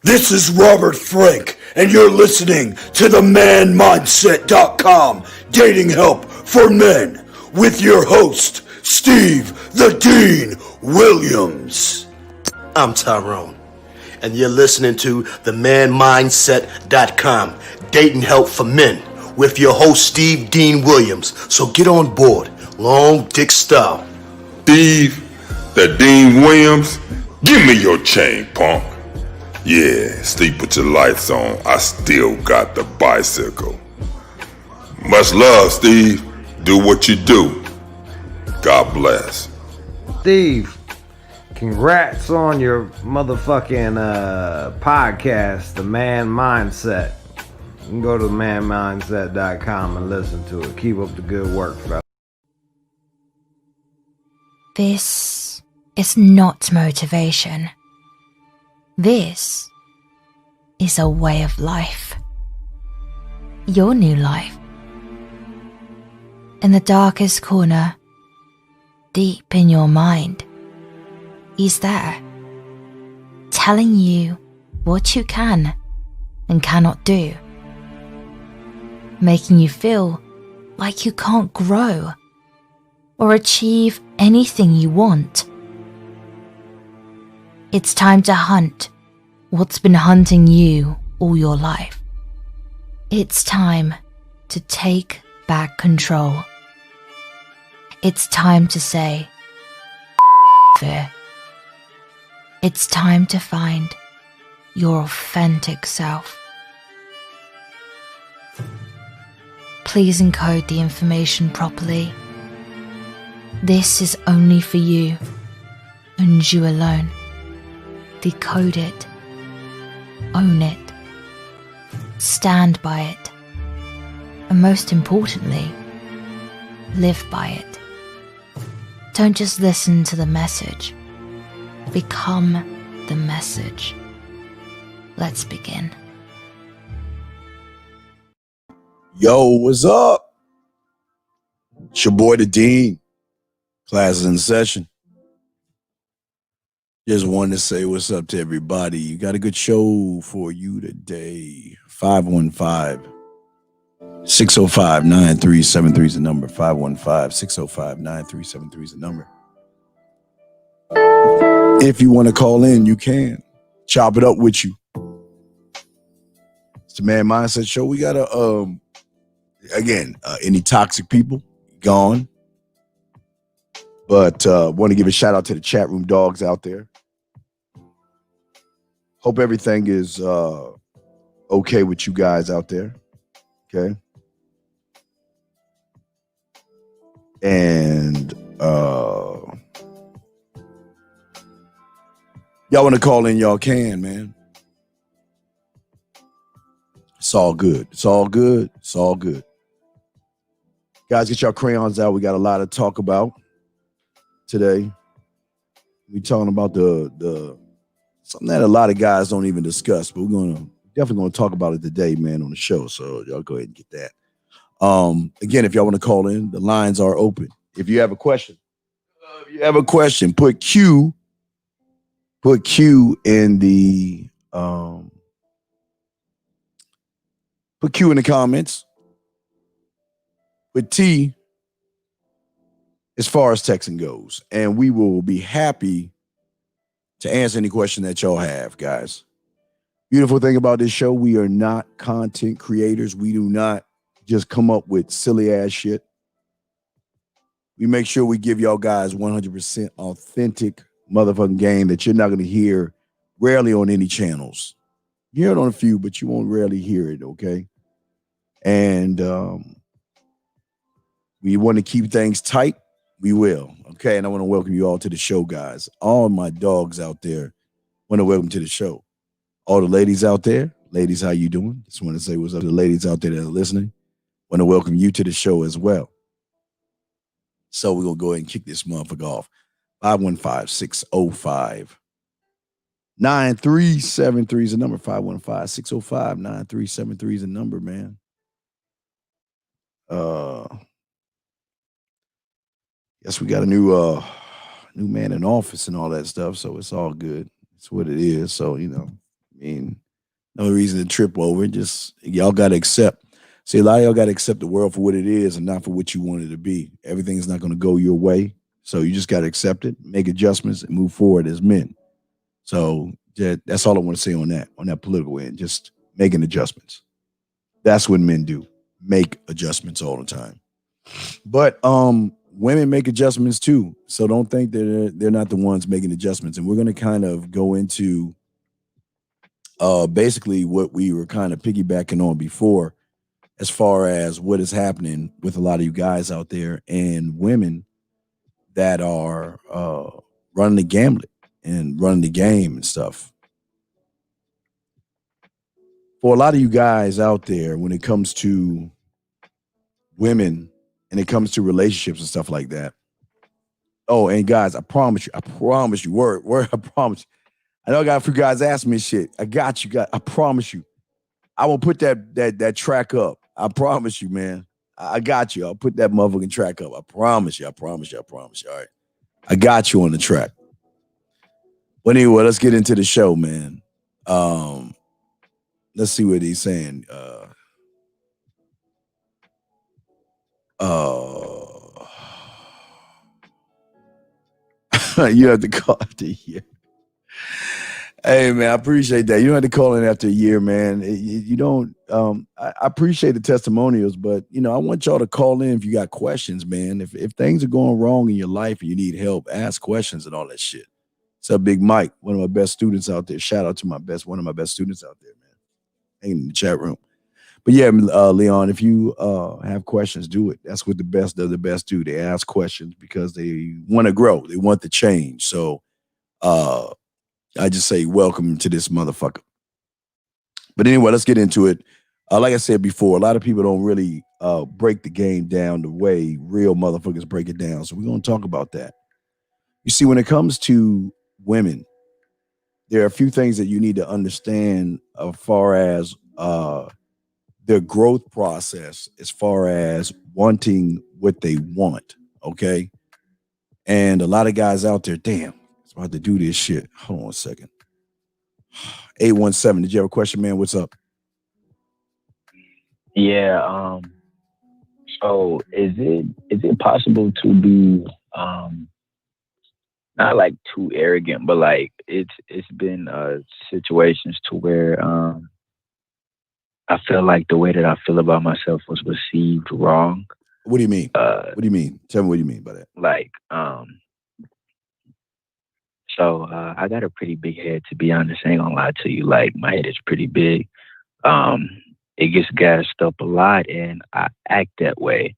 This is Robert Frank, and you're listening to themanmindset.com Dating Help for Men with your host, Steve the Dean Williams. I'm Tyrone, and you're listening to themanmindset.com Dating Help for Men with your host, Steve Dean Williams. So get on board, long dick style. Steve the Dean Williams, give me your chain, punk. Yeah, sleep with your lights on. I still got the bicycle. Much love, Steve. Do what you do. God bless. Steve, congrats on your motherfucking podcast, The Man Mindset. You can go to themanmindset.com and listen to it. Keep up the good work, fella. This is not motivation. This is a way of life. Your new life. In the darkest corner, deep in your mind, he's there, telling you what you can and cannot do, making you feel like you can't grow or achieve anything you want. It's time to hunt what's been hunting you all your life. It's time to take back control. It's time to say, fear. It's time to find your authentic self. Please encode the information properly. This is only for you and you alone. Decode it, own it, stand by it, and most importantly, live by it. Don't just listen to the message, become the message. Let's begin. Yo, what's up? It's your boy the Dean. Class is in session. Just wanted to say what's up to everybody. You got a good show for you today. 515-605-9373 is the number. 515-605-9373 is the number. If you want to call in, you can. Chop it up with you. It's the Man Mindset Show. We got any toxic people, gone. But want to give a shout out to the chat room dogs out there. Hope everything is okay with you guys out there. Okay. And y'all want to call in, y'all can, man. It's all good. It's all good. It's all good. Guys, get your crayons out. We got a lot to talk about today. We talking about the something that a lot of guys don't even discuss, but we're definitely gonna talk about it today, man, on the show. So y'all go ahead and get that. Again, if y'all want to call in, the lines are open. If you have a question, put Q in the comments. With T as far as texting goes, and we will be happy to answer any question that y'all have, guys. Beautiful thing about this show, we are not content creators. We do not just come up with silly ass shit. We make sure we give y'all guys 100% authentic motherfucking game that you're not going to hear rarely on any channels. You hear it on a few, but you won't rarely hear it, okay? And we want to keep things tight. We will. Okay. And I want to welcome you all to the show, guys. All my dogs out there want to welcome to the show. All the ladies out there, ladies, how you doing? Just want to say what's up to the ladies out there that are listening. Want to welcome you to the show as well. So we're going to go ahead and kick this motherfucker off. 515-605-9373 is the number. 515-605-9373 is the number, man. Yes, we got a new man in office and all that stuff, so it's all good. It's what it is. So, you know, I mean, no reason to trip over it. Just y'all got to accept. See, a lot of y'all got to accept the world for what it is and not for what you want it to be. Everything's not going to go your way. So you just got to accept it, make adjustments, and move forward as men. So that's all I want to say on that political end. Just making adjustments. That's what men do. Make adjustments all the time. But women make adjustments too. So don't think that they're not the ones making adjustments. And we're going to kind of go into basically what we were kind of piggybacking on before, as far as what is happening with a lot of you guys out there and women that are running the gambit and running the game and stuff. For a lot of you guys out there, when it comes to women and it comes to relationships and stuff like that. Oh, and guys, I promise you, word, I promise you. I know I got a few guys asking me shit. I got you, guys. I promise you. I will put that track up. I promise you, man. I got you. I'll put that motherfucking track up. I promise you. All right. I got you on the track. But anyway, let's get into the show, man. Let's see what he's saying. You have to call after a year. Hey, man, I appreciate that. You don't have to call in after a year, man. You don't. I appreciate the testimonials, but I want y'all to call in if you got questions, man. If things are going wrong in your life and you need help, ask questions and all that shit. What's up, Big Mike? One of my best students out there. Shout out to one of my best students out there, man. Hanging in the chat room. But yeah, Leon, if you have questions, do it. That's what the best of the best do. They ask questions because they want to grow. They want to change. So I just say welcome to this motherfucker. But anyway, let's get into it. Like I said before, a lot of people don't really break the game down the way real motherfuckers break it down. So we're going to talk about that. You see, when it comes to women, there are a few things that you need to understand as far as their growth process, as far as wanting what they want, okay? And a lot of guys out there, damn, it's about to do this shit. Hold on a second. 817, did you have a question, man? What's up? Yeah, so is it possible to be not like too arrogant, but like it's been situations to where I feel like the way that I feel about myself was received wrong. What do you mean? What do you mean? Tell me what you mean by that. Like, so I got a pretty big head, to be honest. I ain't gonna lie to you. Like, my head is pretty big. It gets gassed up a lot, and I act that way.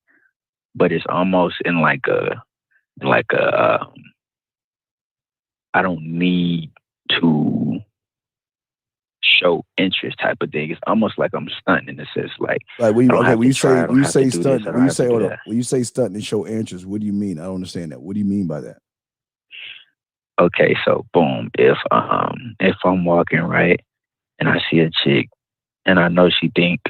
But it's almost in like a I don't need to show interest type of thing. It's almost like I'm stunting in a sense. Like when you say stunt and show interest, what do you mean? I don't understand that. What do you mean by that? Okay, so boom, if I'm walking right and I see a chick and I know what she's thinking.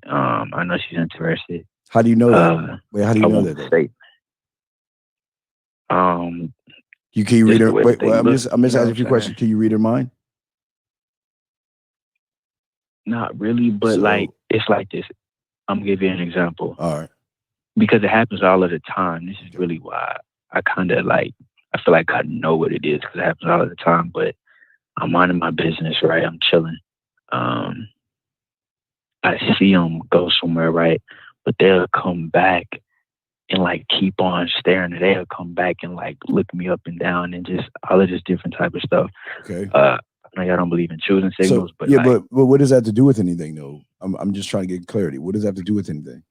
I know she's interested. How do you know that? Wait, how do you know that? Can you read her? Wait, I'm just asking you a question. Can you read her mind? Not really, but like it's like this. I'm gonna give you an example. All right. Because it happens all of the time. This is really why I kind of like. I feel like I know what it is because it happens all of the time. But I'm minding my business, right? I'm chilling. I see them go somewhere, right? But they'll come back and like keep on staring. And they'll come back and like look me up and down and just all of this different type of stuff. Okay. I know y'all don't believe in choosing signals, but yeah, but what does that have to do with anything, though? I'm just trying to get clarity. What does that have to do with anything?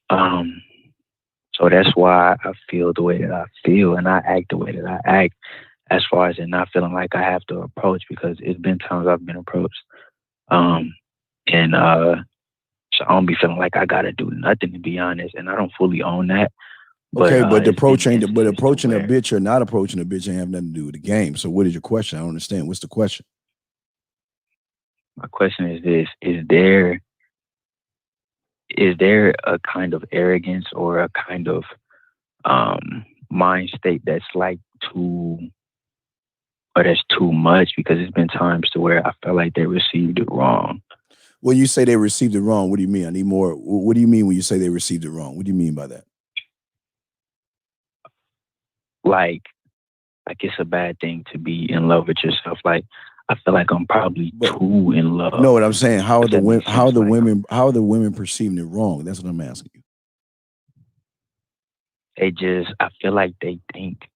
So that's why I feel the way that I feel and I act the way that I act, as far as it not feeling like I have to approach, because it's been times I've been approached. So I don't be feeling like I gotta do nothing, to be honest, and I don't fully own that. But approaching a bitch or not approaching a bitch ain't have nothing to do with the game. So what is your question? I don't understand. What's the question? My question is this: Is there a kind of arrogance or a kind of mind state that's like to or that's too much, because it's been times to where I felt like they received it wrong. When you say they received it wrong, what do you mean? I need more. What do you mean when you say they received it wrong? What do you mean by that? Like it's a bad thing to be in love with yourself. Like, I feel like I'm probably too in love. No, what I'm saying, how are the women? How are the Like, women? How are the women perceiving it wrong? That's what I'm asking you. I feel like they think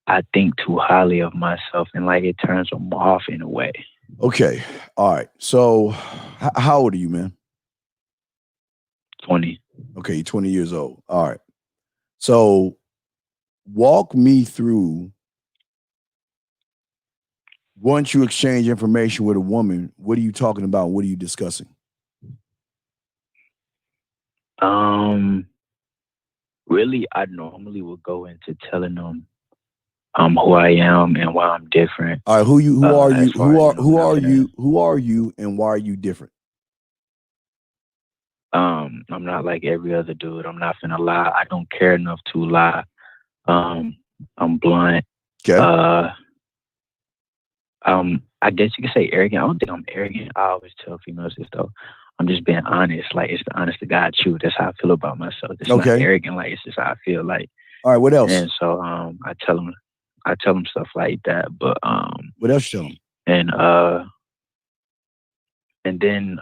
I think too highly of myself, and like it turns them off in a way. Okay, all right. So, how old are you, man? 20. Okay, you're 20 years old. All right. So, walk me through. Once you exchange information with a woman, what are you talking about? What are you discussing? Really, I normally would go into telling them who I am and why I'm different. All right, who are you? Who are you and why are you different? I'm not like every other dude. I'm not finna lie. I don't care enough to lie. I'm blunt. Okay. I guess you could say arrogant. I don't think I'm arrogant. I always tell females this though. I'm just being honest. Like, it's the honest to God truth. That's how I feel about myself. It's not arrogant. Like, it's just how I feel. Like, all right. What else? And so I tell them stuff like that. But what else you tell them? And then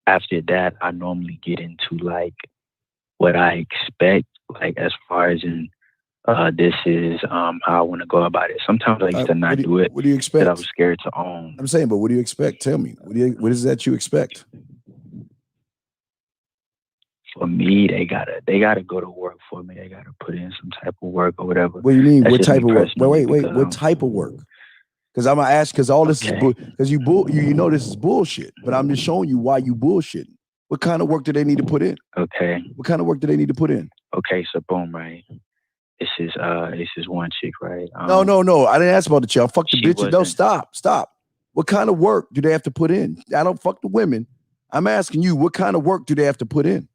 after that, I normally get into like what I expect. Like, as far as in this is how I want to go about it. Sometimes I used to not do it. What do you expect? That I was scared to own. I'm saying, but what do you expect? Tell me. What is that you expect? For me, they gotta go to work for me. They gotta put in some type of work or whatever. What do you mean? What type of work? Wait. What type of work? Because I'm gonna ask. Because all this is because you know this is bullshit. But I'm just showing you why you bullshitting. What kind of work do they need to put in? Okay. What kind of work do they need to put in? Okay, so boom, right. This is one chick, right? No. I didn't ask about the chick. Fuck the bitches. No, stop. What kind of work do they have to put in? I don't fuck the women. I'm asking you, what kind of work do they have to put in?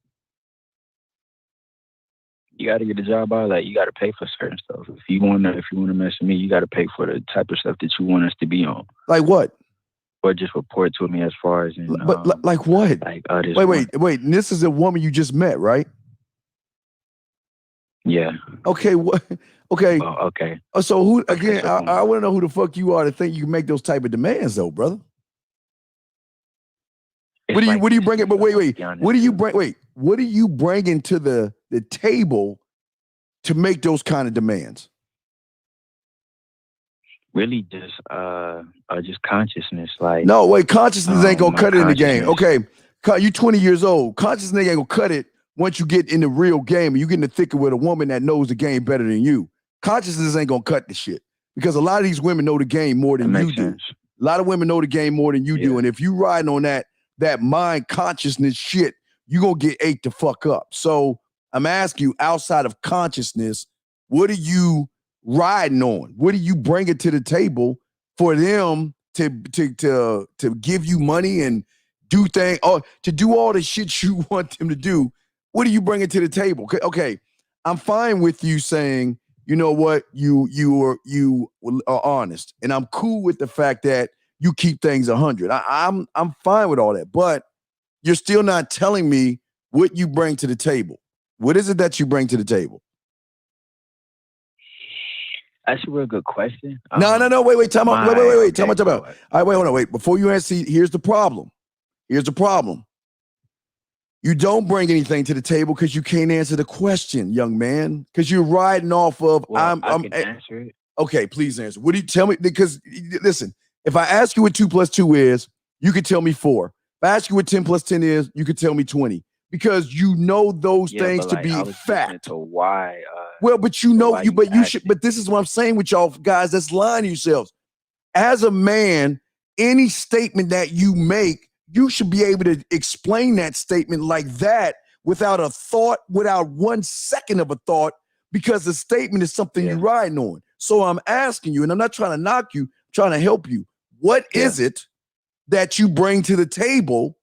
You got to get a job out. Like, you got to pay for certain stuff. If you want to mess with me, you got to pay for the type of stuff that you want us to be on. Like what? Or just report to me as far as in. But like what? Like wait. And this is a woman you just met, right? Yeah. Okay. What? Okay. Oh, okay. So who? Again, I want to know who the fuck you are to think you can make those type of demands, though, brother. What do you bring it? But wait. What do you bring? Wait. What are you bringing to the table to make those kind of demands? Really, just consciousness. Like, no, wait. Consciousness ain't gonna cut it in the game. Okay, you 20 years old. Consciousness ain't gonna cut it. Once you get in the real game and you get in the thicker with a woman that knows the game better than you, consciousness ain't gonna cut the shit. Because a lot of these women know the game more than you do. A lot of women know the game more than you do. And if you riding on that mind consciousness shit, you gonna get ate the fuck up. So I'm asking you, outside of consciousness, what are you riding on? What are you bringing to the table for them to give you money and do things, or to do all the shit you want them to do? What are you bringing to the table? Okay, I'm fine with you saying, you know what, you are honest, and I'm cool with the fact that you keep things 100. I'm fine with all that, but you're still not telling me what you bring to the table. What is it that you bring to the table? That's a real good question. No. Wait. Time out. Wait. Time out. All right, hold on. Wait. Before you answer, here's the problem. You don't bring anything to the table because you can't answer the question, young man. Because you're riding off of. I can answer it. Okay, please answer. What do you tell me? Because listen, if I ask you what 2 + 2 is, you could tell me 4. If I ask you what 10 + 10 is, you could tell me 20. Because you know those things to be fact. To why? Well, but you know you. But you should. But this is what I'm saying with y'all guys. That's lying to yourselves. As a man, any statement that you make, you should be able to explain that statement like that without a thought, without 1 second of a thought, because the statement is something you're riding on. So I'm asking you, and I'm not trying to knock you, I'm trying to help you. What is it that you bring to the table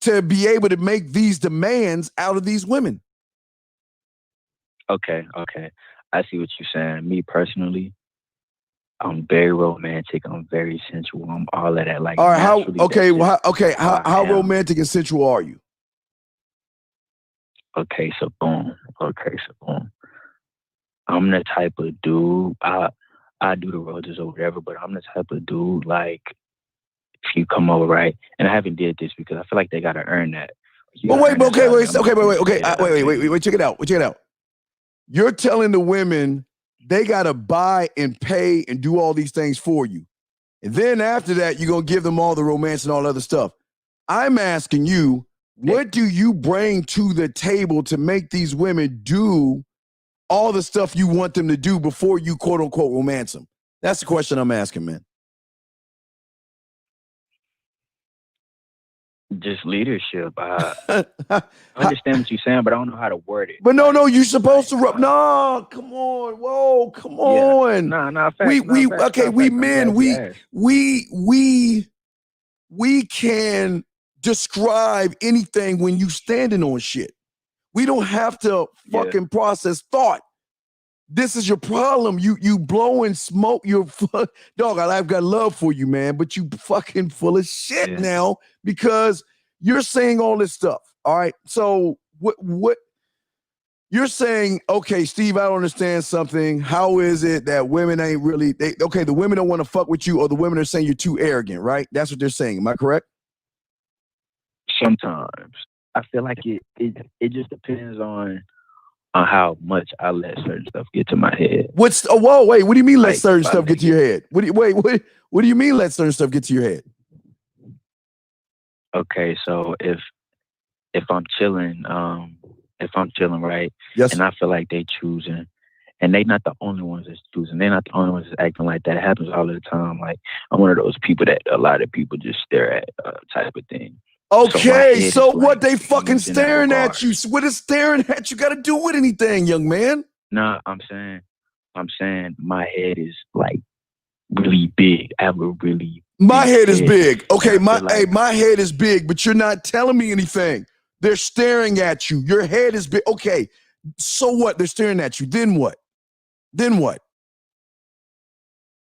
to be able to make these demands out of these women? Okay. I see what you're saying. Me personally, I'm very romantic. I'm very sensual. I'm all of that. Like, all right, how am. romantic and sensual are you? Okay, so boom. I'm the type of dude. I do the roses or whatever, but I'm the type of dude like if you come over, right? And I haven't did this because I feel like they gotta earn that. Wait, check it out. You're telling the women they gotta buy and pay and do all these things for you. And then after that, you're gonna give them all the romance and all other stuff. I'm asking you, what do you bring to the table to make these women do all the stuff you want them to do before you quote unquote romance them? That's the question I'm asking, man. Just leadership. I understand what you're saying, but I don't know how to word it. But no, you're supposed to rub. No, come on, whoa, come on. No, we can describe anything when you standing on shit. We don't have to fucking process thought. This is your problem. You blowing smoke. Dog, I've got love for you, man, but you fucking full of shit now because you're saying all this stuff. All right. So what you're saying, okay, Steve, I don't understand something. How is it that women ain't really the women don't want to fuck with you, or the women are saying you're too arrogant, right? That's what they're saying. Am I correct? Sometimes. I feel like it just depends on how much I let certain stuff get to my head. What do you mean let certain stuff get to your head? What do you mean let certain stuff get to your head? Okay, so if I'm chilling, right? Yes. And I feel like they choosing, and they not the only ones that's choosing. They're not the only ones that's acting like that. It happens all the time. Like, I'm one of those people that a lot of people just stare at, type of thing. Okay, so what they fucking staring at you? So what is staring at you got to do with anything, young man? No, I'm saying my head is like really big. I have a really my head is big. Okay, my head is big, but you're not telling me anything. They're staring at you. Your head is big. Okay, so what? They're staring at you. Then what?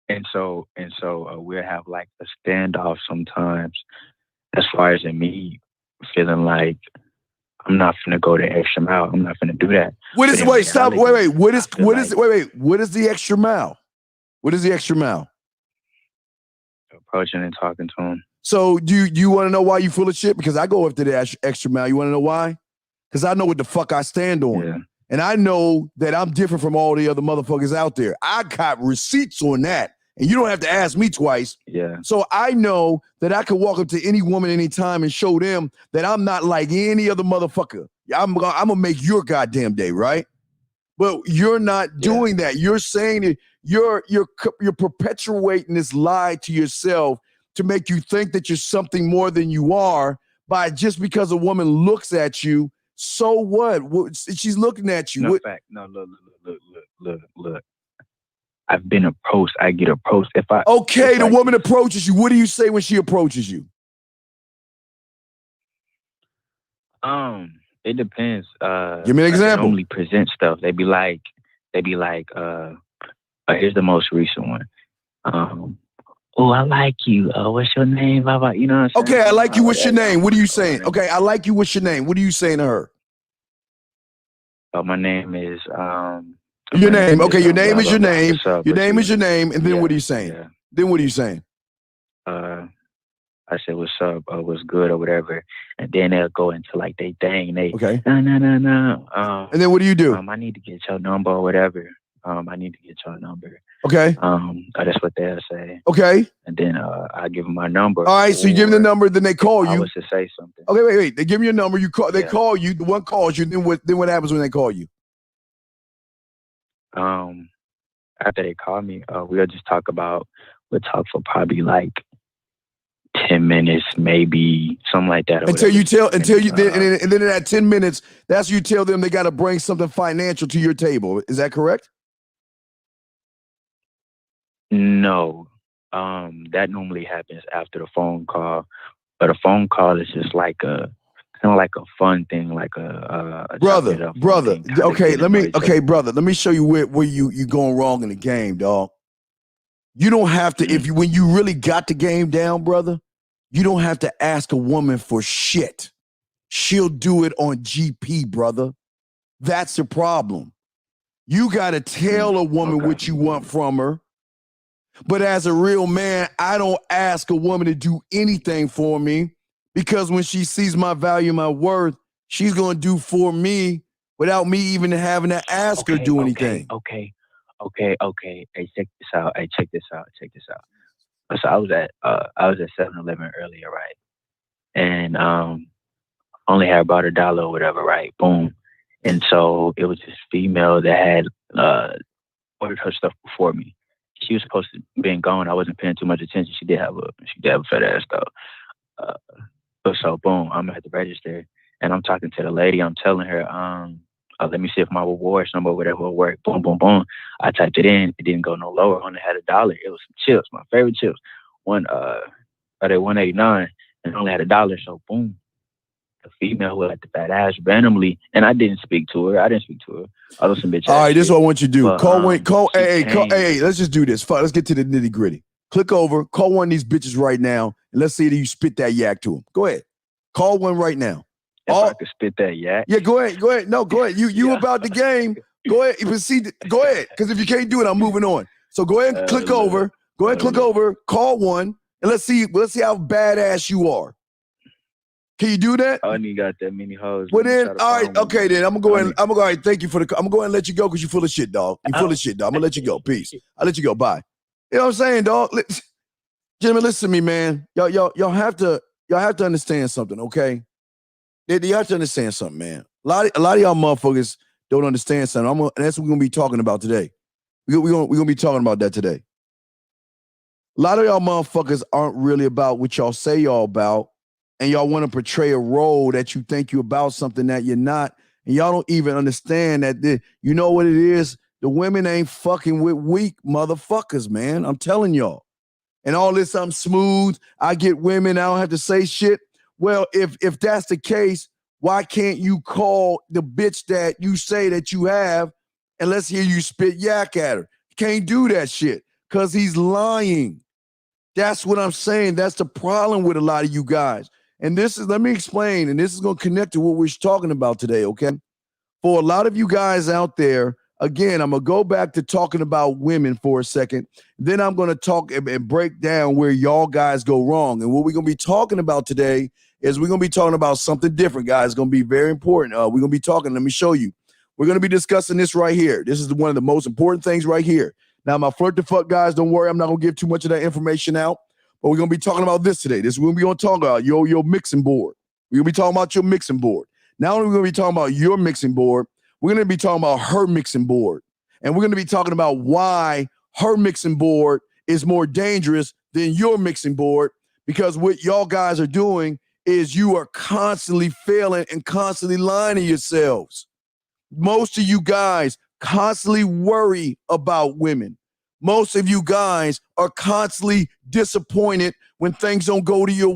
And so we'll have like a standoff sometimes. As far as me feeling like I'm not finna go the extra mile. I'm not finna do that. What is the extra mile? What is the extra mile? Approaching and talking to him. So do you want to know why you full of shit? Because I go after the extra mile. You want to know why? Because I know what the fuck I stand on. Yeah. And I know that I'm different from all the other motherfuckers out there. I got receipts on that. And you don't have to ask me twice. Yeah. So I know that I can walk up to any woman anytime and show them that I'm not like any other motherfucker. I'm gonna make your goddamn day, right? But you're not doing that. You're saying that you're perpetuating this lie to yourself to make you think that you're something more than you are by just because a woman looks at you. So what? She's looking at you. No, look. I've been approached. I get approached. The woman approaches you. What do you say when she approaches you? It depends. Give me an example. I normally present stuff. They be like, here's the most recent one. Oh, I like you. What's your name? You know what I'm saying? Okay, I like you. What's your name? What are you saying? Okay, I like you. What's your name? What are you saying to her? My name is your name. Okay, your name is your name. Your name is your name. And then what are you saying? Yeah. Then what are you saying? I said, what's up? What's good or whatever. And then they'll go into like no. And then what do you do? I need to get your number or whatever. I need to get your number. Okay. That's what they'll say. Okay. And then I give them my number. All right, so you give them the number, then they call you. I was to say something. Okay, wait. They give you your number, you call. They call you. The one calls you. Then what happens when they call you? After they call me, we'll talk for probably like 10 minutes, maybe something like that. And then in that 10 minutes, that's you tell them they got to bring something financial to your table. Is that correct? No, that normally happens after the phone call, but a phone call is just like kind of like a fun thing, like a brother. Okay, brother. Let me show you where you going wrong in the game, dog. You don't have to, when you really got the game down, brother, you don't have to ask a woman for shit. She'll do it on GP, brother. That's the problem. You got to tell a woman what you want from her. But as a real man, I don't ask a woman to do anything for me, because when she sees my value, my worth, she's going to do for me without me even having to ask her to do anything. Okay. Hey, check this out. So I was at 7-Eleven earlier, right? And only had about $1 or whatever, right? Boom. And so it was this female that had ordered her stuff before me. She was supposed to be gone. I wasn't paying too much attention. She did have a fat ass though. So boom, I'm at the register and I'm talking to the lady. I'm telling her, let me see if my reward number or whatever will work. Boom, boom, boom. I typed it in. It didn't go no lower. I only had $1. It was some chips, my favorite chips. They're $1.89 and only had $1. So boom, the female who had the fat ass randomly, and I didn't speak to her. I was some bitch. All right, this is what I want you to do. But, hey, let's just do this. Let's get to the nitty gritty. Click over, call one of these bitches right now, and let's see if you spit that yak to them. Go ahead. Call one right now. If I could spit that yak? Yeah, go ahead. No, go ahead. You about the game. Go ahead. Go ahead. Because if you can't do it, I'm moving on. So go ahead and click over. Go ahead, click over, call one, and let's see how badass you are. Can you do that? I only got that many hoes. Well then, all right, okay then. I'm gonna go ahead. Thank you for I'm gonna go ahead and let you go because you're full of shit, dog. You're full of shit, dog. I'm gonna let you go. Peace. I'll let you go. Bye. You know what I'm saying, dog? Gentlemen, listen to me, man. Y'all have to understand something, okay? You have to understand something, man. A lot of y'all motherfuckers don't understand something. And that's what we're gonna be talking about today. We're gonna be talking about that today. A lot of y'all motherfuckers aren't really about what y'all say y'all about, and y'all want to portray a role that you think you're about something that you're not, and y'all don't even understand that you know what it is? The women ain't fucking with weak motherfuckers, man. I'm telling y'all. And all this, I'm smooth. I get women. I don't have to say shit. Well, if that's the case, why can't you call the bitch that you say that you have and let's hear you spit yak at her? You can't do that shit because he's lying. That's what I'm saying. That's the problem with a lot of you guys. And let me explain, and this is going to connect to what we're talking about today, okay? For a lot of you guys out there, again, I'm going to go back to talking about women for a second. Then I'm going to talk and break down where y'all guys go wrong. And what we're going to be talking about today is we're going to be talking about something different, guys. It's going to be very important. We're going to be talking. Let me show you. We're going to be discussing this right here. This is one of the most important things right here. Now, my flirt to fuck guys, don't worry. I'm not going to give too much of that information out. But we're going to be talking about this today. This is what we're going to talk about, your mixing board. We're going to be talking about your mixing board. Not only are we going to be talking about your mixing board, we're going to be talking about her mixing board. And we're going to be talking about why her mixing board is more dangerous than your mixing board, because what y'all guys are doing is you are constantly failing and constantly lying to yourselves. Most of you guys constantly worry about women. Most of you guys are constantly disappointed when things don't go your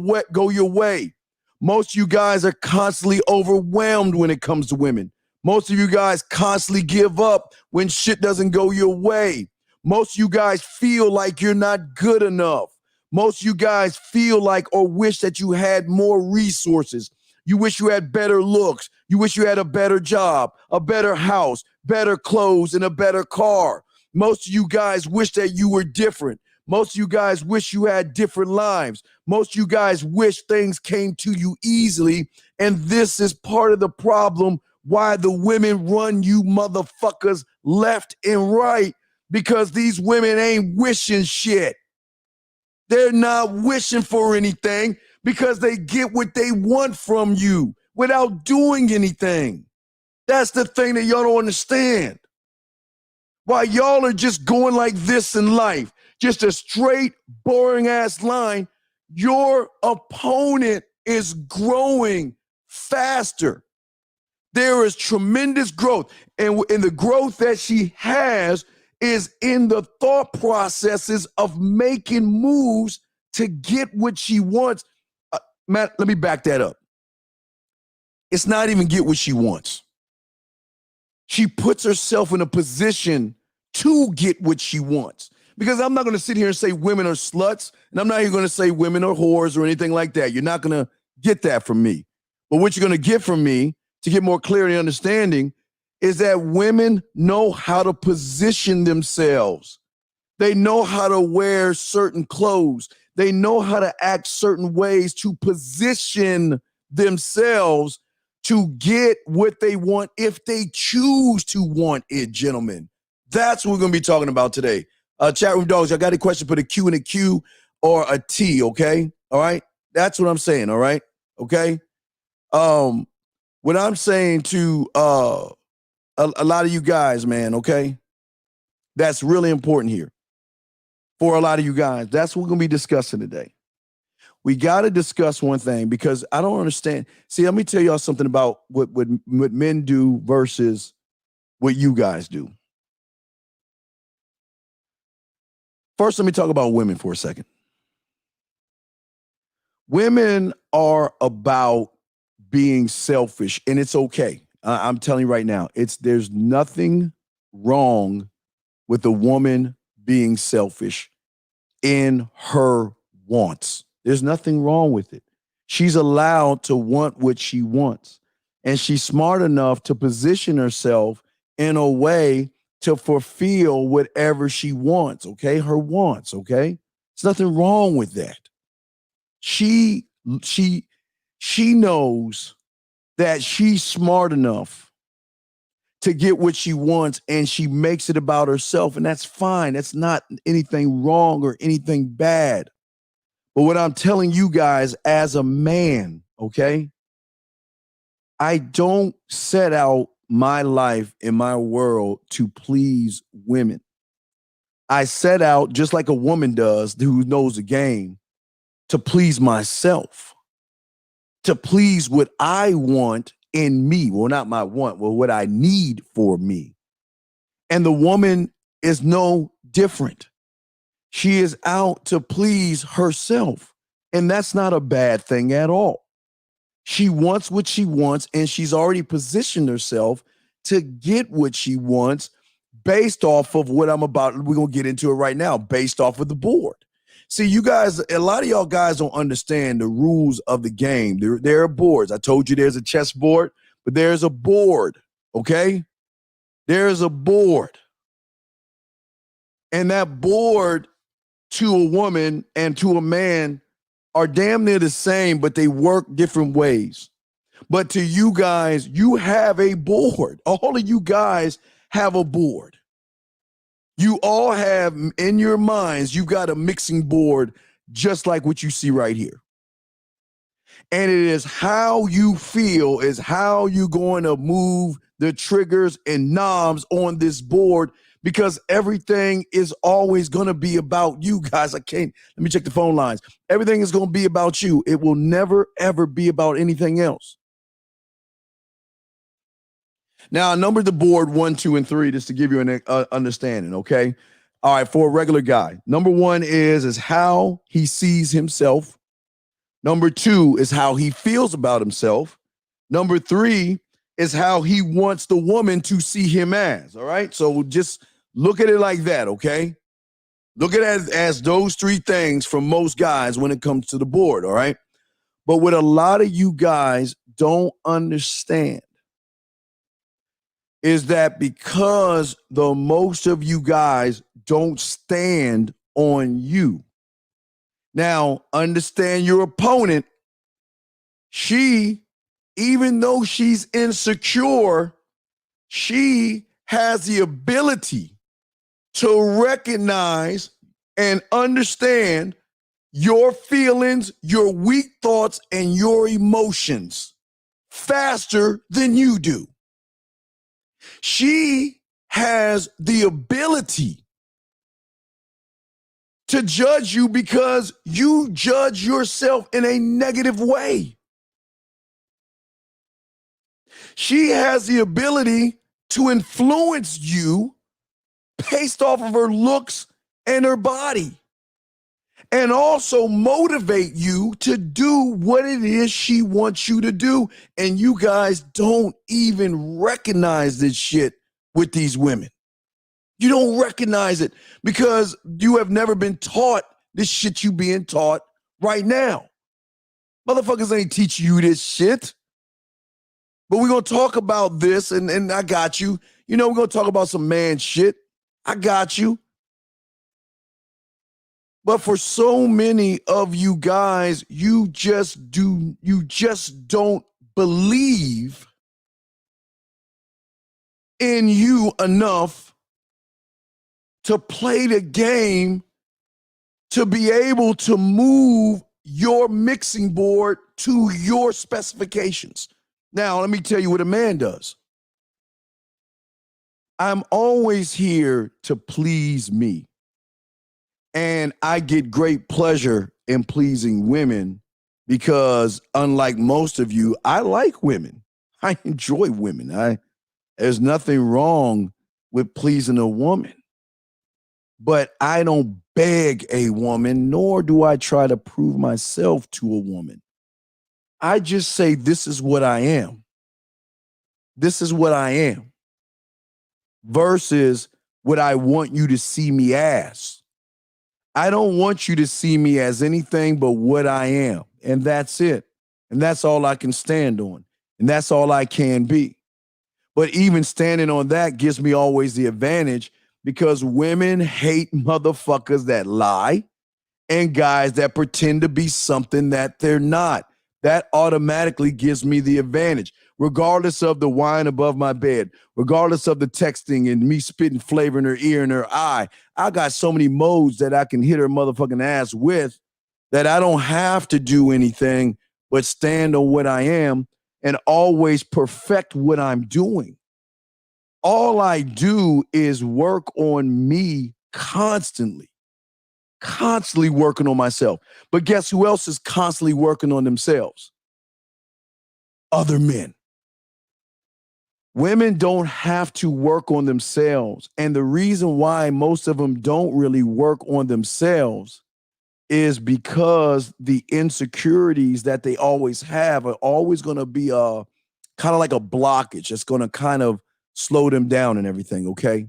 way. Most of you guys are constantly overwhelmed when it comes to women. Most of you guys constantly give up when shit doesn't go your way. Most of you guys feel like you're not good enough. Most of you guys feel like or wish that you had more resources. You wish you had better looks. You wish you had a better job, a better house, better clothes, and a better car. Most of you guys wish that you were different. Most of you guys wish you had different lives. Most of you guys wish things came to you easily. And this is part of the problem why the women run you motherfuckers left and right, because these women ain't wishing shit. They're not wishing for anything because they get what they want from you without doing anything. That's the thing that y'all don't understand. Why y'all are just going like this in life, just a straight, boring ass line, your opponent is growing faster. There is tremendous growth. And the growth that she has is in the thought processes of making moves to get what she wants. Matt, let me back that up. It's not even get what she wants. She puts herself in a position to get what she wants Because I'm not going to sit here and say women are sluts, and I'm not even going to say women are whores or anything like that. You're not going to get that from me. But what you're going to get from me, to get more clarity and understanding, is that women know how to position themselves. They know how to wear certain clothes. They know how to act certain ways to position themselves to get what they want if they choose to want it, gentlemen. That's what we're going to be talking about today. Chat room dogs, y'all got a question, put a Q in a Q or a T, okay? All right? That's what I'm saying, all right? Okay? What I'm saying to a lot of you guys, man, okay? That's really important here. For a lot of you guys, that's what we're going to be discussing today. We got to discuss one thing because I don't understand. See, let me tell y'all something about what men do versus what you guys do. First, let me talk about women for a second. Women are about being selfish, and it's okay. I'm telling you right now, there's nothing wrong with a woman being selfish in her wants. There's nothing wrong with it. She's allowed to want what she wants, and she's smart enough to position herself in a way to fulfill whatever she wants, okay? Her wants, okay? There's nothing wrong with that. She knows that she's smart enough to get what she wants, and she makes it about herself, and that's fine. That's not anything wrong or anything bad. But what I'm telling you guys as a man, okay, I don't set out my life in my world to please women. I set out, just like a woman does who knows the game, to please myself, to please what I want in me. Well, not my want, well, what I need for me. And the woman is no different. She is out to please herself. And that's not a bad thing at all. She wants what she wants, and she's already positioned herself to get what she wants based off of what I'm about. We're going to get into it right now, based off of the board. See, you guys, a lot of y'all guys don't understand the rules of the game. There are boards. I told you there's a chess board, but there's a board, okay? There's a board. And that board to a woman and to a man are damn near the same, but they work different ways. But to you guys, you have a board. All of you guys have a board. You all have in your minds, you've got a mixing board just like what you see right here. And it is how you feel is how you're going to move the triggers and knobs on this board, because everything is always going to be about you guys. Let me check the phone lines. Everything is going to be about you. It will never, ever be about anything else. Now, I numbered the board 1, 2, and 3 just to give you an understanding, okay? All right, for a regular guy. Number 1 is how he sees himself. Number 2 is how he feels about himself. Number 3 is how he wants the woman to see him as, all right? So just look at it like that, okay? Look at it as those 3 things for most guys when it comes to the board, all right? But what a lot of you guys don't understand is that because the most of you guys don't stand on you. Now, understand your opponent. She, even though she's insecure, she has the ability to recognize and understand your feelings, your weak thoughts, and your emotions faster than you do. She has the ability to judge you because you judge yourself in a negative way. She has the ability to influence you based off of her looks and her body, and also motivate you to do what it is she wants you to do. And you guys don't even recognize this shit with these women. You don't recognize it because you have never been taught this shit you being taught right now. Motherfuckers ain't teaching you this shit. But we're going to talk about this, and I got you. You know, we're going to talk about some man shit. I got you. But for so many of you guys, you just don't believe in you enough to play the game, to be able to move your mixing board to your specifications. Now, let me tell you what a man does. I'm always here to please me. And I get great pleasure in pleasing women because, unlike most of you, I like women. I enjoy women. There's nothing wrong with pleasing a woman. But I don't beg a woman, nor do I try to prove myself to a woman. I just say, this is what I am. This is what I am. Versus what I want you to see me as. I don't want you to see me as anything but what I am. And that's it. And that's all I can stand on. And that's all I can be. But even standing on that gives me always the advantage because women hate motherfuckers that lie and guys that pretend to be something that they're not. That automatically gives me the advantage. Regardless of the wine above my bed, regardless of the texting and me spitting flavor in her ear and her eye, I got so many modes that I can hit her motherfucking ass with that I don't have to do anything but stand on what I am and always perfect what I'm doing. All I do is work on me constantly working on myself. But guess who else is constantly working on themselves? Other men. Women don't have to work on themselves. And the reason why most of them don't really work on themselves is because the insecurities that they always have are always going to be kind of like a blockage. It's going to kind of slow them down and everything, okay?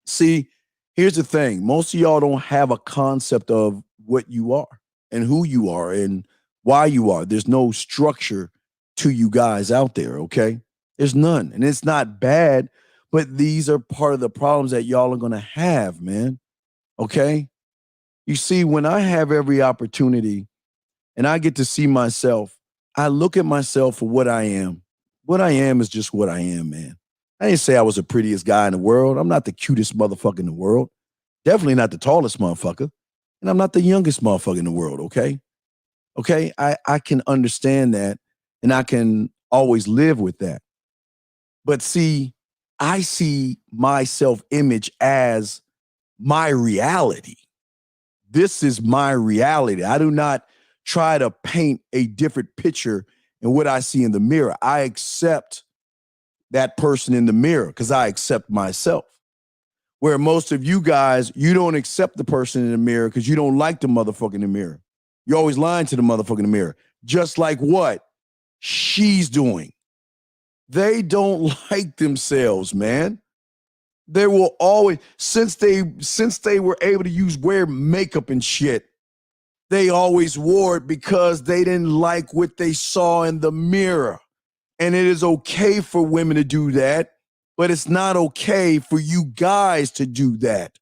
See, here's the thing. Most of y'all don't have a concept of what you are and who you are and why you are. There's no structure to you guys out there, okay? There's none. And it's not bad, but these are part of the problems that y'all are going to have, man. Okay? You see, when I have every opportunity and I get to see myself, I look at myself for what I am. What I am is just what I am, man. I didn't say I was the prettiest guy in the world. I'm not the cutest motherfucker in the world. Definitely not the tallest motherfucker. And I'm not the youngest motherfucker in the world, okay? Okay? I can understand that and I can always live with that. But see, I see my self-image as my reality. This is my reality. I do not try to paint a different picture in what I see in the mirror. I accept that person in the mirror because I accept myself. Where most of you guys, you don't accept the person in the mirror because you don't like the motherfucker in the mirror. You're always lying to the motherfucker in the mirror. Just like what she's doing. They don't like themselves, man. They will always, since they were able to wear makeup and shit, they always wore it because they didn't like what they saw in the mirror. And it is okay for women to do that, but it's not okay for you guys to do that.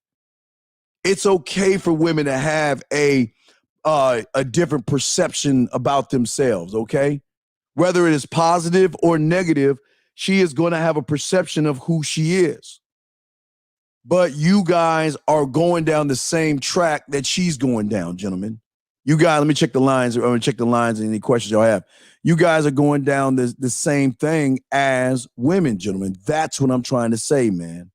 It's okay for women to have a different perception about themselves, okay? Whether it is positive or negative, she is going to have a perception of who she is. But you guys are going down the same track that she's going down, gentlemen. You guys, let me check the lines. I'm going to check the lines and any questions y'all have. You guys are going down the same thing as women, gentlemen. That's what I'm trying to say, man.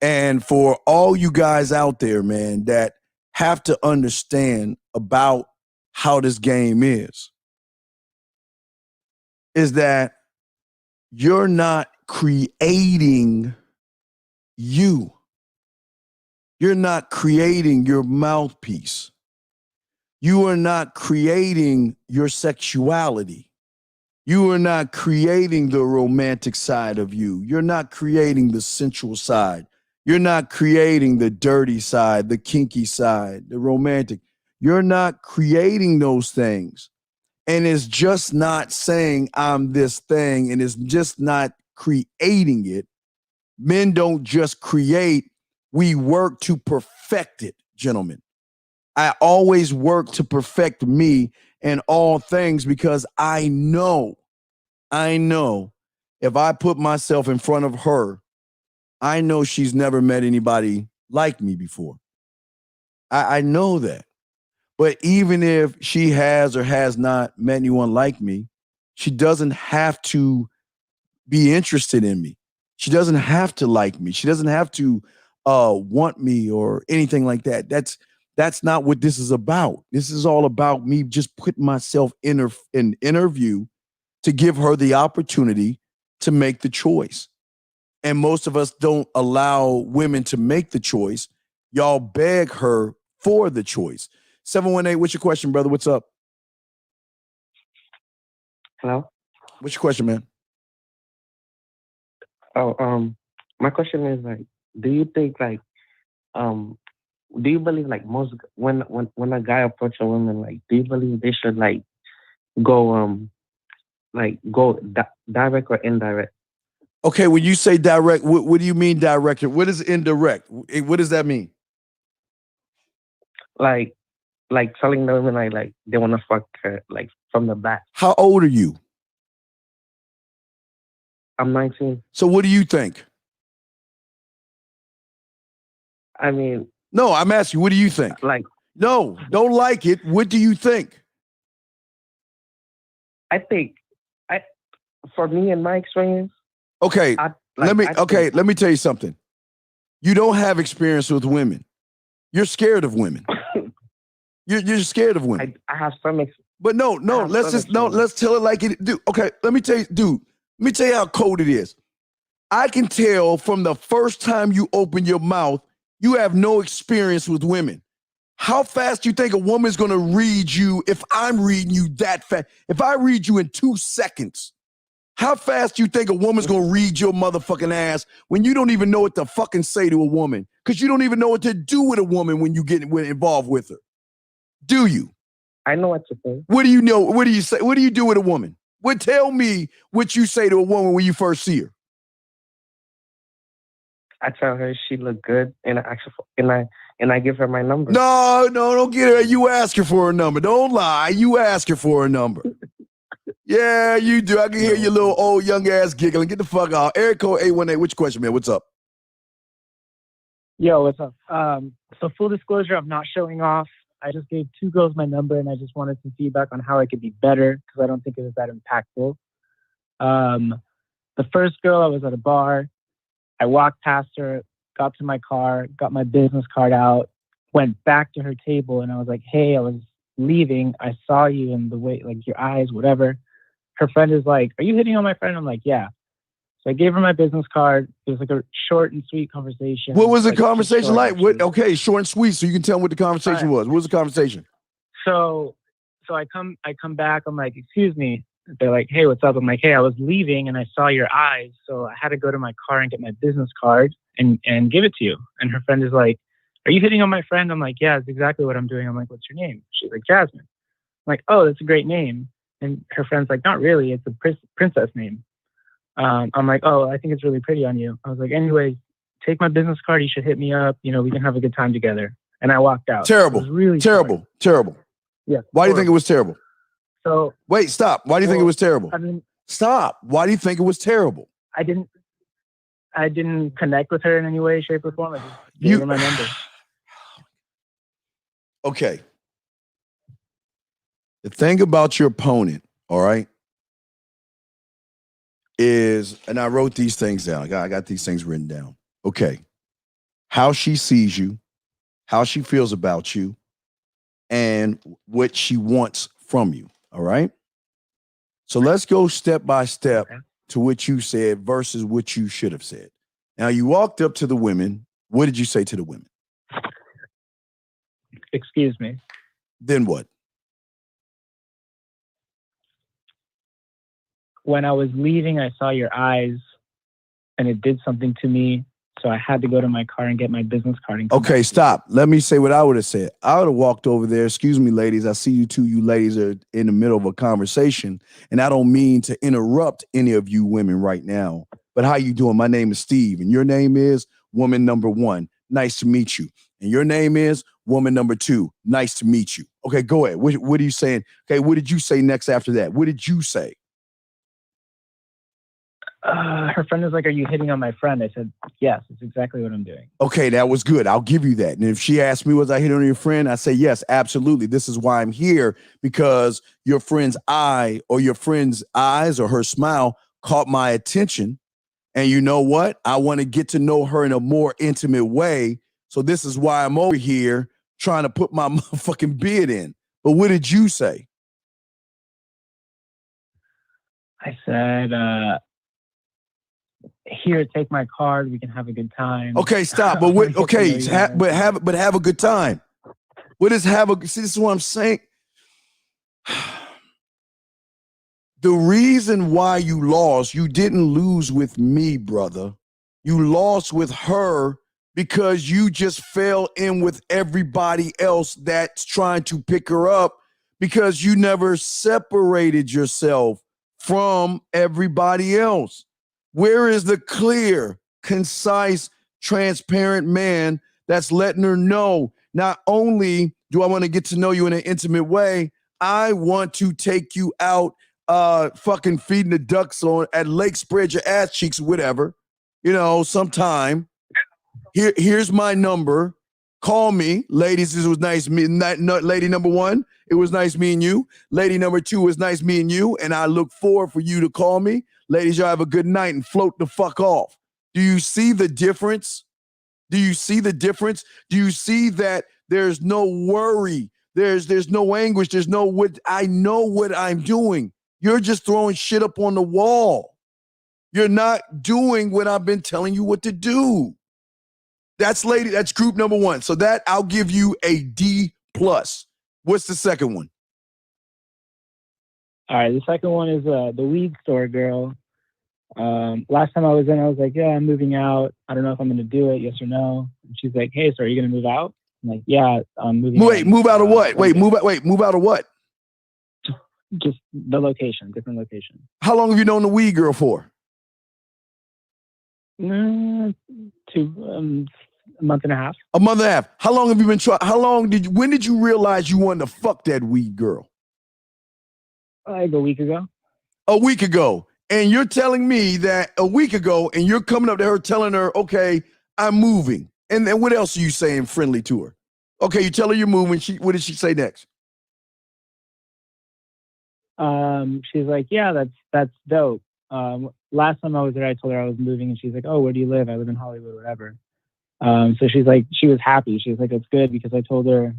And for all you guys out there, man, that have to understand about how this game is that you're not creating you. You're not creating your mouthpiece. You are not creating your sexuality. You are not creating the romantic side of you. You're not creating the sensual side. You're not creating the dirty side, the kinky side, the romantic. You're not creating those things. And it's just not saying I'm this thing, and it's just not creating it. Men don't just create, we work to perfect it, gentlemen. I always work to perfect me in all things because I know if I put myself in front of her, I know she's never met anybody like me before. I know that. But even if she has or has not met anyone like me, she doesn't have to be interested in me. She doesn't have to like me. She doesn't have to want me or anything like that. That's not what this is about. This is all about me just putting myself in interview to give her the opportunity to make the choice. And most of us don't allow women to make the choice. Y'all beg her for the choice. 718, what's your question, brother? What's up? Hello? What's your question, man? Oh, my question is like, do you think like, do you believe like most when a guy approach a woman, like, do you believe they should like go direct or indirect? Okay, when you say direct, what do you mean direct? What is indirect? What does that mean? Like telling the woman like they want to fuck her like from the back. How old are you? I'm 19. So what do you think? I mean, no, I'm asking you, what do you think? Like, no, don't like it. What do you think? I think, for me and my experience. Okay, let me tell you something. You don't have experience with women. You're scared of women. You're scared of women. I have some experience. But let's tell it like it. Dude, okay, let me tell you how cold it is. I can tell from the first time you open your mouth, you have no experience with women. How fast do you think a woman's gonna read you if I'm reading you that fast? If I read you in 2 seconds, how fast do you think a woman's gonna read your motherfucking ass when you don't even know what to fucking say to a woman? Because you don't even know what to do with a woman when you get involved with her. Do you? I know what to say. What do you know? What do you say? What do you do with a woman? Tell me what you say to a woman when you first see her. I tell her she look good, and I give her my number. No, don't get her. You ask her for a number. Don't lie. You ask her for a number. Yeah, you do. I can hear your little old young ass giggling. Get the fuck out. Area code 818. Which question, man? What's up? Yo, what's up? So full disclosure, I'm not showing off. I just gave 2 girls my number, and I just wanted some feedback on how I could be better because I don't think it was that impactful. The first girl, I was at a bar. I walked past her, got to my car, got my business card out, went back to her table, and I was like, hey, I was leaving. I saw you in the way, like your eyes, whatever. Her friend is like, are you hitting on my friend? I'm like, yeah. So I gave her my business card. It was like a short and sweet conversation. What was the conversation like? Okay, short and sweet, so you can tell me what the conversation was. What was the conversation? So I come back. I'm like, excuse me. They're like, hey, what's up? I'm like, hey, I was leaving and I saw your eyes, so I had to go to my car and get my business card and give it to you. And her friend is like, are you hitting on my friend? I'm like, yeah, that's exactly what I'm doing. I'm like, what's your name? She's like, Jasmine. I'm like, oh, that's a great name. And her friend's like, not really. It's a princess name. I'm like, oh, I think it's really pretty on you. I was like, anyway, take my business card. You should hit me up. You know, we can have a good time together. And I walked out. Terrible. It was really terrible. Yeah. Why do you think it was terrible? So wait, stop. Why do you think it was terrible? I mean, stop. Why do you think it was terrible? I didn't connect with her in any way, shape, or form. I just gave her my number. Okay. The thing about your opponent, all right, is, and I wrote these things down. I got these things written down. Okay. How she sees you, how she feels about you, and what she wants from you. All right. So let's go step by step to what you said versus what you should have said. Now, you walked up to the women. What did you say to the women? Excuse me. Then what? When I was leaving, I saw your eyes and it did something to me. So I had to go to my car and get my business card. And okay, stop. Let me say what I would have said. I would have walked over there. Excuse me, ladies. I see you two. You ladies are in the middle of a conversation, and I don't mean to interrupt any of you women right now. But how you doing? My name is Steve, and your name is woman number 1. Nice to meet you. And your name is woman number 2. Nice to meet you. Okay, go ahead. What are you saying? Okay, what did you say next after that? What did you say? Her friend was like, "Are you hitting on my friend?" I said, "Yes, it's exactly what I'm doing." Okay, that was good. I'll give you that. And if she asked me, was I hitting on your friend? I say, yes, absolutely. This is why I'm here, because your friend's eye or your friend's eyes or her smile caught my attention. And you know what? I want to get to know her in a more intimate way. So this is why I'm over here trying to put my motherfucking bid in. But what did you say? I said, "Here, take my card. We can have a good time." Okay, stop. But what? Okay, have a good time. What is have a? See, this is what I'm saying. The reason why you lost, you didn't lose with me, brother. You lost with her because you just fell in with everybody else that's trying to pick her up, because you never separated yourself from everybody else. Where is the clear, concise, transparent man that's letting her know, not only do I want to get to know you in an intimate way, I want to take you out fucking feeding the ducks on at lake, spread your ass cheeks, whatever, sometime. Here's my number. Call me. Ladies, this was nice meeting. Lady number 1, it was nice meeting you. Lady number 2, it was nice meeting you. And I look forward for you to call me. Ladies, y'all have a good night and float the fuck off. Do you see the difference? Do you see the difference? Do you see that there's no worry? There's no anguish. There's no what. I know what I'm doing. You're just throwing shit up on the wall. You're not doing what I've been telling you what to do. That's group number 1. So that I'll give you a D+. What's the second one? All right, the second one is the weed store girl. Last time I was in, I was like, "Yeah, I'm moving out. I don't know if I'm going to do it, yes or no." And she's like, "Hey, so are you going to move out?" I'm like, "Yeah, I'm moving Wait, out." move out of what? Move out of what? Just the location, different location. How long have you known the weed girl for? A month and a half. A month and a half. How long have you been trying? When did you realize you wanted to fuck that weed girl? Like a week ago. A week ago. And you're telling me that a week ago, and you're coming up to her telling her, "Okay, I'm moving." And then what else are you saying friendly to her? Okay, you tell her you're moving. What did she say next? She's like, "Yeah, that's dope." Last time I was there, I told her I was moving, and she's like, "Oh, where do you live?" "I live in Hollywood," whatever. So she's like, she was happy. She was like, "It's good," because I told her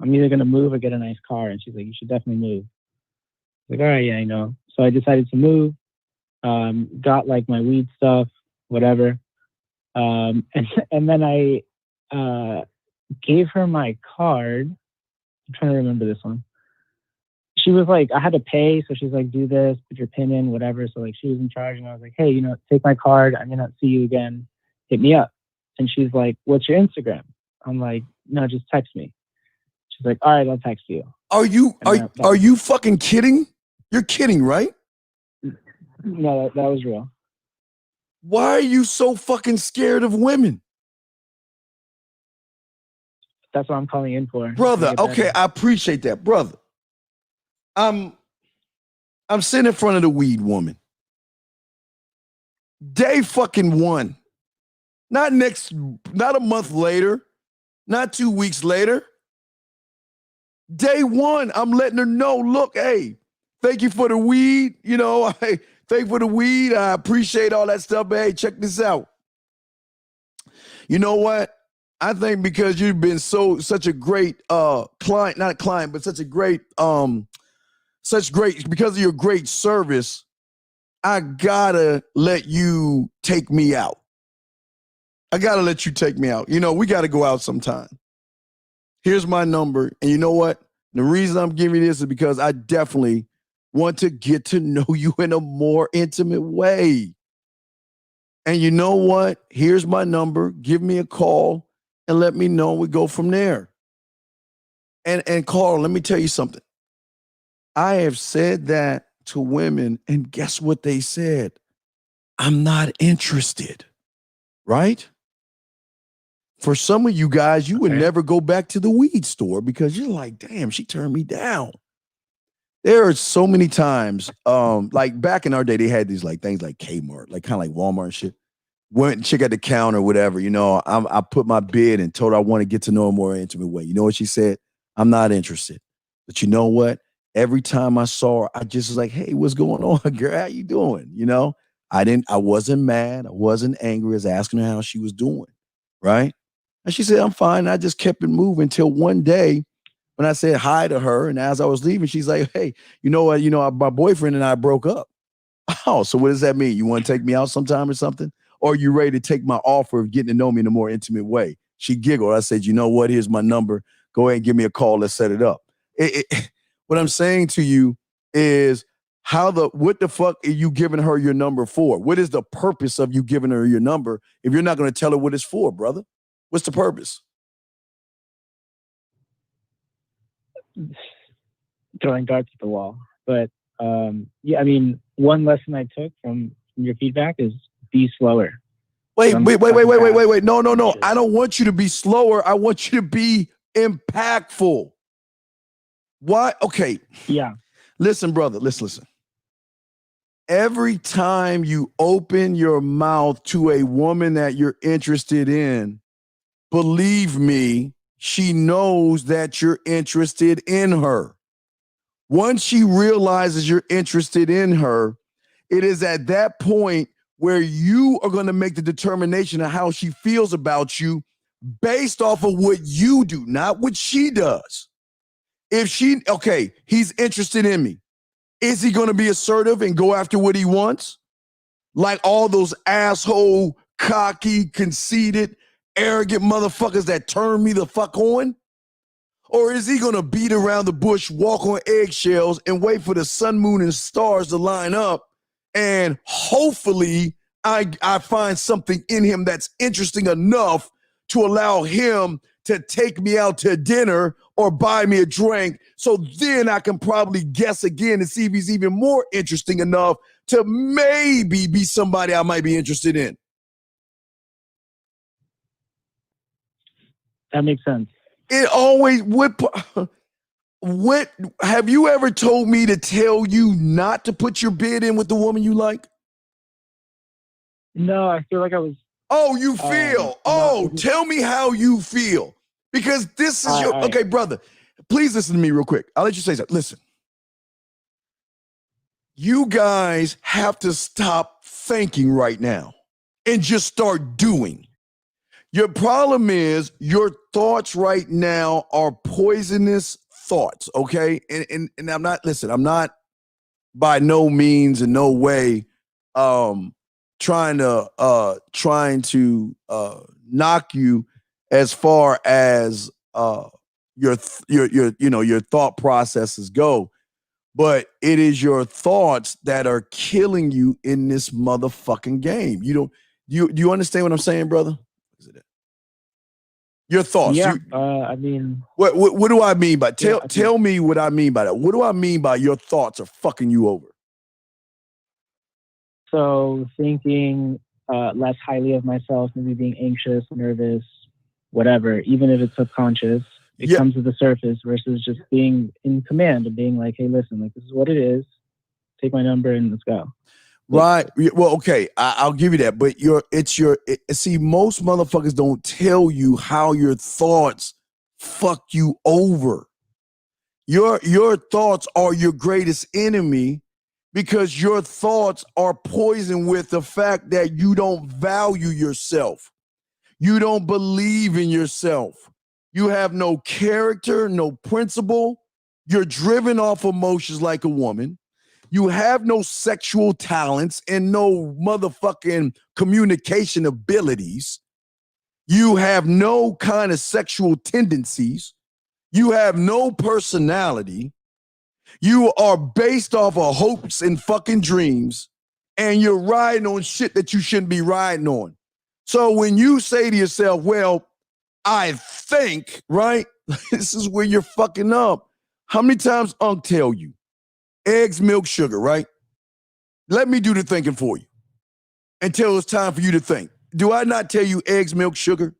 I'm either going to move or get a nice car. And she's like, "You should definitely move." I was like, "All right, yeah, I know." So I decided to move, got like my weed stuff, whatever. And then I gave her my card. I'm trying to remember this one. She was like, I had to pay. So she's like, "Do this, put your PIN in, whatever." So like she was in charge, and I was like, "Hey, take my card. I'm going to see you again. Hit me up." And she's like, "What's your Instagram?" I'm like, "No, just text me." She's like, "All right, I'll text you." Are you fucking kidding? You're kidding, right? No, that was real. Why are you so fucking scared of women? That's what I'm calling in for. Brother, okay, I appreciate that, brother. I'm sitting in front of the weed woman. Day fucking 1. Not a month later, not 2 weeks later. Day 1, I'm letting her know, "Look, hey, thank you for the weed. Thank you for the weed. I appreciate all that stuff, but hey, check this out. You know what? I think because you've been such a great client, not a client, but such great, because of your great service, I gotta let you take me out. I gotta let you take me out. We gotta go out sometime. Here's my number. And you know what? The reason I'm giving you this is because I definitely want to get to know you in a more intimate way. And you know what? Here's my number. Give me a call and let me know. We go from there. And Carl, let me tell you something. I have said that to women, and guess what they said? I'm not interested, right? For some of you guys, you would never go back to the weed store because you're like, damn, she turned me down. There are so many times, like back in our day, they had these like things like Kmart, like kind of like Walmart and shit. Went and check at the counter, whatever, you know, I put my bid and told her I want to get to know her more intimate way. You know what she said? I'm not interested. But you know what? Every time I saw her, I just was like, hey, what's going on, girl? How you doing? You know, I wasn't mad. I wasn't angry. I was asking her how she was doing, right? And she said, I'm fine. I just kept it moving until one day when I said hi to her. And as I was leaving, she's like, hey, you know what? You know, my boyfriend and I broke up. Oh, so what does that mean? You want to take me out sometime or something? Or are you ready to take my offer of getting to know me in a more intimate way? She giggled. I said, you know what? Here's my number. Go ahead and give me a call. Let's set it up. What I'm saying to you is what the fuck are you giving her your number for? What is the purpose of you giving her your number if you're not going to tell her what it's for, brother? What's the purpose? Throwing darts at the wall. But yeah, I mean, one lesson I took from your feedback is be slower. Wait. No. I don't want you to be slower. I want you to be impactful. Why? Okay. Yeah. Listen, brother. Listen. Every time you open your mouth to a woman that you're interested in, believe me, she knows that you're interested in her. Once she realizes you're interested in her, it is at that point where you are going to make the determination of how she feels about you based off of what you do, not what she does. If he's interested in me. Is he going to be assertive and go after what he wants? Like all those asshole, cocky, conceited, arrogant motherfuckers that turn me the fuck on? Or is he going to beat around the bush, walk on eggshells, and wait for the sun, moon, and stars to line up? And hopefully I find something in him that's interesting enough to allow him to take me out to dinner or buy me a drink. So then I can probably guess again and see if he's even more interesting enough to maybe be somebody I might be interested in. That makes sense. It always what have you ever told me to tell you not to put your bid in with the woman you like? No, I feel like I was. Oh, you feel. Tell me how you feel. Because this is okay, brother. Please listen to me real quick. I'll let you say something. Listen. You guys have to stop thinking right now and just start doing. Your problem is your thoughts right now are poisonous thoughts, okay? And I'm not by no means in no way trying to knock you as far as your thought processes go, but it is your thoughts that are killing you in this motherfucking game. Do you understand what I'm saying, brother? Your thoughts. Yeah, I mean, what do I mean by tell me what I mean by that? What do I mean by your thoughts are fucking you over? So thinking less highly of myself, maybe being anxious, nervous, whatever, even if it's subconscious, it comes to the surface versus just being in command and being like, hey, listen, like this is what it is. Take my number and let's go. Right. Well, okay, I'll give you that. But see, most motherfuckers don't tell you how your thoughts fuck you over. Your thoughts are your greatest enemy because your thoughts are poisoned with the fact that you don't value yourself. You don't believe in yourself. You have no character, no principle. You're driven off emotions like a woman. You have no sexual talents and no motherfucking communication abilities. You have no kind of sexual tendencies. You have no personality. You are based off of hopes and fucking dreams. and you're riding on shit that you shouldn't be riding on. So when you say to yourself, well, I think, right? This is where you're fucking up. How many times Unc tell you? Eggs, milk, sugar, right? Let me do the thinking for you until it's time for you to think. Do I not tell you eggs, milk, sugar?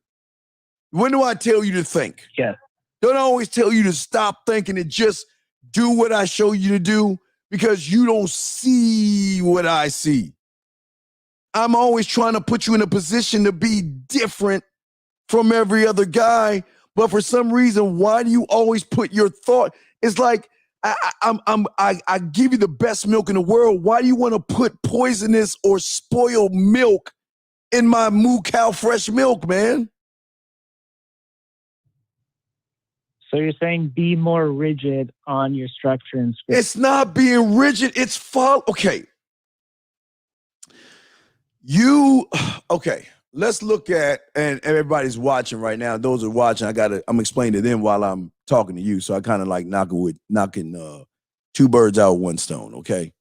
When do I tell you to think? Yes. Don't I always tell you to stop thinking and just do what I show you to do because you don't see what I see. I'm always trying to put you in a position to be different from every other guy, but for some reason, why do you always put your thought? It's like I give you the best milk in the world. Why do you want to put poisonous or spoiled milk in my Moo Cow fresh milk, man? So you're saying be more rigid on your structure and script. It's not being rigid. It's okay. Let's look at, and everybody's watching right now. Those who are watching, I'm explaining to them while I'm talking to you. So I kind of like knocking two birds out with one stone, okay?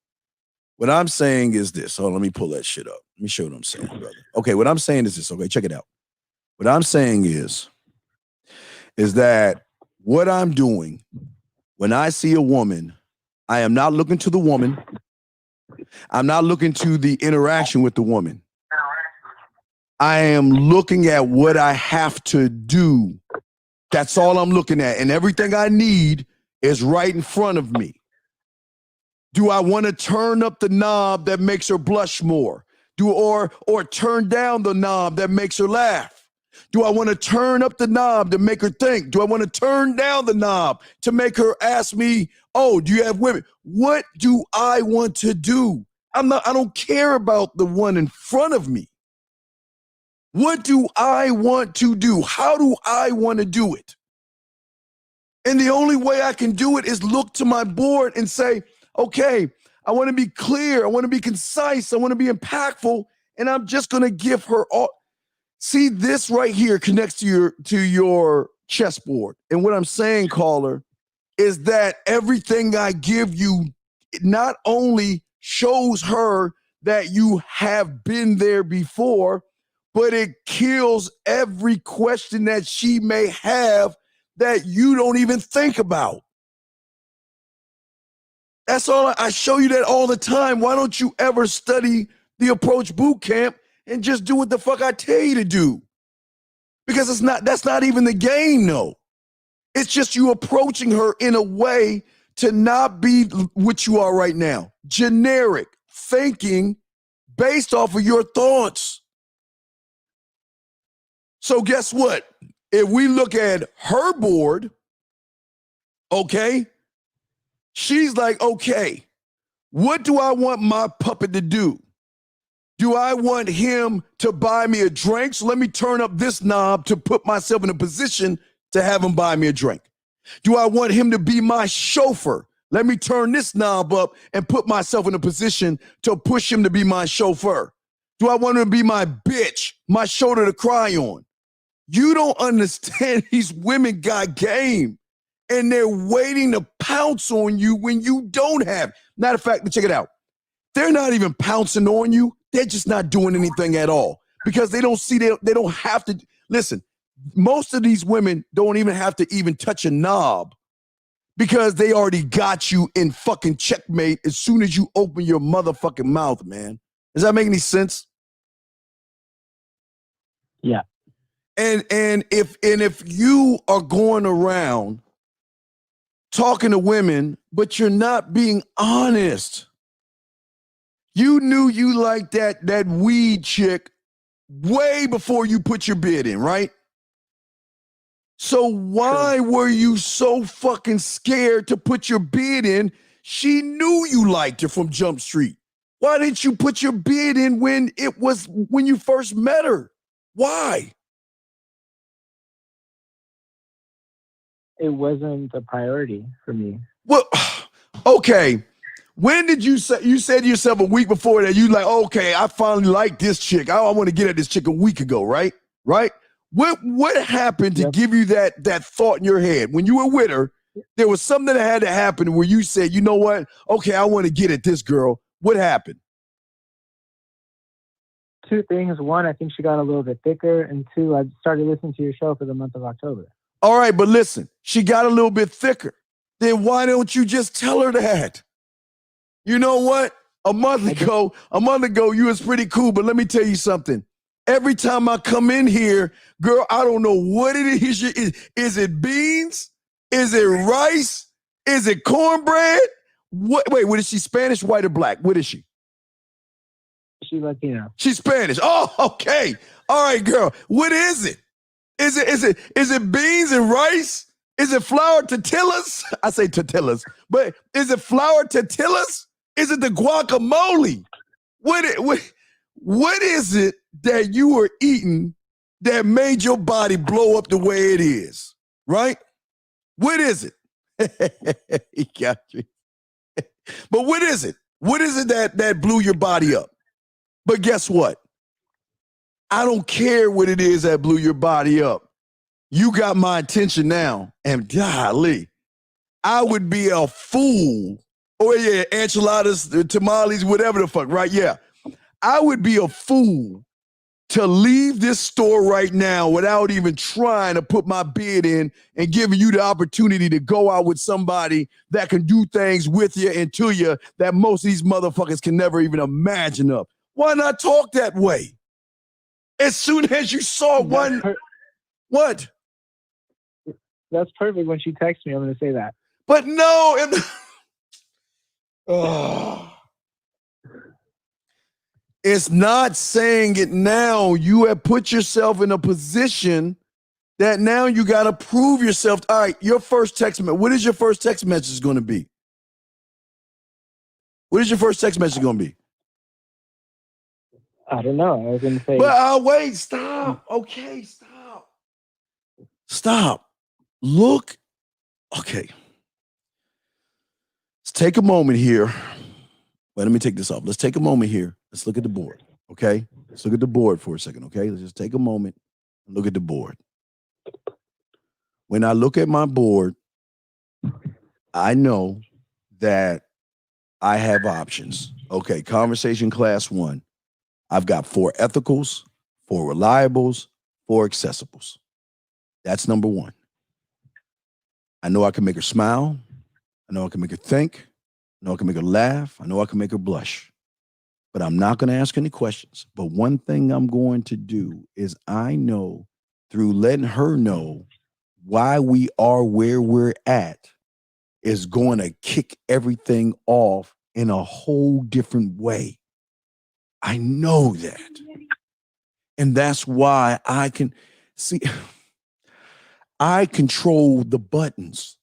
What I'm saying is this. Hold on, let me pull that shit up. Let me show you what I'm saying, brother. Okay, what I'm saying is this. Okay, check it out. What I'm saying is that what I'm doing when I see a woman, I am not looking to the woman. I'm not looking to the interaction with the woman. I am looking at what I have to do. That's all I'm looking at. And everything I need is right in front of me. Do I want to turn up the knob that makes her blush more? Or turn down the knob that makes her laugh? Do I want to turn up the knob to make her think? Do I want to turn down the knob to make her ask me, oh, do you have women? What do I want to do? I don't care about the one in front of me. What do I want to do? How do I want to do it? And the only way I can do it is look to my board and say, okay, I want to be clear. I want to be concise. I want to be impactful. And I'm just going to give her all. See, this right here connects to your chessboard. And what I'm saying, caller, is that everything I give you not only shows her that you have been there before, but it kills every question that she may have that you don't even think about. That's all. I show you that all the time. Why don't you ever study the approach boot camp and just do what the fuck I tell you to do? Because that's not even the game, no. It's just you approaching her in a way to not be what you are right now. Generic thinking based off of your thoughts. So guess what? If we look at her board, okay, she's like, okay, what do I want my puppet to do? Do I want him to buy me a drink? So let me turn up this knob to put myself in a position to have him buy me a drink. Do I want him to be my chauffeur? Let me turn this knob up and put myself in a position to push him to be my chauffeur. Do I want him to be my bitch, my shoulder to cry on? You don't understand. These women got game and they're waiting to pounce on you when you don't have. Matter of fact, check it out. They're not even pouncing on you. They're just not doing anything at all because they don't see, they don't have to. Listen, most of these women don't even have to even touch a knob because they already got you in fucking checkmate as soon as you open your motherfucking mouth, man. Does that make any sense? Yeah. And if you are going around talking to women, but you're not being honest, you knew you liked that weed chick way before you put your bid in, right? So why were you so fucking scared to put your bid in? She knew you liked her from Jump Street. Why didn't you put your bid in when you first met her? Why? It wasn't a priority for me. Well, okay. When did you say, you said to yourself a week before that, you like, okay, I finally like this chick. I want to get at this chick a week ago, right? Right? What happened to give you that thought in your head? When you were with her, there was something that had to happen where you said, you know what? Okay, I want to get at this girl. What happened? two things. One, I think she got a little bit thicker, and two, I started listening to your show for the month of October. All right, but listen, she got a little bit thicker. Then why don't you just tell her that? You know what? A month ago, you was pretty cool, but let me tell you something. Every time I come in here, girl, I don't know what it is. Is it beans? Is it rice? Is it cornbread? What is she, Spanish, white, or black? What is she? She's Latino. She's Spanish. Oh, okay. All right, girl. What is it? Is it beans and rice? Is it flour tortillas? I say tortillas, but is it flour tortillas? Is it the guacamole? What is it that you were eating that made your body blow up the way it is? Right? What is it? He got you. But what is it? What is it that blew your body up? But guess what? I don't care what it is that blew your body up. You got my attention now. And golly, I would be a fool. Oh, yeah, enchiladas, tamales, whatever the fuck, right? Yeah. I would be a fool to leave this store right now without even trying to put my bid in and giving you the opportunity to go out with somebody that can do things with you and to you that most of these motherfuckers can never even imagine of. Why not talk that way? As soon as you saw one, what? That's perfect. When she texts me, I'm going to say that. But no. It's not saying it now. You have put yourself in a position that now you got to prove yourself. All right, your first text message. What is your first text message going to be? What is your first text message going to be? I don't know. I was going to say. But wait, stop. Okay, stop. Stop. Look. Okay. Let's take a moment here. Wait, let me take this off. Let's take a moment here. Let's look at the board, okay? Let's look at the board for a second, okay? Let's just take a moment and look at the board. When I look at my board, I know that I have options. Okay, conversation class 1. I've got 4 ethicals, 4 reliables, 4 accessibles. That's number 1. I know I can make her smile. I know I can make her think. I know I can make her laugh. I know I can make her blush. But I'm not going to ask any questions. But one thing I'm going to do is I know through letting her know why we are where we're at is going to kick everything off in a whole different way. I know that. And that's why I can see, I control the buttons.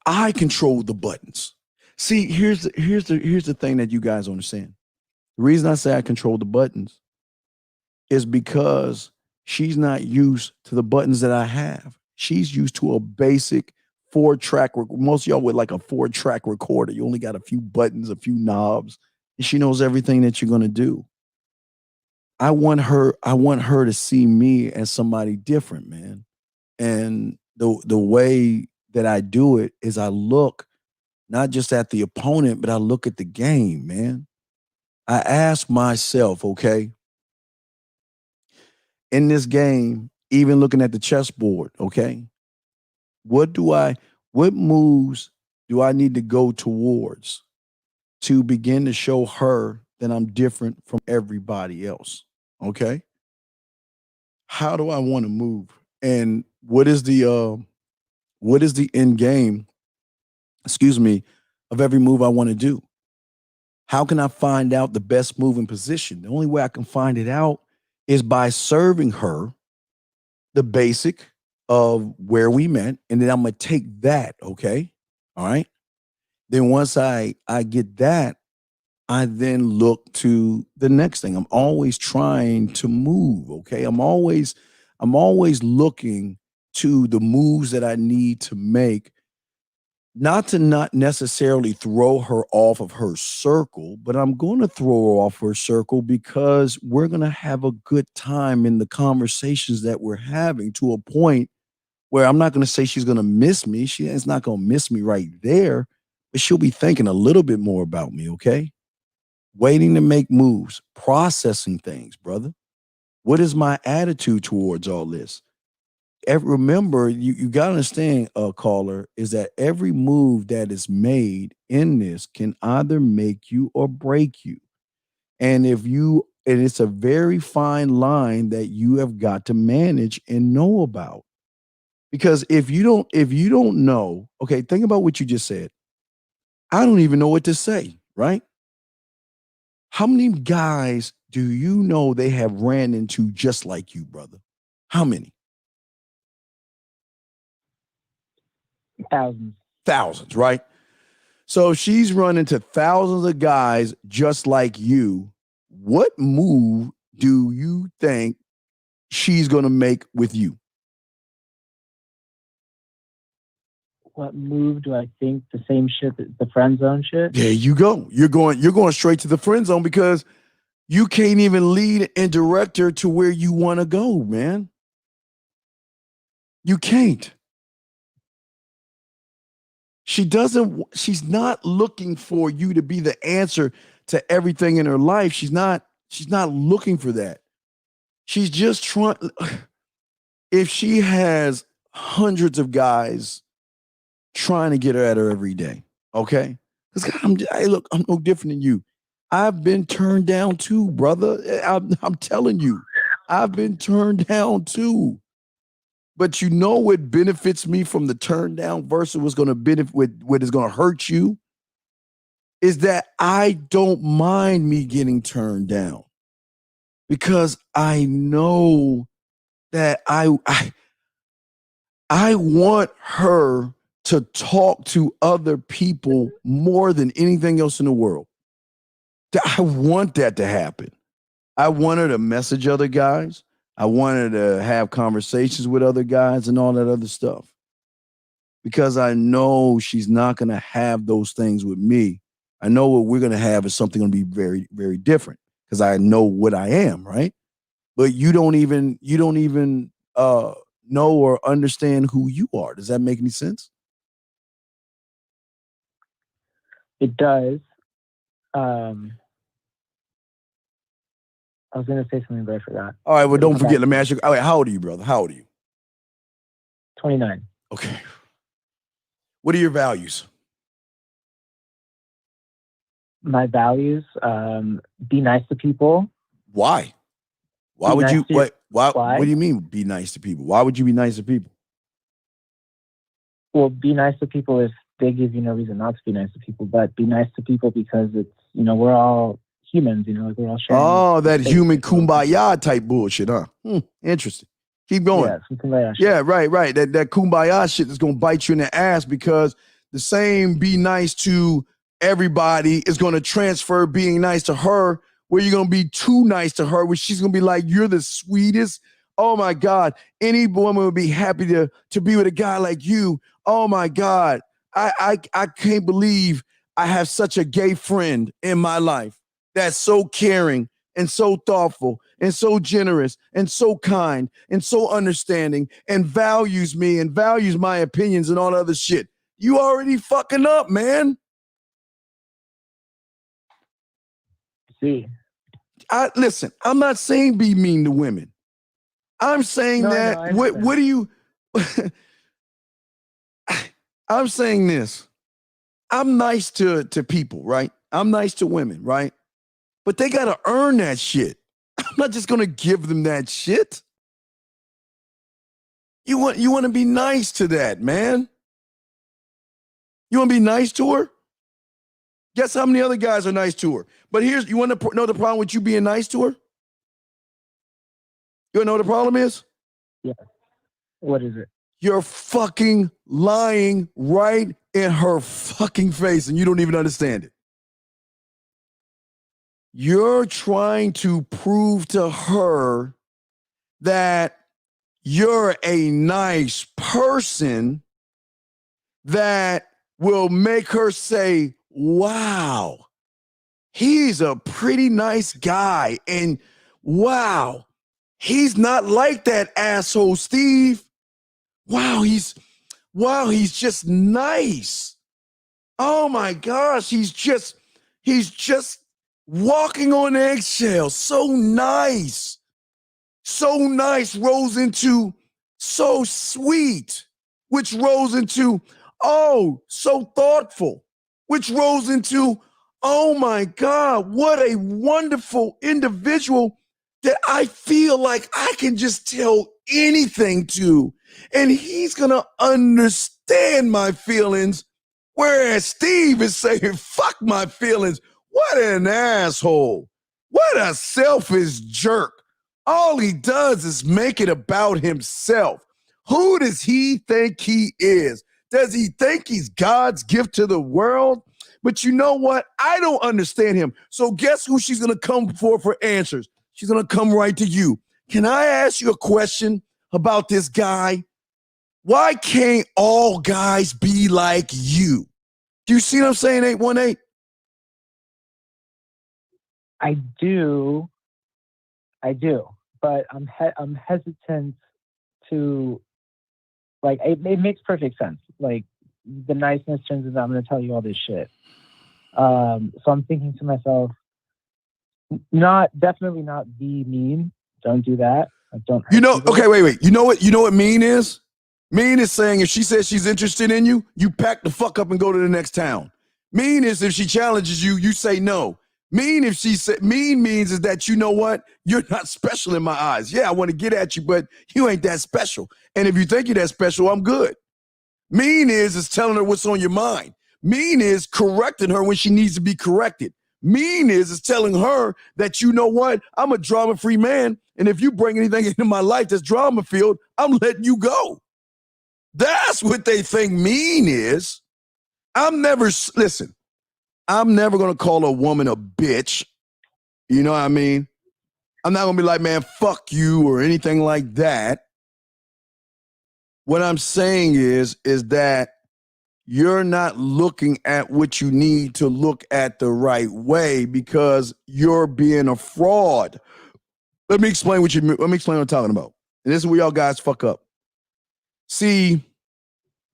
I control the buttons. See, here's the thing that you guys understand. The reason I say I control the buttons is because she's not used to the buttons that I have. She's used to a basic 4-track. Most of y'all with like a 4-track recorder. You only got a few buttons, a few knobs, and she knows everything that you're gonna do. I want her to see me as somebody different, man. And the way that I do it is I look not just at the opponent, but I look at the game, man. I ask myself, okay, in this game, even looking at the chessboard, okay, what moves do I need to go towards to begin to show her that I'm different from everybody else? Okay. How do I want to move? And what is the end game, of every move I want to do? How can I find out the best move in position? The only way I can find it out is by serving her the basic of where we met. And then I'm going to take that. Okay. All right. Then once I get that, I then look to the next thing. I'm always trying to move. Okay. I'm always looking to the moves that I need to make, not necessarily throw her off of her circle, but I'm going to throw her off her circle because we're going to have a good time in the conversations that we're having, to a point where I'm not going to say she's going to miss me. She is not going to miss me right there, but she'll be thinking a little bit more about me. Okay. waiting to make moves, processing things, brother. What is my attitude towards all this? Remember, you got to understand, caller, is that every move that is made in this can either make you or break you. And it's a very fine line that you have got to manage and know about. Because if you don't know, okay, think about what you just said. I don't even know what to say, right? How many guys do you know they have ran into just like you, brother? How many? Thousands, right? So she's run into thousands of guys just like you. What move do you think she's going to make with you? What move do I think? The same shit, the friend zone shit? There you go. You're going straight to the friend zone because you can't even lead and direct her to where you want to go, man. You can't. She's not looking for you to be the answer to everything in her life. She's not looking for that. She's just trying. If she has hundreds of guys trying to get her at her every day, okay? Because I'm no different than you. I've been turned down too, brother. I'm telling you, I've been turned down too. But you know what benefits me from the turn down versus what's going to benefit, what is going to hurt you, is that I don't mind me getting turned down because I know that I want her to talk to other people more than anything else in the world. I want that to happen. I want her to message other guys. I want her to have conversations with other guys and all that other stuff. Because I know she's not going to have those things with me. I know what we're going to have is something going to be very, very different because I know what I am, right? But you don't even know or understand who you are. Does that make any sense? It does. I was going to say something, but I forgot. All right, well, don't forget. Let me ask you. All right, how old are you, brother? How old are you? 29. Okay. What are your values? My values, be nice to people. Why? Why would you? Why? What do you mean be nice to people? Why would you be nice to people? Well, be nice to people if they give you no reason not to be nice to people, but be nice to people because it's, we're all humans, like we're all sharing. Oh, that human kumbaya type bullshit, huh? Interesting. Keep going. Yeah, right. That kumbaya shit is going to bite you in the ass because the same be nice to everybody is going to transfer being nice to her, where you're going to be too nice to her, where she's going to be like, you're the sweetest. Oh my God. Any woman would be happy to be with a guy like you. Oh my God. I can't believe I have such a gay friend in my life that's so caring and so thoughtful and so generous and so kind and so understanding and values me and values my opinions and all other shit. You already fucking up, man. See, listen, I'm not saying be mean to women. I'm saying what do you I'm saying this. I'm nice to people, right? I'm nice to women, right? But they got to earn that shit. I'm not just going to give them that shit. You want to be nice to that, man. You want to be nice to her? Guess how many other guys are nice to her? But you want to know the problem with you being nice to her? You want to know what the problem is? Yeah. What is it? You're fucking lying right in her fucking face and you don't even understand it. You're trying to prove to her that you're a nice person that will make her say, wow, he's a pretty nice guy. And wow, he's not like that asshole Steve. Wow, he's just nice. Oh my gosh, he's just walking on eggshells. So nice. So nice rolls into so sweet, which rolls into, oh, so thoughtful, which rolls into, oh my God, what a wonderful individual that I feel like I can just tell anything to, and he's gonna understand my feelings. Whereas Steve is saying, fuck my feelings. What an asshole. What a selfish jerk. All he does is make it about himself. Who does he think he is? Does he think he's God's gift to the world? But you know what? I don't understand him. So guess who she's going to come for answers? She's going to come right to you. Can I ask you a question about this guy? Why can't all guys be like you? Do you see what I'm saying, 818? I do, but I'm hesitant to, like, it makes perfect sense. Like, the niceness turns into, I'm going to tell you all this shit. So I'm thinking to myself, definitely not be mean. Don't do that. Don't. Okay, wait. You know what mean is? Mean is saying if she says she's interested in you, you pack the fuck up and go to the next town. Mean is if she challenges you, you say no. Mean means is that, you know what? You're not special in my eyes. Yeah, I want to get at you, but you ain't that special. And if you think you're that special, I'm good. Mean is telling her what's on your mind. Mean is correcting her when she needs to be corrected. Mean is telling her that, you know what? I'm a drama-free man, and if you bring anything into my life that's drama-filled, I'm letting you go. That's what they think mean is. I'm never going to call a woman a bitch. You know what I mean? I'm not going to be like, man, fuck you or anything like that. What I'm saying is that you're not looking at what you need to look at the right way because you're being a fraud. Let me explain what I'm talking about. And this is where y'all guys fuck up. See,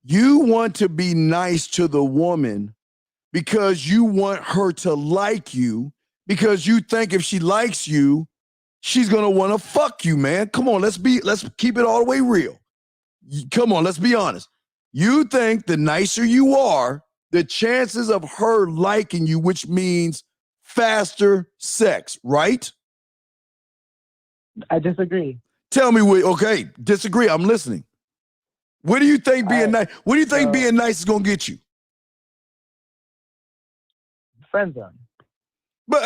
you want to be nice to the woman because you want her to like you, because you think if she likes you, she's going to want to fuck you, man. Come on, let's keep it all the way real. Come on, let's be honest. You think the nicer you are, the chances of her liking you, which means faster sex, right? I disagree. Tell me what, okay, disagree, I'm listening. What do you think being nice? What do you think being nice is gonna get you? Friend zone. But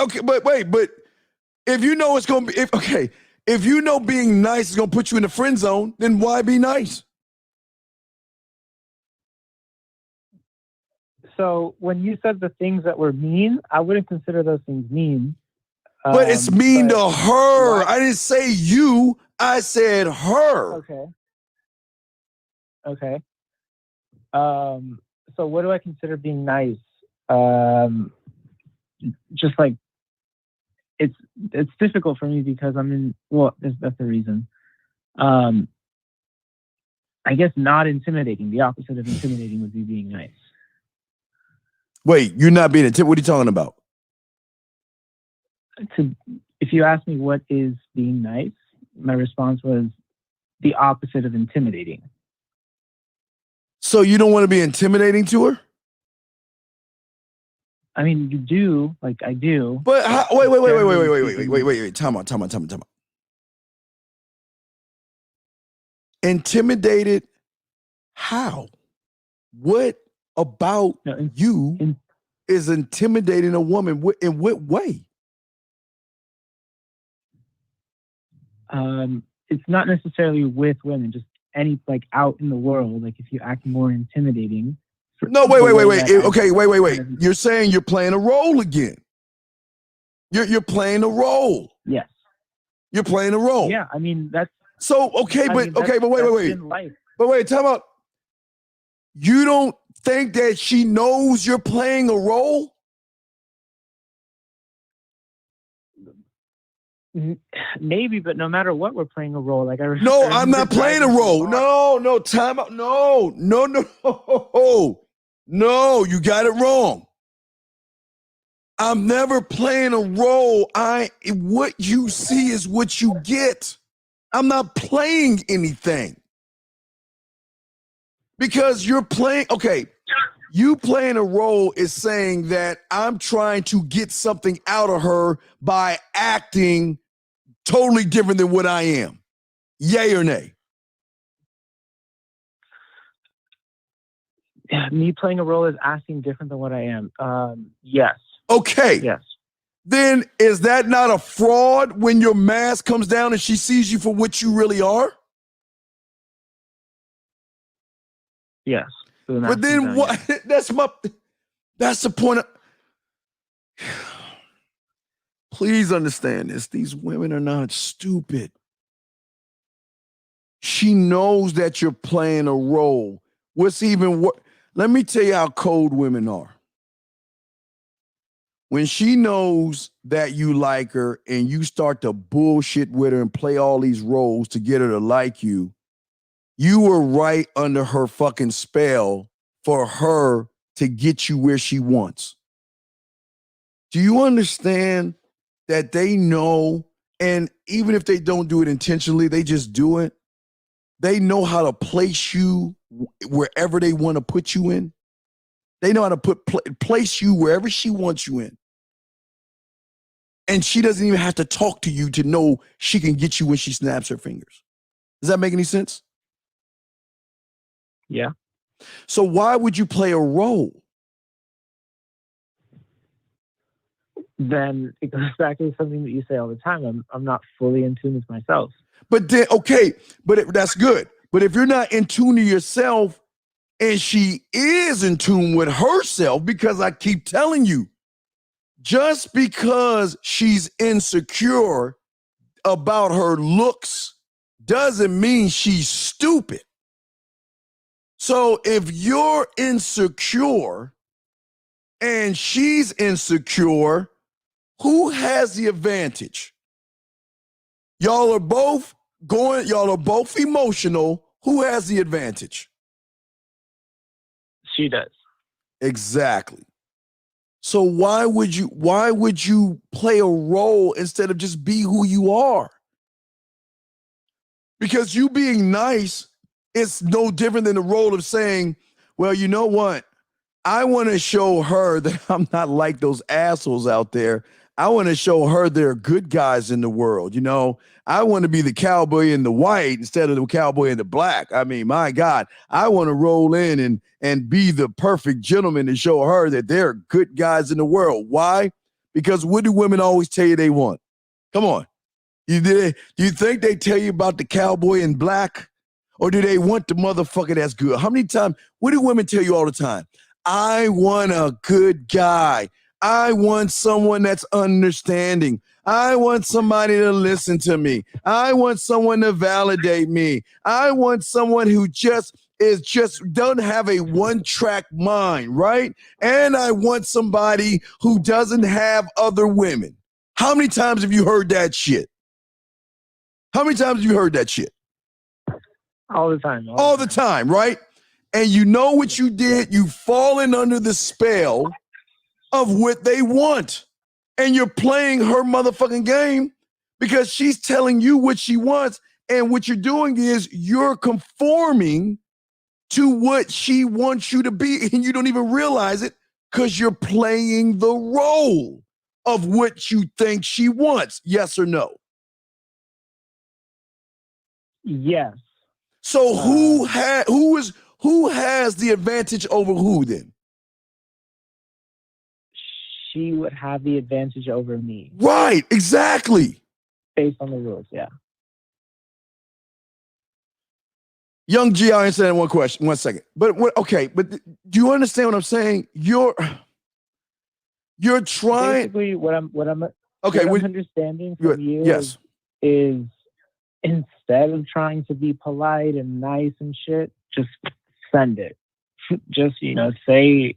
if you know it's gonna be, if you know being nice is gonna put you in the friend zone, then why be nice? So when you said the things that were mean, I wouldn't consider those things mean. But it's mean to her. I didn't say you. I said her. Okay. So what do I consider being nice? Just like it's difficult for me because that's the reason. I guess not intimidating. The opposite of intimidating would be being nice. Wait, you're not being intimidated. What are you talking about? If you ask me what is being nice, my response was the opposite of intimidating. So you don't want to be intimidating to her? I mean, you do, like I do. But wait. Time out. Intimidated? How? What about you is intimidating a woman? In what way? It's not necessarily with women, just any, like, out in the world. Like, if you act more intimidating. No, wait. Okay, wait. You're saying you're playing a role again. You're playing a role. Yes. You're playing a role. Yeah, I mean, that's so okay, but wait. But wait, time out. You don't think that she knows you're playing a role? Maybe, but no matter what, we're playing a role. Like I'm not playing a role. No, time out. No, you got it wrong. I'm never playing a role. What you see is what you get. I'm not playing anything. Because you're playing, okay, you playing a role is saying that I'm trying to get something out of her by acting totally different than what I am. Yay or nay? Yeah, me playing a role is acting different than what I am. Yes. Okay. Yes. Then is that not a fraud when your mask comes down and she sees you for what you really are? Yes. But then what? That's the point of. Please understand this. These women are not stupid. She knows that you're playing a role. What's even what? Let me tell you how cold women are. When she knows that you like her and you start to bullshit with her and play all these roles to get her to like you, you were right under her fucking spell for her to get you where she wants. Do you understand that they know, and even if they don't do it intentionally, they just do it? They know how to place you wherever they want to put you in. They know how to place you wherever she wants you in. And she doesn't even have to talk to you to know she can get you when she snaps her fingers. Does that make any sense? Yeah. So why would you play a role? Then it goes back to something that you say all the time. I'm not fully in tune with myself. But then, okay, but that's good. But if you're not in tune to yourself and she is in tune with herself, because I keep telling you, just because she's insecure about her looks doesn't mean she's stupid. So if you're insecure and she's insecure, who has the advantage? Y'all are both emotional. Who has the advantage? She does. Exactly. So why would you play a role instead of just be who you are? Because you being nice is no different than the role of saying, well, you know what? I want to show her that I'm not like those assholes out there. I want to show her there are good guys in the world. You know, I want to be the cowboy in the white instead of the cowboy in the black. I mean, my God, I want to roll in and be the perfect gentleman to show her that there are good guys in the world. Why? Because what do women always tell you they want? Come on. Do you think they tell you about the cowboy in black? Or do they want the motherfucker that's good? How many times, what do women tell you all the time? I want a good guy. I want someone that's understanding. I want somebody to listen to me. I want someone to validate me. I want someone who just doesn't have a one-track mind, right? And I want somebody who doesn't have other women. How many times have you heard that shit? How many times have you heard that shit? All the time. All the time, right? And you know what you did? You've fallen under the spell of what they want. And you're playing her motherfucking game because she's telling you what she wants. And what you're doing is you're conforming to what she wants you to be. And you don't even realize it because you're playing the role of what you think she wants. Yes or no? Yes. So who has the advantage over who then? She would have the advantage over me. Right, exactly. Based on the rules, yeah. Young G, I understand one question, 1 second. But do you understand what I'm saying? You're trying. Basically, what I'm understanding from good. you Yes. is instead of trying to be polite and nice and shit, just send it. Just, say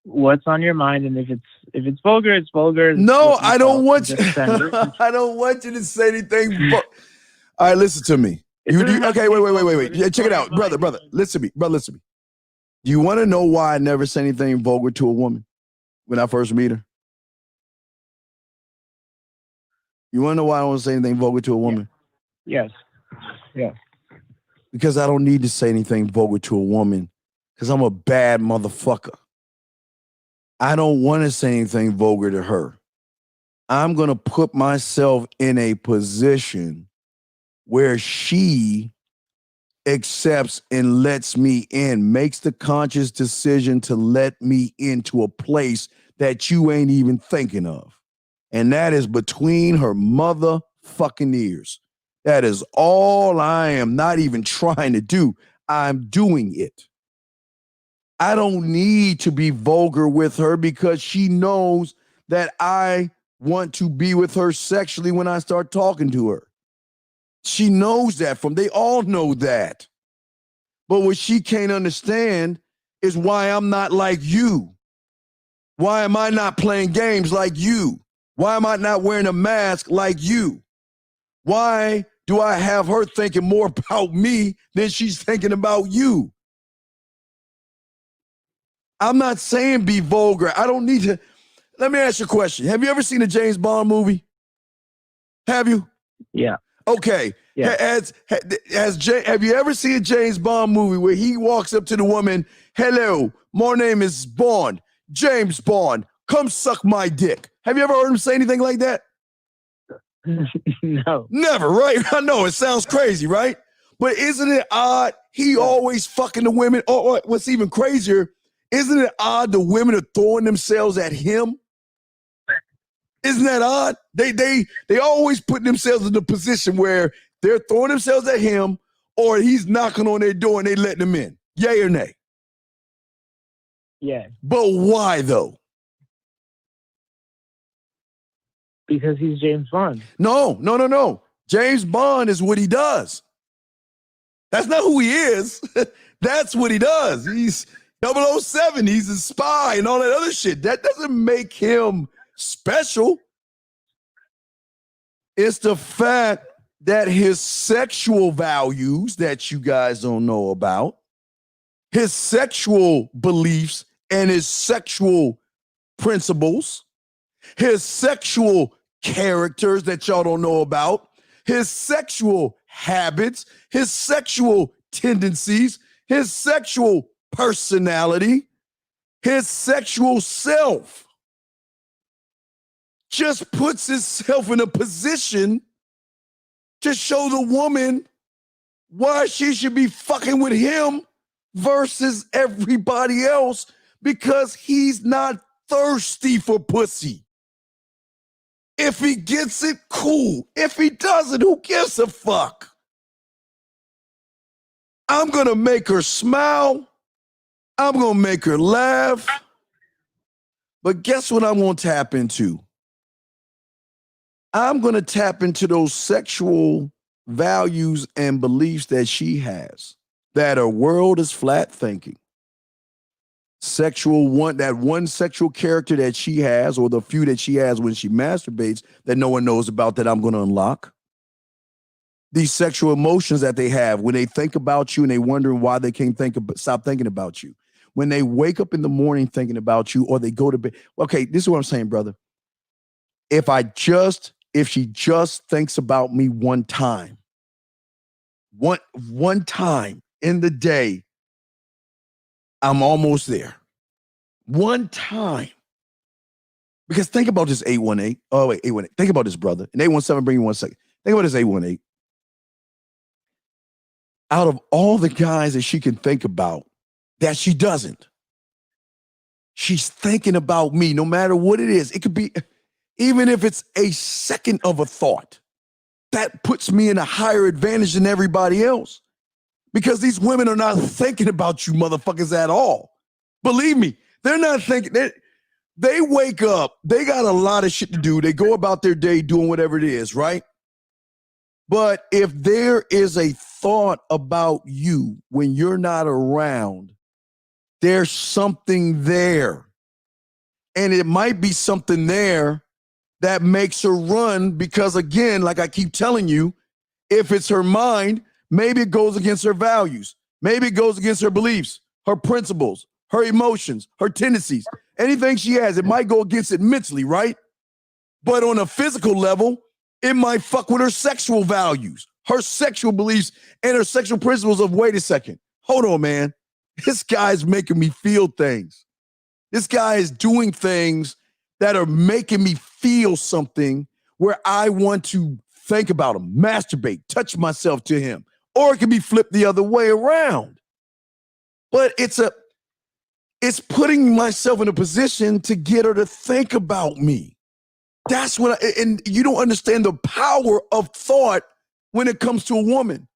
what's on your mind, and if it's vulgar, it's vulgar. No, I don't want you. I don't want you to say anything. All right, listen to me. Okay, wait. Yeah, check it out, brother. Listen to me, listen to me. Do you want to know why I never say anything vulgar to a woman when I first meet her? You want to know why I don't say anything vulgar to a woman? Yes. Yeah. Because I don't need to say anything vulgar to a woman because I'm a bad motherfucker. I don't want to say anything vulgar to her. I'm going to put myself in a position where she accepts and lets me in, makes the conscious decision to let me into a place that you ain't even thinking of. And that is between her motherfucking ears. That is all I am not even trying to do. I'm doing it. I don't need to be vulgar with her because she knows that I want to be with her sexually when I start talking to her. She knows that they all know that. But what she can't understand is why I'm not like you. Why am I not playing games like you? Why am I not wearing a mask like you? Why do I have her thinking more about me than she's thinking about you? I'm not saying be vulgar. I don't need to. Let me ask you a question. Have you ever seen a James Bond movie? Have you? Yeah. Okay. Yeah. Have you ever seen a James Bond movie where he walks up to the woman, hello, my name is Bond, James Bond, come suck my dick. Have you ever heard him say anything like that? No. Never, right? I know, it sounds crazy, right? But isn't it odd? He always fucking the women. Or what's even crazier, isn't it odd the women are throwing themselves at him? Isn't that odd? They always put themselves in the position where they're throwing themselves at him or he's knocking on their door and they letting him in. Yay or nay? Yeah. But why though? Because he's James Bond. No. James Bond is what he does. That's not who he is. That's what he does. He's 007. He's a spy and all that other shit. That doesn't make him special. It's the fact that his sexual values that you guys don't know about, his sexual beliefs and his sexual principles, his sexual characters that y'all don't know about, his sexual habits, his sexual tendencies, his sexual personality, his sexual self just puts himself in a position to show the woman why she should be fucking with him versus everybody else because he's not thirsty for pussy. If he gets it, cool. If he doesn't, who gives a fuck? I'm going to make her smile. I'm going to make her laugh. But guess what I'm going to tap into? I'm going to tap into those sexual values and beliefs that she has, that her world is flat thinking. That one sexual character that she has, or the few that she has when she masturbates that no one knows about, that I'm going to unlock. These sexual emotions that they have when they think about you and they wondering why they can't stop thinking about you. When they wake up in the morning thinking about you or they go to bed. Okay, this is what I'm saying, brother. If she just thinks about me one time in the day, I'm almost there. One time. Because think about this 818. Oh, wait, 818. Think about this, brother. And 817, bring me 1 second. Think about this 818. Out of all the guys that she can think about, that she doesn't. She's thinking about me no matter what it is. It could be, even if it's a second of a thought, that puts me in a higher advantage than everybody else. Because these women are not thinking about you motherfuckers at all. Believe me, they're not thinking. They wake up, they got a lot of shit to do. They go about their day doing whatever it is, right? But if there is a thought about you when you're not around, there's something there. And it might be something there that makes her run because, again, like I keep telling you, if it's her mind, maybe it goes against her values. Maybe it goes against her beliefs, her principles, her emotions, her tendencies. Anything she has, it might go against it mentally, right? But on a physical level, It might fuck with her sexual values, her sexual beliefs, and her sexual principles of, wait a second, hold on, man. This guy's making me feel things. This guy is doing things that are making me feel something where I want to think about him, masturbate, touch myself to him. Or it can be flipped the other way around. But it's putting myself in a position to get her to think about me. That's what and you don't understand the power of thought when it comes to a woman.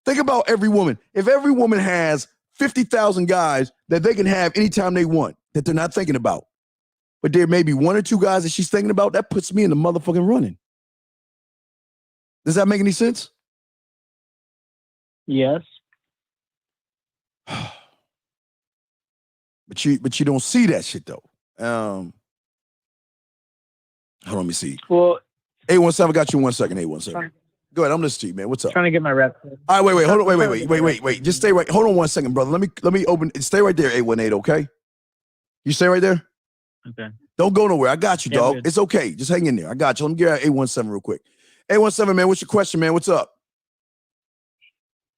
Think about every woman. If every woman has 50,000 guys that they can have anytime they want, that they're not thinking about, but there may be one or two guys that she's thinking about, that puts me in the motherfucking running. Does that make any sense? Yes. But you don't see that shit though. Hold on, let me see. Well, 817, I got you 1 second. 817. Go ahead, I'm listening to you, man. What's up? Trying to get my reps. All right, wait, hold on, wait. Just stay right. Hold on 1 second, brother. Let me open. Stay right there, 818. Okay. You stay right there. Okay. Don't go nowhere. I got you, dog. Good. It's okay. Just hang in there. I got you. Let me get out 817 real quick. 817, man. What's your question, man? What's up?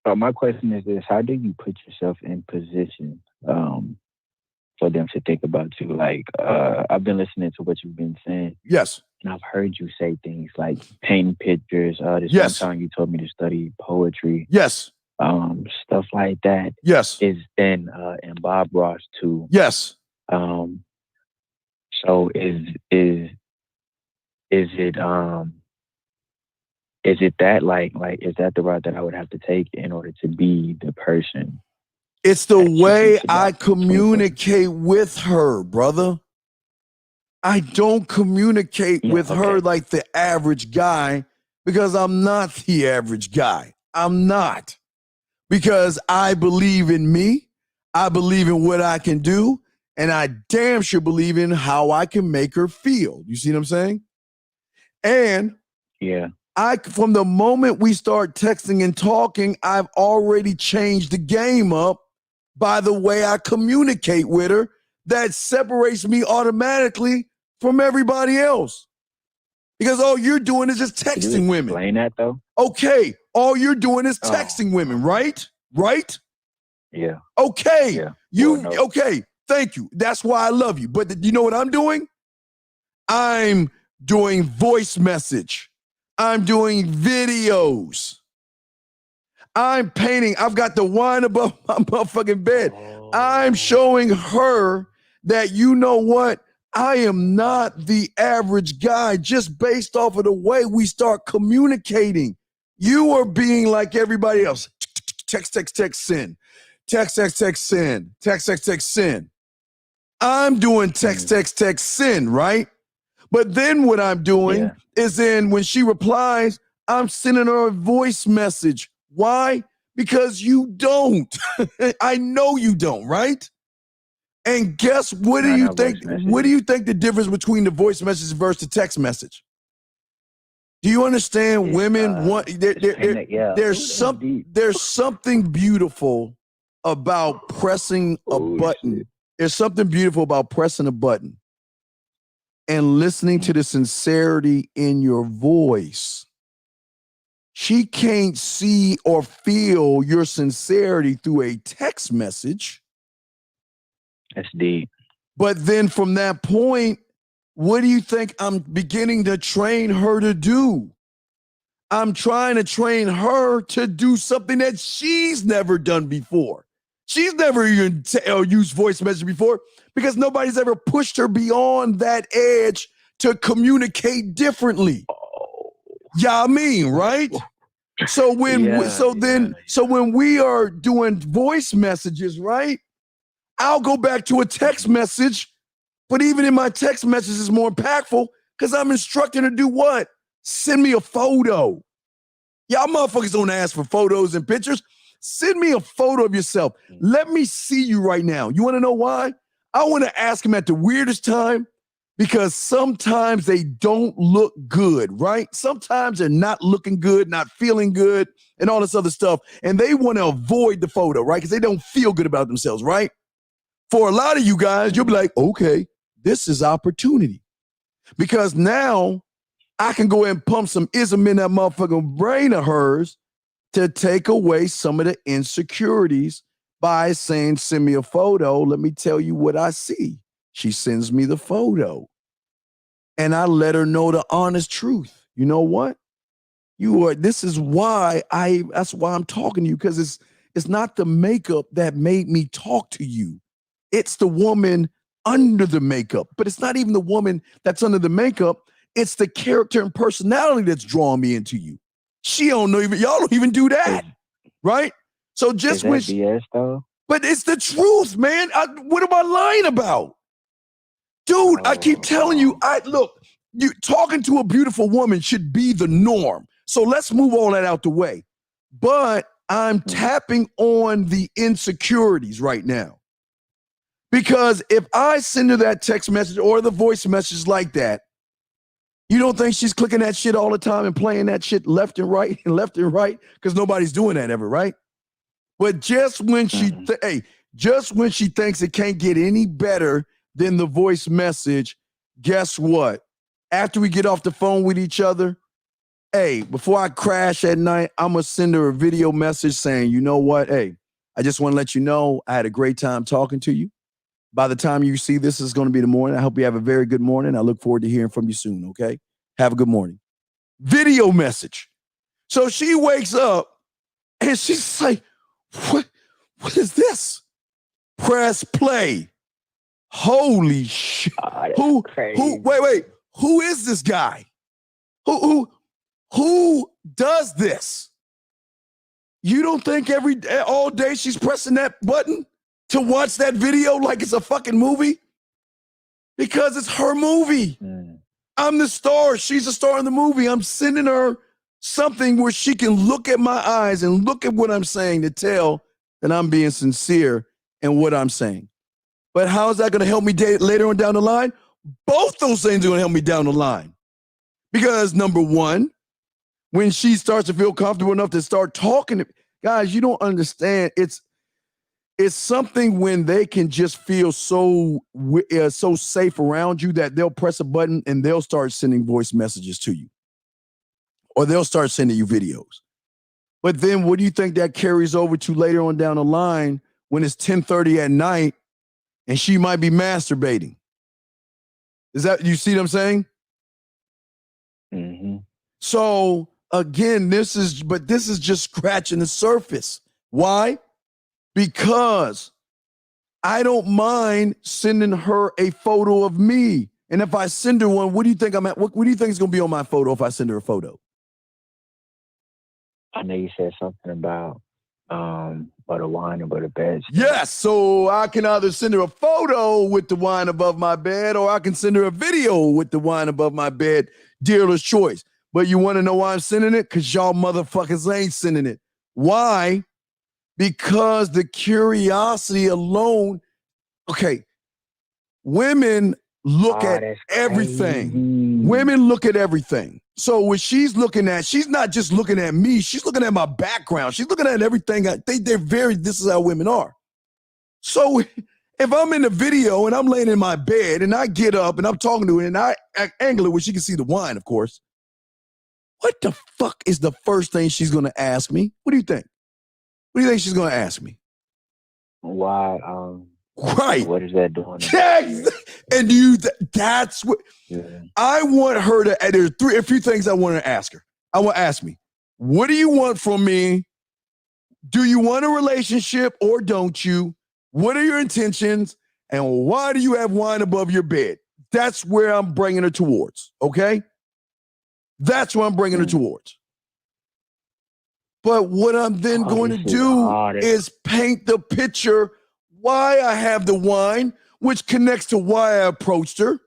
My question is this: how do you put yourself in position for them to think about you? Like, I've been listening to what you've been saying. Yes. And I've heard you say things like painting pictures. This yes. one time you told me to study poetry. Yes. Stuff like that. Yes. Is in Bob Ross too. Yes. So is it that like is that the route that I would have to take in order to be the person? It's the way I communicate with her, brother. I don't communicate with her like the average guy because I'm not the average guy. I'm not. Because I believe in me. I believe in what I can do. And I damn sure believe in how I can make her feel. You see what I'm saying? And yeah, from the moment we start texting and talking, I've already changed the game up by the way I communicate with her. That separates me automatically from everybody else. Because all you're doing is just texting women. Explain that though. Okay. All you're doing is texting women, right? Right? Yeah. Okay. Yeah. Okay. Thank you. That's why I love you. But you know what I'm doing? I'm doing voice message. I'm doing videos. I'm painting. I've got the wine above my motherfucking bed. I'm showing her that, you know what? I am not the average guy just based off of the way we start communicating. You are being like everybody else. Text, send. Text, send. Text, send. I'm doing text, send, right? But then what I'm doing is then when she replies, I'm sending her a voice message. Why? Because you don't. I know you don't, right? And guess what do you think? What do you think the difference between the voice message versus the text message? Do you understand? Women want there's something beautiful about pressing a button. There's something beautiful about pressing a button and listening to the sincerity in your voice. She can't see or feel your sincerity through a text message. That's deep. But then from that point, what do you think I'm beginning to train her to do? I'm trying to train her to do something that she's never done before. She's never even used voice message before because nobody's ever pushed her beyond that edge to communicate differently. Yeah, I mean, right? So when when we are doing voice messages, right? I'll go back to a text message, but even in my text message is more impactful because I'm instructing her to do what? Send me a photo. Y'all motherfuckers don't ask for photos and pictures. Send me a photo of yourself. Let me see you right now. You want to know why? I want to ask them at the weirdest time because sometimes they don't look good, right? Sometimes they're not looking good, not feeling good, and all this other stuff. And they want to avoid the photo, right? Because they don't feel good about themselves, right? For a lot of you guys, you'll be like, okay, this is opportunity. Because now I can go ahead and pump some ism in that motherfucking brain of hers to take away some of the insecurities by saying, send me a photo. Let me tell you what I see. She sends me the photo. And I let her know the honest truth. You know what? This is why that's why I'm talking to you, because it's not the makeup that made me talk to you. It's the woman under the makeup, but it's not even the woman that's under the makeup. It's the character and personality that's drawing me into you. Y'all don't even do that, right? So just when BS though? But it's the truth, man. What am I lying about? Dude, I keep telling you, you talking to a beautiful woman should be the norm. So let's move all that out the way. But I'm tapping on the insecurities right now. Because if I send her that text message or the voice message like that, you don't think she's clicking that shit all the time and playing that shit left and right and left and right? Because nobody's doing that ever, right? But just when she thinks it can't get any better than the voice message, guess what? After we get off the phone with each other, before I crash at night, I'm going to send her a video message saying, you know what? I just want to let you know I had a great time talking to you. By the time you see this, is going to be the morning. I hope you have a very good morning. I look forward to hearing from you soon, okay? Have a good morning. Video message. So she wakes up and she's like, what is this? Press play. Holy shit. Wait. Who is this guy? Who does this? You don't think all day she's pressing that button to watch that video like it's a fucking movie? Because it's her movie. I'm the star. She's a star in the movie. I'm sending her something where she can look at my eyes and look at what I'm saying to tell that I'm being sincere in what I'm saying. But how is that going to help me later on down the line? Both those things are going to help me down the line. Because number one, when she starts to feel comfortable enough to start talking, guys, you don't understand. It's something when they can just feel so safe around you that they'll press a button and they'll start sending voice messages to you. Or they'll start sending you videos. But then what do you think that carries over to later on down the line when it's 10:30 at night and she might be masturbating? You see what I'm saying? Mm-hmm. So again, this is just scratching the surface. Why? Because I don't mind sending her a photo of me. And if I send her one, what do you think what do you think is going to be on my photo if I send her a photo? I know you said something about but a wine above the bed. Yes, so I can either send her a photo with the wine above my bed or I can send her a video with the wine above my bed, dealer's choice. But you want to know why I'm sending it? Because y'all motherfuckers ain't sending it. Why? Because the curiosity alone, women look at everything. Crazy. Women look at everything. So what she's looking at, she's not just looking at me. She's looking at my background. She's looking at everything. This is how women are. So if I'm in the video and I'm laying in my bed and I get up and I'm talking to her and I angle it where she can see the wine, of course, what the fuck is the first thing she's going to ask me? What do you think? What do you think she's going to ask me? Why? Right. What is that doing? And that's what I want her to. There's a few things I want to ask her. I want to ask me, what do you want from me? Do you want a relationship or don't you? What are your intentions? And why do you have wine above your bed? That's where I'm bringing her towards. Okay. That's where I'm bringing her towards. But what I'm then going to do is paint the picture why I have the wine, which connects to why I approached her,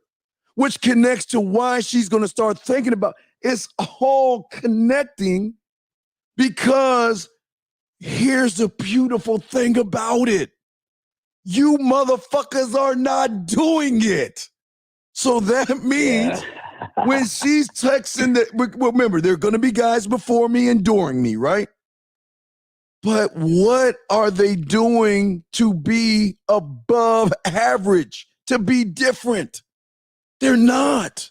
which connects to why she's going to start thinking about. It's all connecting because here's the beautiful thing about it. You motherfuckers are not doing it. So that means when she's texting, remember, there are going to be guys before me and during me, right? But what are they doing to be above average, to be different? They're not.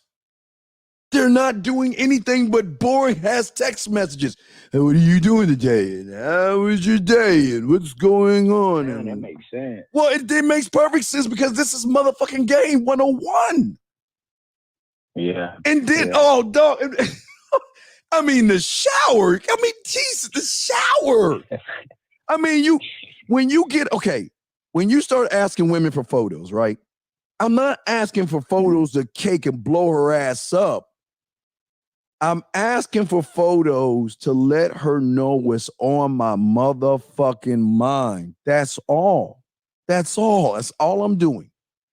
They're not doing anything but boring ass text messages. Hey, what are you doing today? And how was your day? And what's going on? Damn, that makes sense. Well, it makes perfect sense because this is motherfucking game 101. Yeah. And then, oh, dog. I mean, the shower. I mean, Jesus, the shower. I mean, when you start asking women for photos, right? I'm not asking for photos to cake and blow her ass up. I'm asking for photos to let her know what's on my motherfucking mind. That's all. That's all. That's all I'm doing.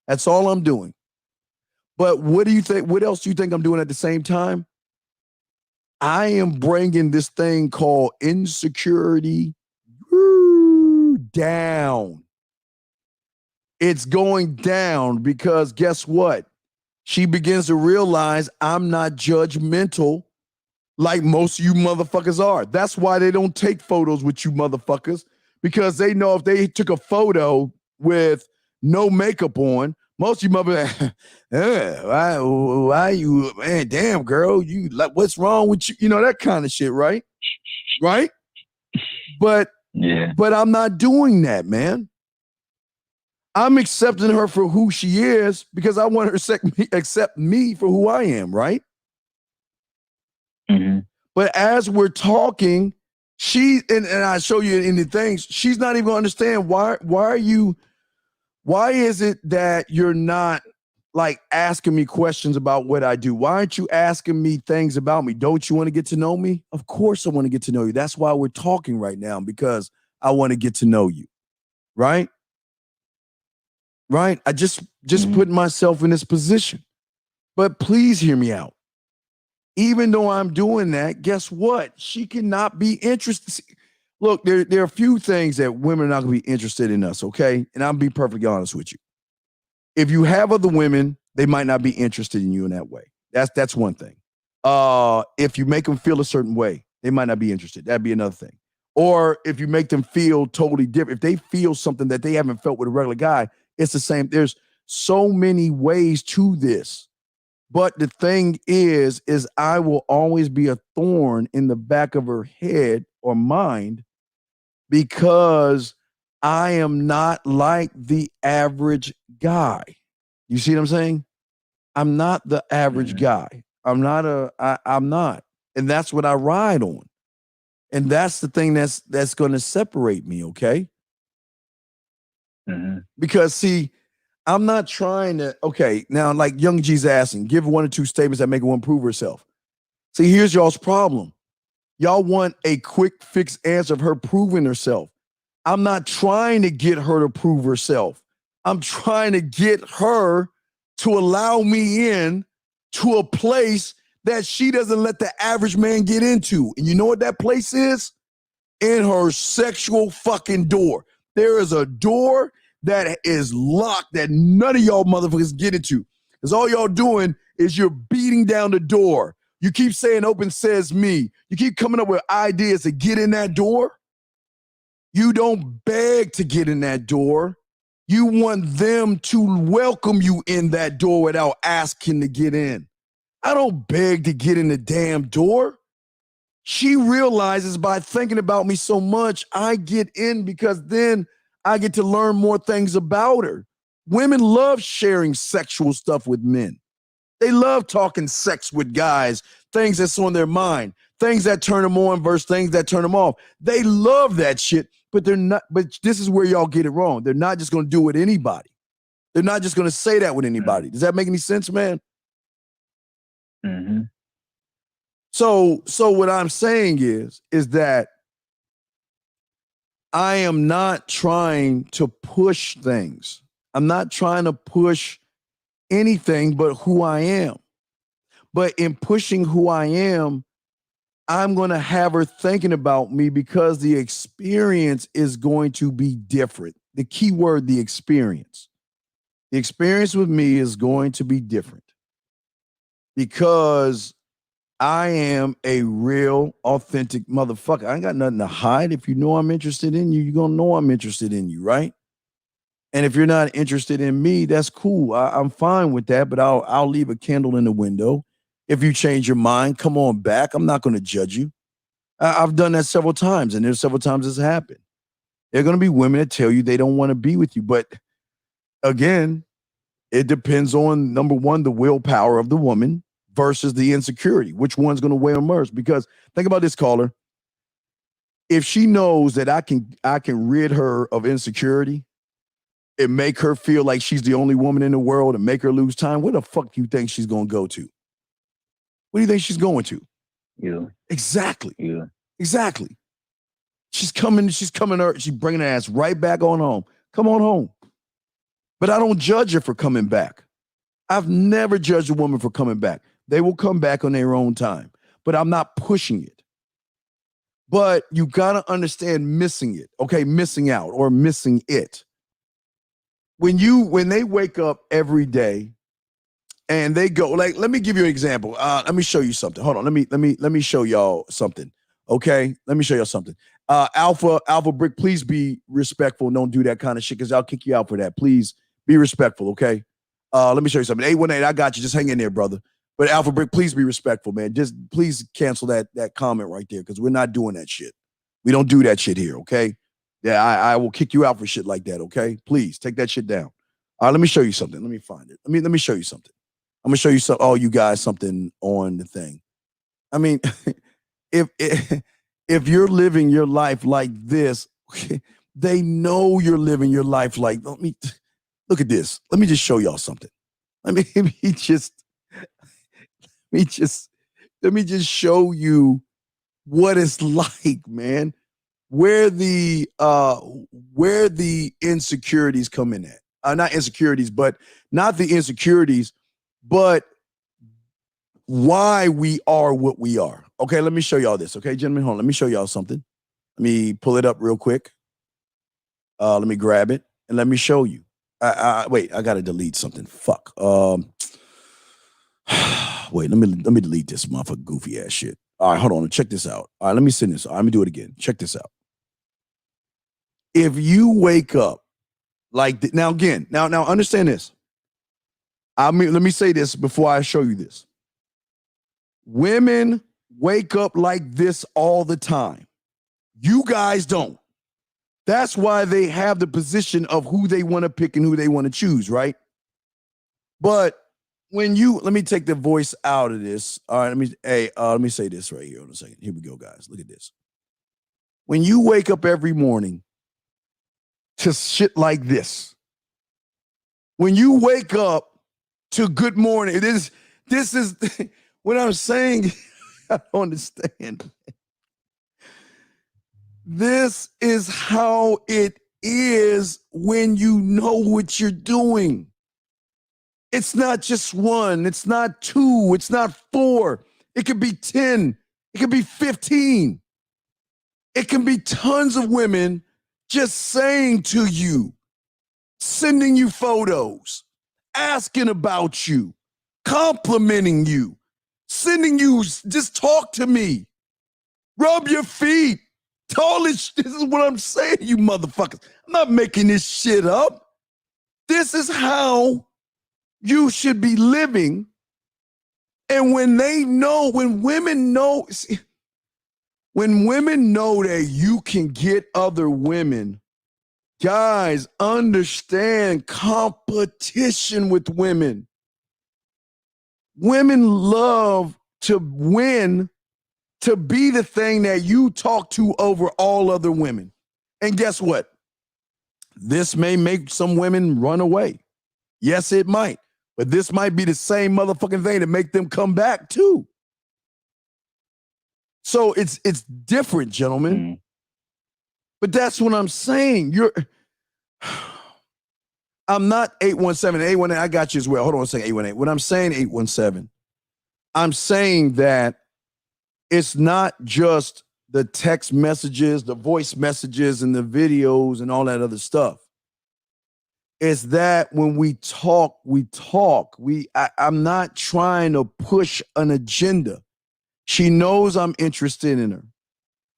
That's all I'm doing. But what do you think? What else do you think I'm doing at the same time? I am bringing this thing called insecurity down. It's going down because guess what? She begins to realize I'm not judgmental like most of you motherfuckers are. That's why they don't take photos with you motherfuckers, because they know if they took a photo with no makeup on, most of you motherfuckers, why you, man, damn girl, you like, what's wrong with you? You know, that kind of shit, right? Right? But I'm not doing that, man. I'm accepting her for who she is because I want her to accept me for who I am, right? Mm-hmm. But as we're talking, and I show you in the things, she's not even gonna understand why is it that you're not like asking me questions about what I do? Why aren't you asking me things about me? Don't you want to get to know me? Of course I want to get to know you. That's why we're talking right now, because I want to get to know you, right? Right? I just put myself in this position. But please hear me out. Even though I'm doing that, guess what? She cannot be interested. Look, there are a few things that women are not going to be interested in us, okay? And I'll be perfectly honest with you. If you have other women, they might not be interested in you in that way. That's one thing. If you make them feel a certain way, they might not be interested. That'd be another thing. Or if you make them feel totally different, if they feel something that they haven't felt with a regular guy, it's the same. There's so many ways to this. But the thing is I will always be a thorn in the back of her head or mind because I am not like the average guy. You see what I'm saying? I'm not the average guy. I'm not. And that's what I ride on. And that's the thing that's going to separate me, okay? Mm-hmm. Because see, I'm not trying to, okay, now like Young G's asking, give 1 or 2 statements that make a woman prove herself. See, here's y'all's problem. Y'all want a quick fix answer of her proving herself. I'm not trying to get her to prove herself. I'm trying to get her to allow me in to a place that she doesn't let the average man get into. And you know what that place is? In her sexual fucking door. There is a door that is locked that none of y'all motherfuckers get into. Because all y'all doing is you're beating down the door. You keep saying open says me. You keep coming up with ideas to get in that door. You don't beg to get in that door. You want them to welcome you in that door without asking to get in. I don't beg to get in the damn door. She realizes by thinking about me so much, I get in because then I get to learn more things about her. Women love sharing sexual stuff with men. They love talking sex with guys, things that's on their mind, things that turn them on versus things that turn them off. They love that shit, but they're not. But this is where y'all get it wrong. They're not just going to do it with anybody. They're not just going to say that with anybody. Does that make any sense, man? Mm-hmm. So what I'm saying is that I am not trying to push things. I'm not trying to push anything but who I am. But in pushing who I am, I'm going to have her thinking about me because the experience is going to be different. The key word, the experience. The experience with me is going to be different because I am a real, authentic motherfucker. I ain't got nothing to hide. If you know I'm interested in you, you're going to know I'm interested in you, right? And if you're not interested in me, that's cool. I'm fine with that, but I'll leave a candle in the window. If you change your mind, come on back. I'm not going to judge you. I've done that several times, and there's several times it's happened. There are going to be women that tell you they don't want to be with you. But again, it depends on, number one, the willpower of the woman versus the insecurity. Which one's going to weigh on worse? Because think about this, caller. If she knows that I can rid her of insecurity and make her feel like she's the only woman in the world and make her lose time, where the fuck do you think she's going to go to? What do you think she's going to? Yeah. Exactly. Yeah. Exactly. She's bringing her ass right back on home. Come on home. But I don't judge her for coming back. I've never judged a woman for coming back. They will come back on their own time, but I'm not pushing it. But you got to understand missing it, okay? Missing out or missing it. When they wake up every day and they go, like, let me give you an example. Let me show you something. Hold on. Let me show y'all something. Okay? Let me show y'all something. Alpha Brick, please be respectful. Don't do that kind of shit because I'll kick you out for that. Please be respectful, okay? Let me show you something. 818, I got you. Just hang in there, brother. But Alpha Brick, please be respectful, man. Just please cancel that comment right there because we're not doing that shit. We don't do that shit here, okay? Yeah, I will kick you out for shit like that, okay? Please take that shit down. All right, let me show you something. Let me find it. Let me show you something. I'm gonna show you all you guys something on the thing. I mean, if you're living your life like this, they know you're living your life like. Look at this. Let me just show y'all something. Let me just show you what it's like, man. Where the insecurities come in at. Not insecurities, but not the insecurities, but why we are what we are. Okay, let me show y'all this. Okay, gentlemen, hold on. Let me show y'all something. Let me pull it up real quick. Let me grab it and let me show you. Wait, I gotta delete something. Fuck. Wait, let me delete this motherfucker goofy ass shit. All right, hold on. Check this out. All right, let me send this. All right, let me do it again. Check this out. If you wake up like now understand this. Let me say this before I show you this. Women wake up like this all the time. You guys don't. That's why they have the position of who they want to pick and who they want to choose, right? But let me take the voice out of this. All right, let me say this right here in a second. Here we go, guys. Look at this. When you wake up every morning to shit like this, when you wake up to good morning, this is what I'm saying. I don't understand. This is how it is when you know what you're doing. It's not just one. It's not two. It's not four. It could be 10. It could be 15. It can be tons of women just saying to you, sending you photos, asking about you, complimenting you, sending you, just talk to me, rub your feet. This is what I'm saying, you motherfuckers. I'm not making this shit up. This is how you should be living. And when women know that you can get other women, guys, understand competition with women. Women love to win, to be the thing that you talk to over all other women. And guess what? This may make some women run away. Yes, it might. But this might be the same motherfucking thing to make them come back too. So it's different, gentlemen. Mm. But that's what I'm saying. I'm not 817. 818, I got you as well. Hold on a second, 818. When I'm saying 817, I'm saying that it's not just the text messages, the voice messages, and the videos and all that other stuff. It's that when we talk. I'm not trying to push an agenda. She knows I'm interested in her.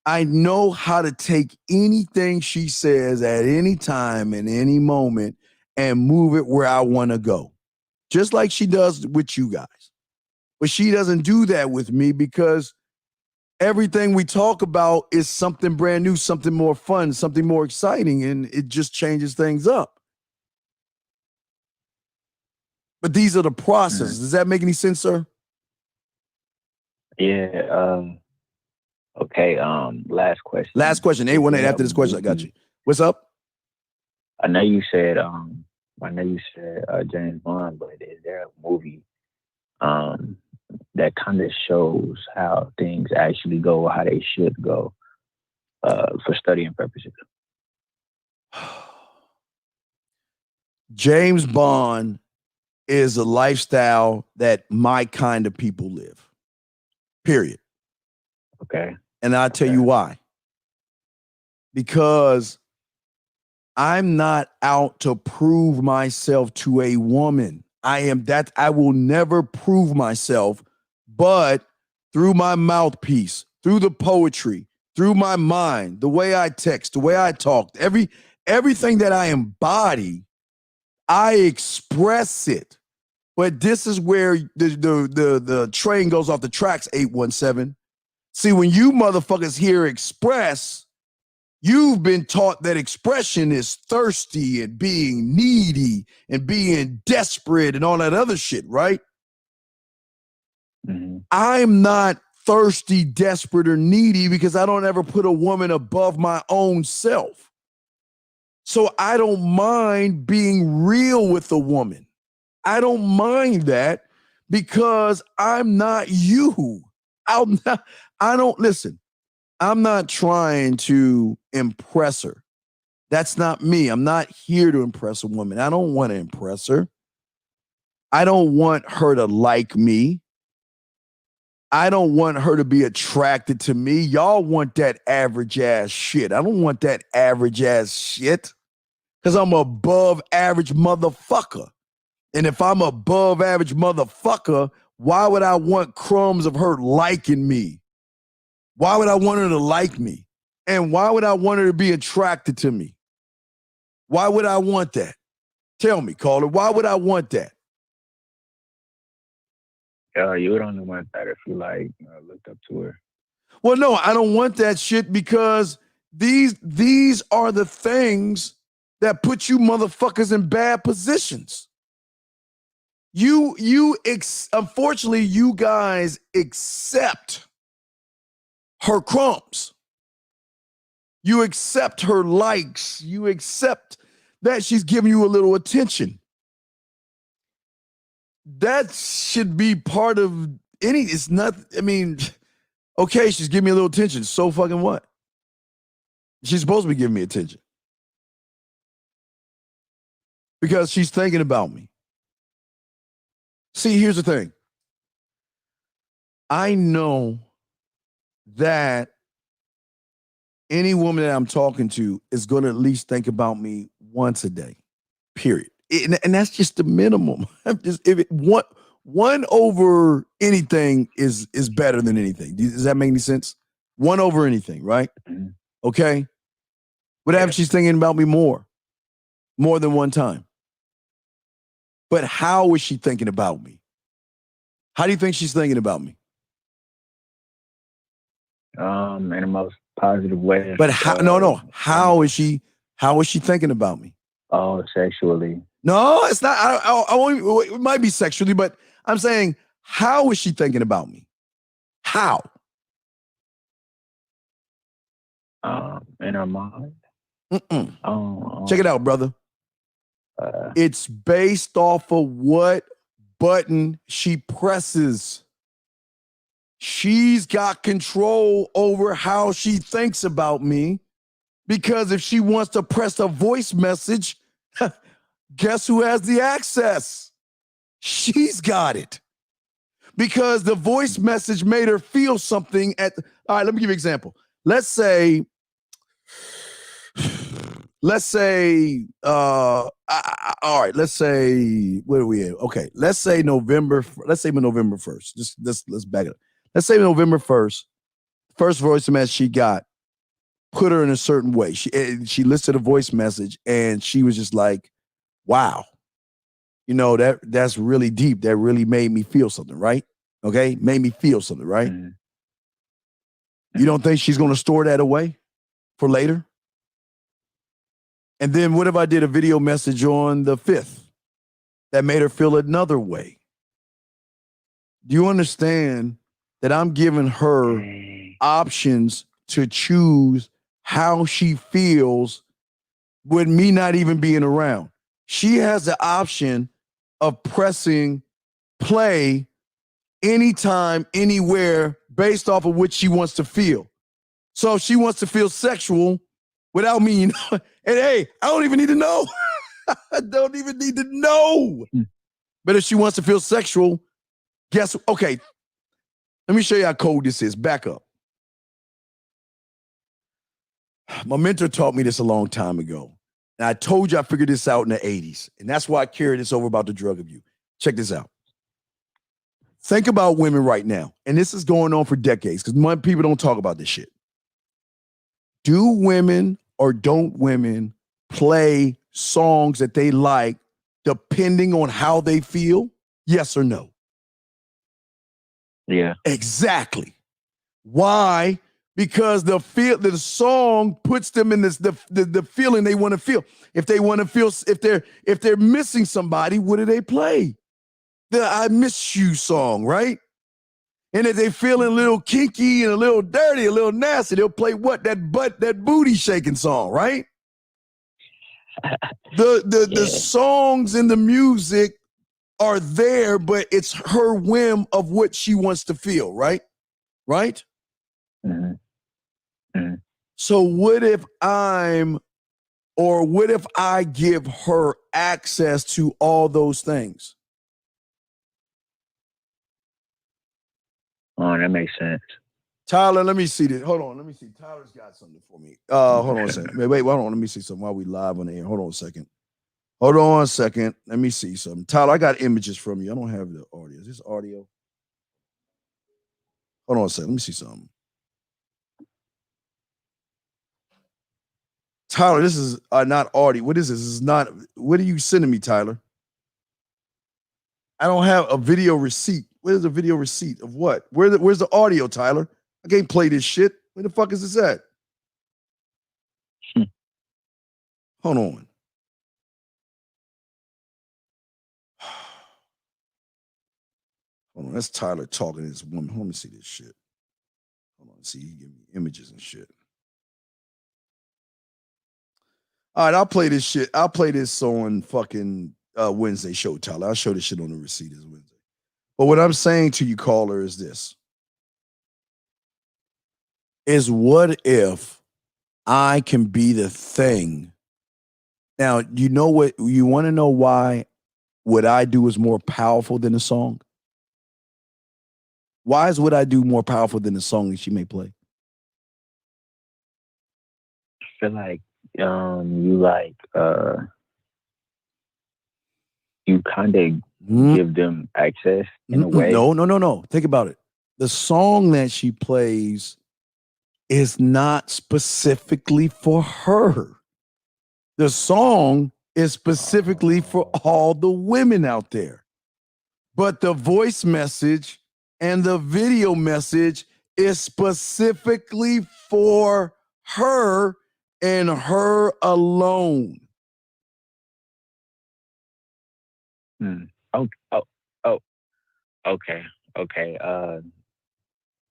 I know how to take anything she says at any time, in any moment, and move it where I want to go. Just like she does with you guys. But she doesn't do that with me because everything we talk about is something brand new, something more fun, something more exciting, and it just changes things up. But these are the processes. Does that make any sense, sir? Yeah. Okay. Last question. Last question. 818. After this question, I got you. What's up? I know you said James Bond, but is there a movie that kind of shows how things actually go or how they should go for studying purposes? James Bond is a lifestyle that my kind of people live. Period. Okay. And I'll tell you why. Because I'm not out to prove myself to a woman. I will never prove myself, but through my mouthpiece, through the poetry, through my mind, the way I text, the way I talk, everything that I embody, I express it. But this is where the train goes off the tracks, 817. See, when you motherfuckers hear express, you've been taught that expression is thirsty and being needy and being desperate and all that other shit, right? Mm-hmm. I'm not thirsty, desperate, or needy because I don't ever put a woman above my own self. So I don't mind being real with a woman. I don't mind that because I'm not you. I'm not trying to impress her. That's not me. I'm not here to impress a woman. I don't want to impress her. I don't want her to like me. I don't want her to be attracted to me. Y'all want that average ass shit. I don't want that average ass shit because I'm above average motherfucker. And if I'm above average motherfucker, why would I want crumbs of her liking me? Why would I want her to like me? And why would I want her to be attracted to me? Why would I want that? Tell me, caller, why would I want that? You would only want that if you looked up to her. Well, no, I don't want that shit because these are the things that put you motherfuckers in bad positions. Unfortunately, you guys accept her crumbs. You accept her likes. You accept that she's giving you a little attention. That should be part of it's not, okay, she's giving me a little attention. So fucking what? She's supposed to be giving me attention. Because she's thinking about me. See, here's the thing. I know that any woman that I'm talking to is going to at least think about me once a day, period. And that's just the minimum. One over anything is better than anything. Does that make any sense? One over anything, right? Mm-hmm. Okay. What happens? She's thinking about me more than one time. But how is she thinking about me? How do you think she's thinking about me? In the most positive way. But how? No. How is she thinking about me? Oh, sexually. No, it's not. I won't, it might be sexually, but I'm saying, how is she thinking about me? How? In her mind. Check it out, brother. It's based off of what button she presses. She's got control over how she thinks about me, because if she wants to press a voice message, guess who has the access? She's got it. Because the voice message made her feel something all right, let me give you an example. Let's say, all right, let's say, where are we at? Okay, let's say November 1st. Let's back it up. Let's say November 1st, first voice message she got, put her in a certain way. She listed a voice message and she was just like, wow, that's really deep. That really made me feel something, right? Okay, made me feel something, right? You don't think she's gonna store that away for later? And then what if I did a video message on the 5th that made her feel another way? Do you understand that I'm giving her options to choose how she feels with me not even being around? She has the option of pressing play anytime, anywhere, based off of what she wants to feel. So if she wants to feel sexual without me, you know, and hey, I don't even need to know. I don't even need to know. But if she wants to feel sexual, guess, okay, let me show you how cold this is. Back up. My mentor taught me this a long time ago. And I told you I figured this out in the 80s. And that's why I carry this over about the drug abuse. Check this out. Think about women right now. And this is going on for decades because people don't talk about this shit. Do women or don't women play songs that they like depending on how they feel? Yes or no? Yeah. Exactly. Why? Because the song puts them in this the feeling they want to feel. If they want to feel, if they're missing somebody, what do they play? The "I Miss You" song, right? And if they feeling a little kinky and a little dirty, a little nasty, they'll play what? That booty shaking song, right? The songs and the music are there, but it's her whim of what she wants to feel, right? Right? Mm-hmm. Mm-hmm. So what if I give her access to all those things? Oh, that makes sense. Tyler, let me see this. Hold on, let me see. Tyler's got something for me. Hold on a second. Wait, hold on. Let me see something while we live on the air. Hold on a second. Hold on a second. Let me see something. Tyler, I got images from you. I don't have the audio. Is this audio? Hold on a second. Let me see something. Tyler, this is not audio. What is this? This is not. What are you sending me, Tyler? I don't have a video receipt. Where's the video receipt of what? Where's the audio, Tyler? I can't play this shit. Where the fuck is this at? Hold on. Hold on. That's Tyler talking to this woman. Let me see this shit. Hold on. See, he give me images and shit. All right, I'll play this shit. I'll play this on fucking Wednesday show, Tyler. I'll show this shit on the receipt as Wednesday. But what I'm saying to you, caller, is this. Is what if I can be the thing? Now, you know what? You want to know why what I do is more powerful than a song? Why is what I do more powerful than the song that she may play? I feel like you kind of give them access in a way. No. Think about it. The song that she plays is not specifically for her. The song is specifically for all the women out there. But the voice message and the video message is specifically for her and her alone. Okay.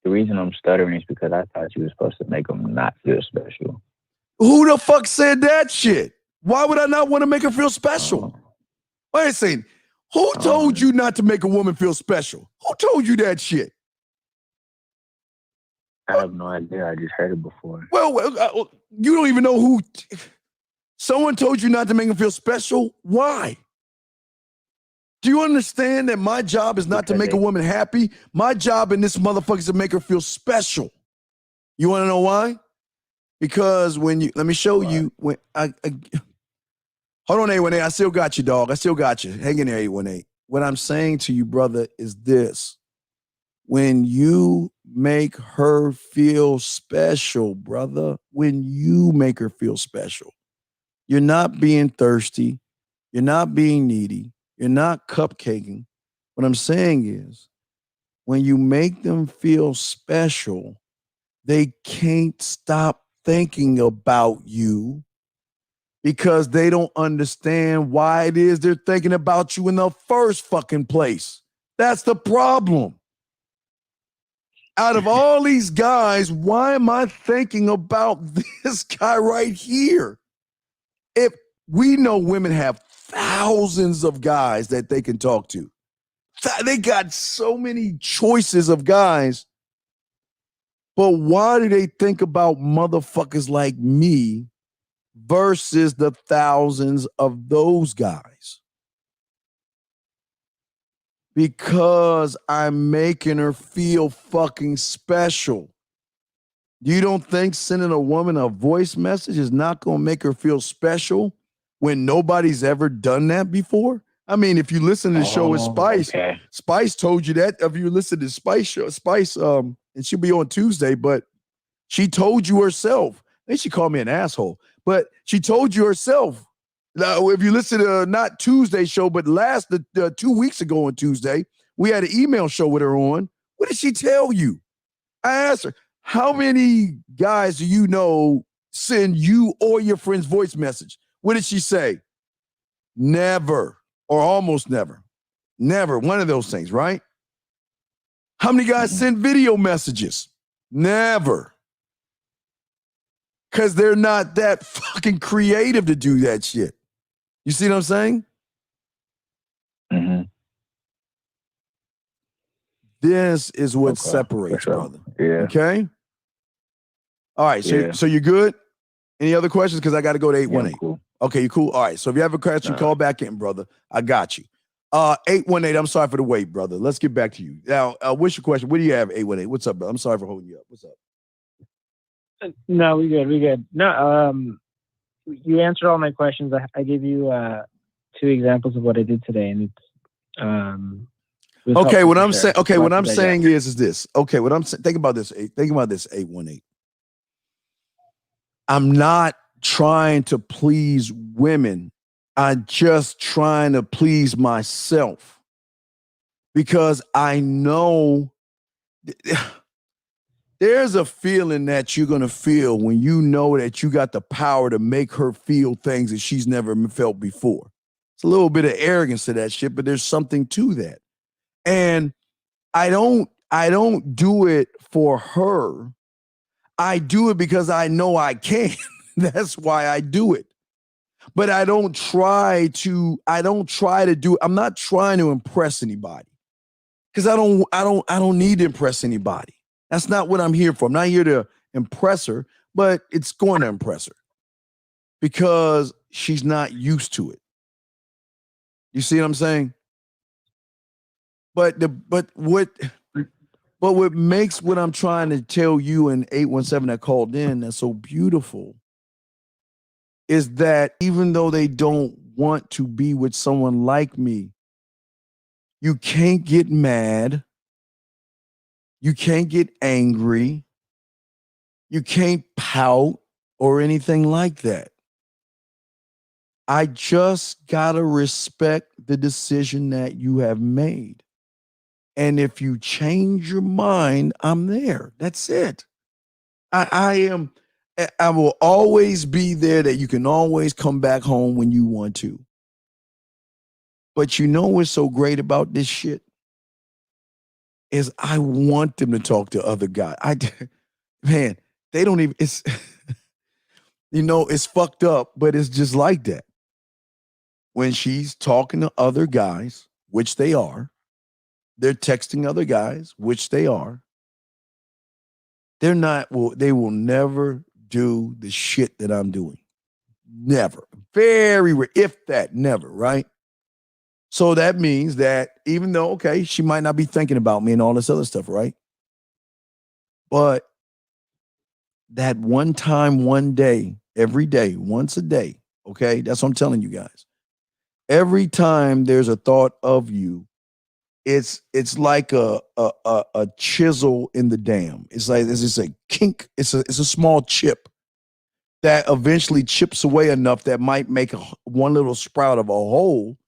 The reason I'm stuttering is because I thought you were supposed to make them not feel special. Who the fuck said that shit? Why would I not want to make her feel special? Wait a second. Who told you not to make a woman feel special? Who told you that shit? I have no idea. I just heard it before. Well, you don't even know who. Someone told you not to make them feel special? Why? Do you understand that my job is not to make a woman happy? My job in this motherfucker is to make her feel special. You want to know why? Because let me show you. When hold on, 818. I still got you, dog. I still got you. Hang in there, 818. What I'm saying to you, brother, is this. When you make her feel special, brother, when you make her feel special, you're not being thirsty. You're not being needy. You're not cupcaking. What I'm saying is when you make them feel special, they can't stop thinking about you because they don't understand why it is they're thinking about you in the first fucking place. That's the problem. Out of all these guys, why am I thinking about this guy right here? If we know women have thousands of guys that they can talk to, they got so many choices of guys, but why do they think about motherfuckers like me versus the thousands of those guys? Because I'm making her feel fucking special. You don't think sending a woman a voice message is not going to make her feel special when nobody's ever done that before? I mean, if you listen to the show with Spice, okay. Spice told you that. If you listen to Spice, and she'll be on Tuesday, but she told you herself. I think she called me an asshole, but she told you herself. Now, if you listen to not Tuesday show, but 2 weeks ago on Tuesday, we had an email show with her on. What did she tell you? I asked her, how many guys do you know send you or your friend's voice message? What did she say? Never, or almost never. Never, one of those things, right? How many guys send video messages? Never. Because they're not that fucking creative to do that shit. You see what I'm saying? Mm-hmm. This is what separates, sure. brother. Yeah. Okay? All right, so, Yeah. so you're good? Any other questions? Because I got to go to 818. Yeah, cool. Okay, you cool? All right, so if you have a question, call back in, brother. I got you. 818, I'm sorry for the wait, brother. Let's get back to you. Now, what's your question? What do you have, 818? What's up, brother? I'm sorry for holding you up. What's up? No, we good. No, you answered all my questions. I gave you 2 examples of what I did today, and it's okay. What I'm saying, okay, what I'm saying is this. Okay, what I'm saying. Think about this. Think about this. 818. I'm not trying to please women. I'm just trying to please myself because I know. There's a feeling that you're going to feel when you know that you got the power to make her feel things that she's never felt before. It's a little bit of arrogance to that shit, but there's something to that. And I don't do it for her. I do it because I know I can. That's why I do it. But I don't try to do it. I'm not trying to impress anybody. Because I don't need to impress anybody. That's not what I'm here for. I'm not here to impress her, but it's going to impress her because she's not used to it. You see what I'm saying? But what makes what I'm trying to tell you in 817 that called in that's so beautiful is that even though they don't want to be with someone like me, you can't get mad. You can't get angry. You can't pout or anything like that. I just gotta respect the decision that you have made. And if you change your mind, I'm there. That's it. I will always be there that you can always come back home when you want to. But you know what's so great about this shit? Is I want them to talk to other guys. Man, they don't even, it's, it's fucked up, but it's just like that. When she's talking to other guys, which they are, they're texting other guys, which they are, they will never do the shit that I'm doing. Never. Very rare, if that, never, right? So that means that even though, okay, she might not be thinking about me and all this other stuff, right? But that one time, one day, every day, once a day, okay? That's what I'm telling you guys. Every time there's a thought of you, it's like a chisel in the dam. It's like it's a kink. It's a small chip that eventually chips away enough that might make one little sprout of a hole,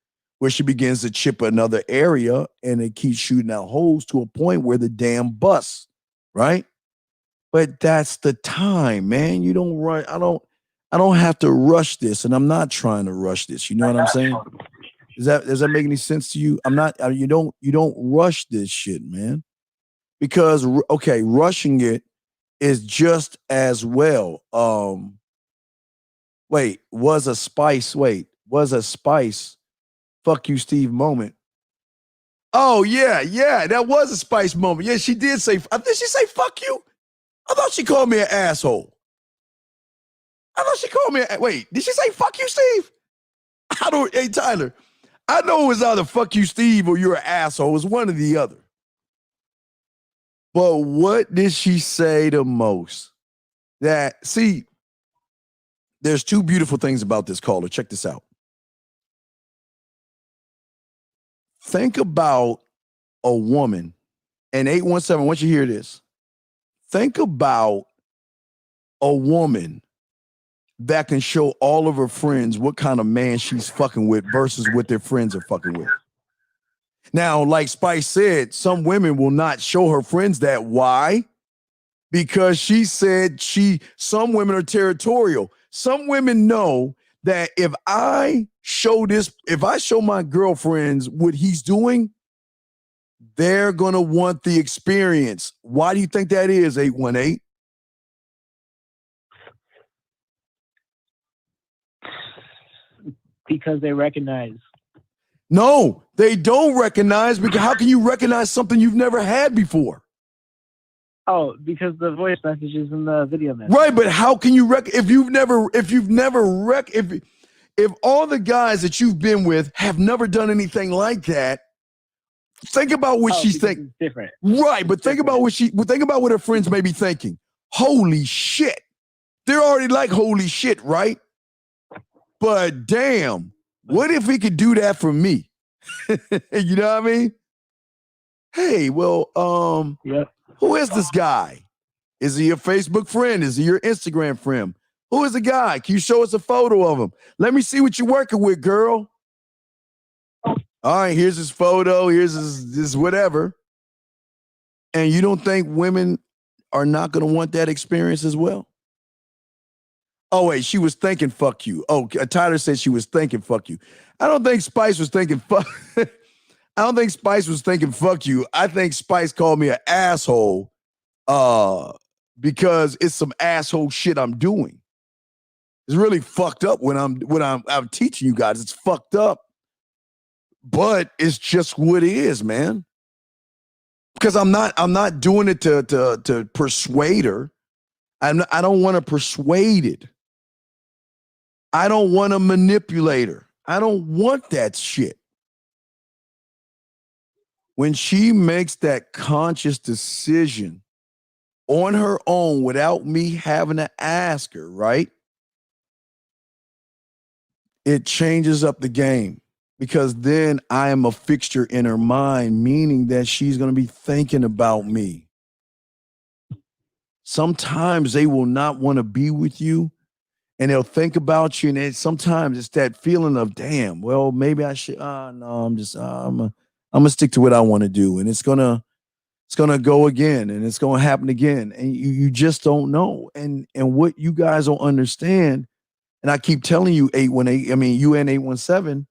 where she begins to chip another area and it keeps shooting out holes to a point where the dam busts, right? But that's the time, man. You don't run. I don't have to rush this, and I'm not trying to rush this. You know what I'm saying? Does that make any sense to you? I'm not. You don't rush this shit, man. Because okay, rushing it is just as well. Was a spice fuck you, Steve moment. Oh, yeah, that was a spice moment. Yeah, she did say, did she say fuck you? I thought she called me an asshole. Wait, did she say fuck you, Steve? Hey, Tyler, I know it was either fuck you, Steve, or you're an asshole. It was one or the other. But what did she say the most? See, there's two beautiful things about this caller. Check this out. Think about a woman, and 817, once you hear this, think about a woman that can show all of her friends what kind of man she's fucking with versus what their friends are fucking with. Now, like Spice said, some women will not show her friends that. Why? Because she said some women are territorial. Some women know that if I show my girlfriends what he's doing, they're going to want the experience. Why do you think that is, 818? Because they recognize. No, they don't recognize, because how can you recognize something you've never had before? Oh, because the voice messages and the video messages. Right, but how can you if all the guys that you've been with have never done anything like that, think about what she's thinking. Different. Right, but think about what her friends may be thinking. Holy shit. They're already like holy shit, right? But damn, what if he could do that for me? You know what I mean? Hey, well, yep. Who is this guy? Is he your Facebook friend? Is he your Instagram friend? Who is the guy? Can you show us a photo of him? Let me see what you're working with, girl. All right, here's his photo. Here's his whatever. And you don't think women are not going to want that experience as well? Oh, wait, she was thinking fuck you. Oh, Tyler said she was thinking fuck you. I don't think Spice was thinking fuck. I don't think Spice was thinking fuck you. I think Spice called me an asshole because it's some asshole shit I'm doing. It's really fucked up when I'm teaching you guys. It's fucked up. But it's just what it is, man. Because I'm not doing it to persuade her. I don't want to persuade it. I don't want to manipulate her. I don't want that shit. When she makes that conscious decision on her own without me having to ask her, right? It changes up the game, because then I am a fixture in her mind, meaning that she's going to be thinking about me. Sometimes they will not want to be with you, and they'll think about you. And sometimes it's that feeling of, damn, well, maybe I should, no, I'm going to stick to what I want to do. And it's going to go again, and it's going to happen again. And you just don't know. And what you guys don't understand, and I keep telling you, 818, you and 817,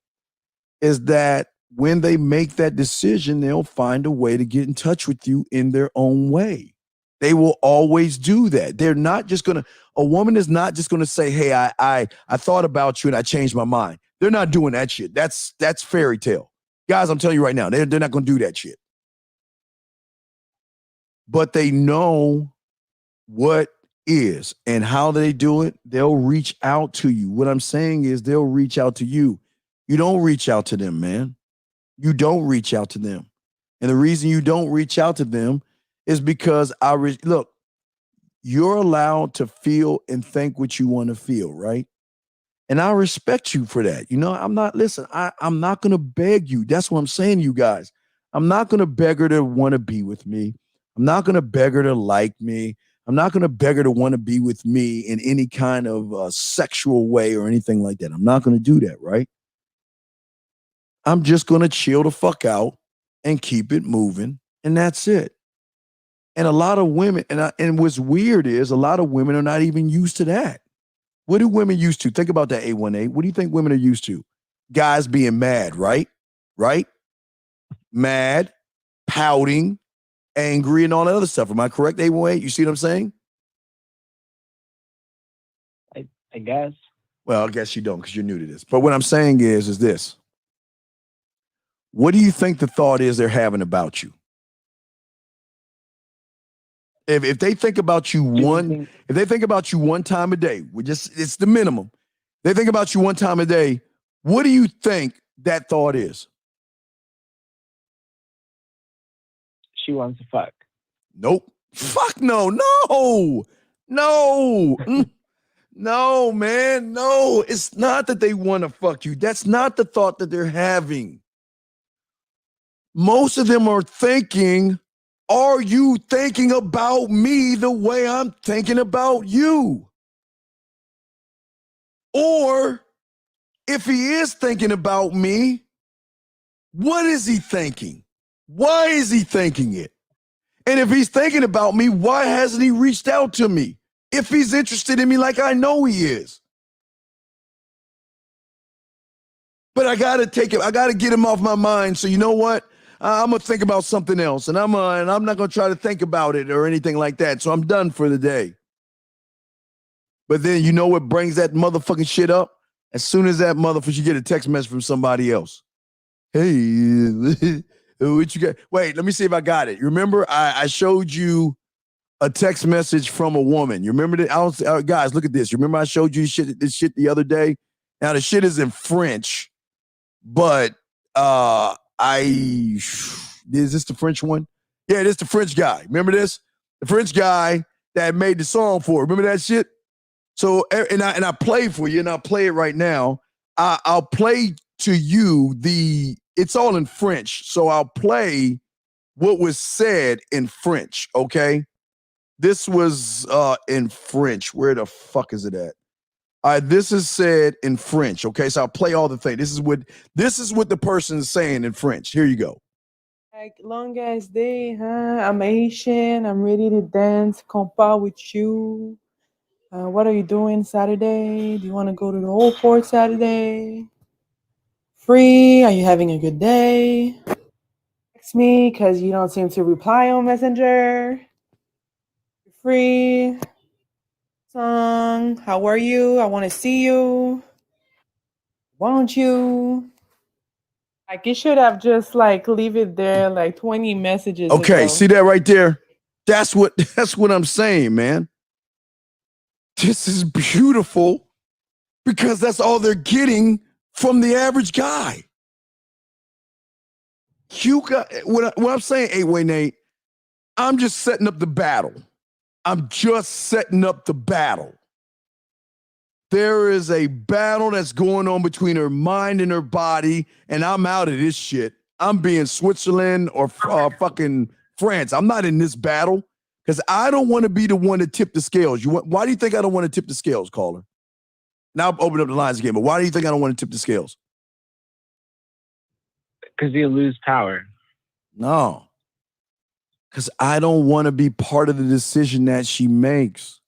is that when they make that decision, they'll find a way to get in touch with you in their own way. They will always do that. They're not just going to, a woman is not just going to say, hey, I thought about you and I changed my mind. They're not doing that shit. That's fairy tale. Guys, I'm telling you right now, they're not going to do that shit. But they know what is, and how they do it. They'll reach out to you. What I'm saying is they'll reach out to you. You don't reach out to them, man. You don't reach out to them. And the reason you don't reach out to them is because look, you're allowed to feel and think what you want to feel, right? And I respect you for that. You know, I'm not going to beg you. That's what I'm saying to you guys. I'm not going to beg her to want to be with me. I'm not going to beg her to like me. I'm not going to beg her to want to be with me in any kind of sexual way or anything like that. I'm not going to do that, right? I'm just going to chill the fuck out and keep it moving. And that's it. And a lot of women, and what's weird is a lot of women are not even used to that. What do women used to? Think about that, A18. What do you think women are used to? Guys being mad, right? Right? Mad, pouting, angry, and all that other stuff. Am I correct, A18? You see what I'm saying? I guess. Well, I guess you don't because you're new to this. But what I'm saying is this. What do you think the thought is they're having about you? If they think about you if they think about you one time a day, it's the minimum. They think about you one time a day. What do you think that thought is? She wants to fuck. Nope. Fuck no. No. No, man. No. It's not that they want to fuck you. That's not the thought that they're having. Most of them are thinking, are you thinking about me the way I'm thinking about you? Or if he is thinking about me, what is he thinking? Why is he thinking it? And if he's thinking about me, why hasn't he reached out to me? If he's interested in me like I know he is. But I got to get him off my mind. So you know what? I'm going to think about something else. And I'm not going to try to think about it or anything like that. So I'm done for the day. But then you know what brings that motherfucking shit up? As soon as that motherfucker, you get a text message from somebody else. Hey, what you got? Wait, let me see if I got it. You remember I showed you a text message from a woman. You remember that? Guys, look at this. You remember I showed you this shit the other day? Now the shit is in French, but is this the French one? Yeah, this the French guy. Remember this? The French guy that made the song for it. Remember that shit? So, and I play for you, and I'll play it right now. I'll play to you it's all in French. So I'll play what was said in French, okay? This was in French. Where the fuck is it at? This is said in French, okay? So I'll play all the things. This is what the person is saying in French. Here you go. Like, long ass day, huh? I'm Asian. I'm ready to dance, compa with you. What are you doing Saturday? Do you want to go to the old port Saturday? Free? Are you having a good day? Text me because you don't seem to reply on Messenger. Free? Song? How are you? I want to see you. Won't you? Like, you should have just leave it there 20 messages Okay, ago. see that right there? That's what I'm saying, man. This is beautiful because that's all they're getting from the average guy. What I'm saying, 818, I'm just setting up the battle. I'm just setting up the battle. There is a battle that's going on between her mind and her body, and I'm out of this shit. I'm being Switzerland or fucking France. I'm not in this battle because I don't want to be the one to tip the scales. Why do you think I don't want to tip the scales, caller? Now I'll open up the lines again, but why do you think I don't want to tip the scales? Because you lose power. No. Because I don't want to be part of the decision that she makes.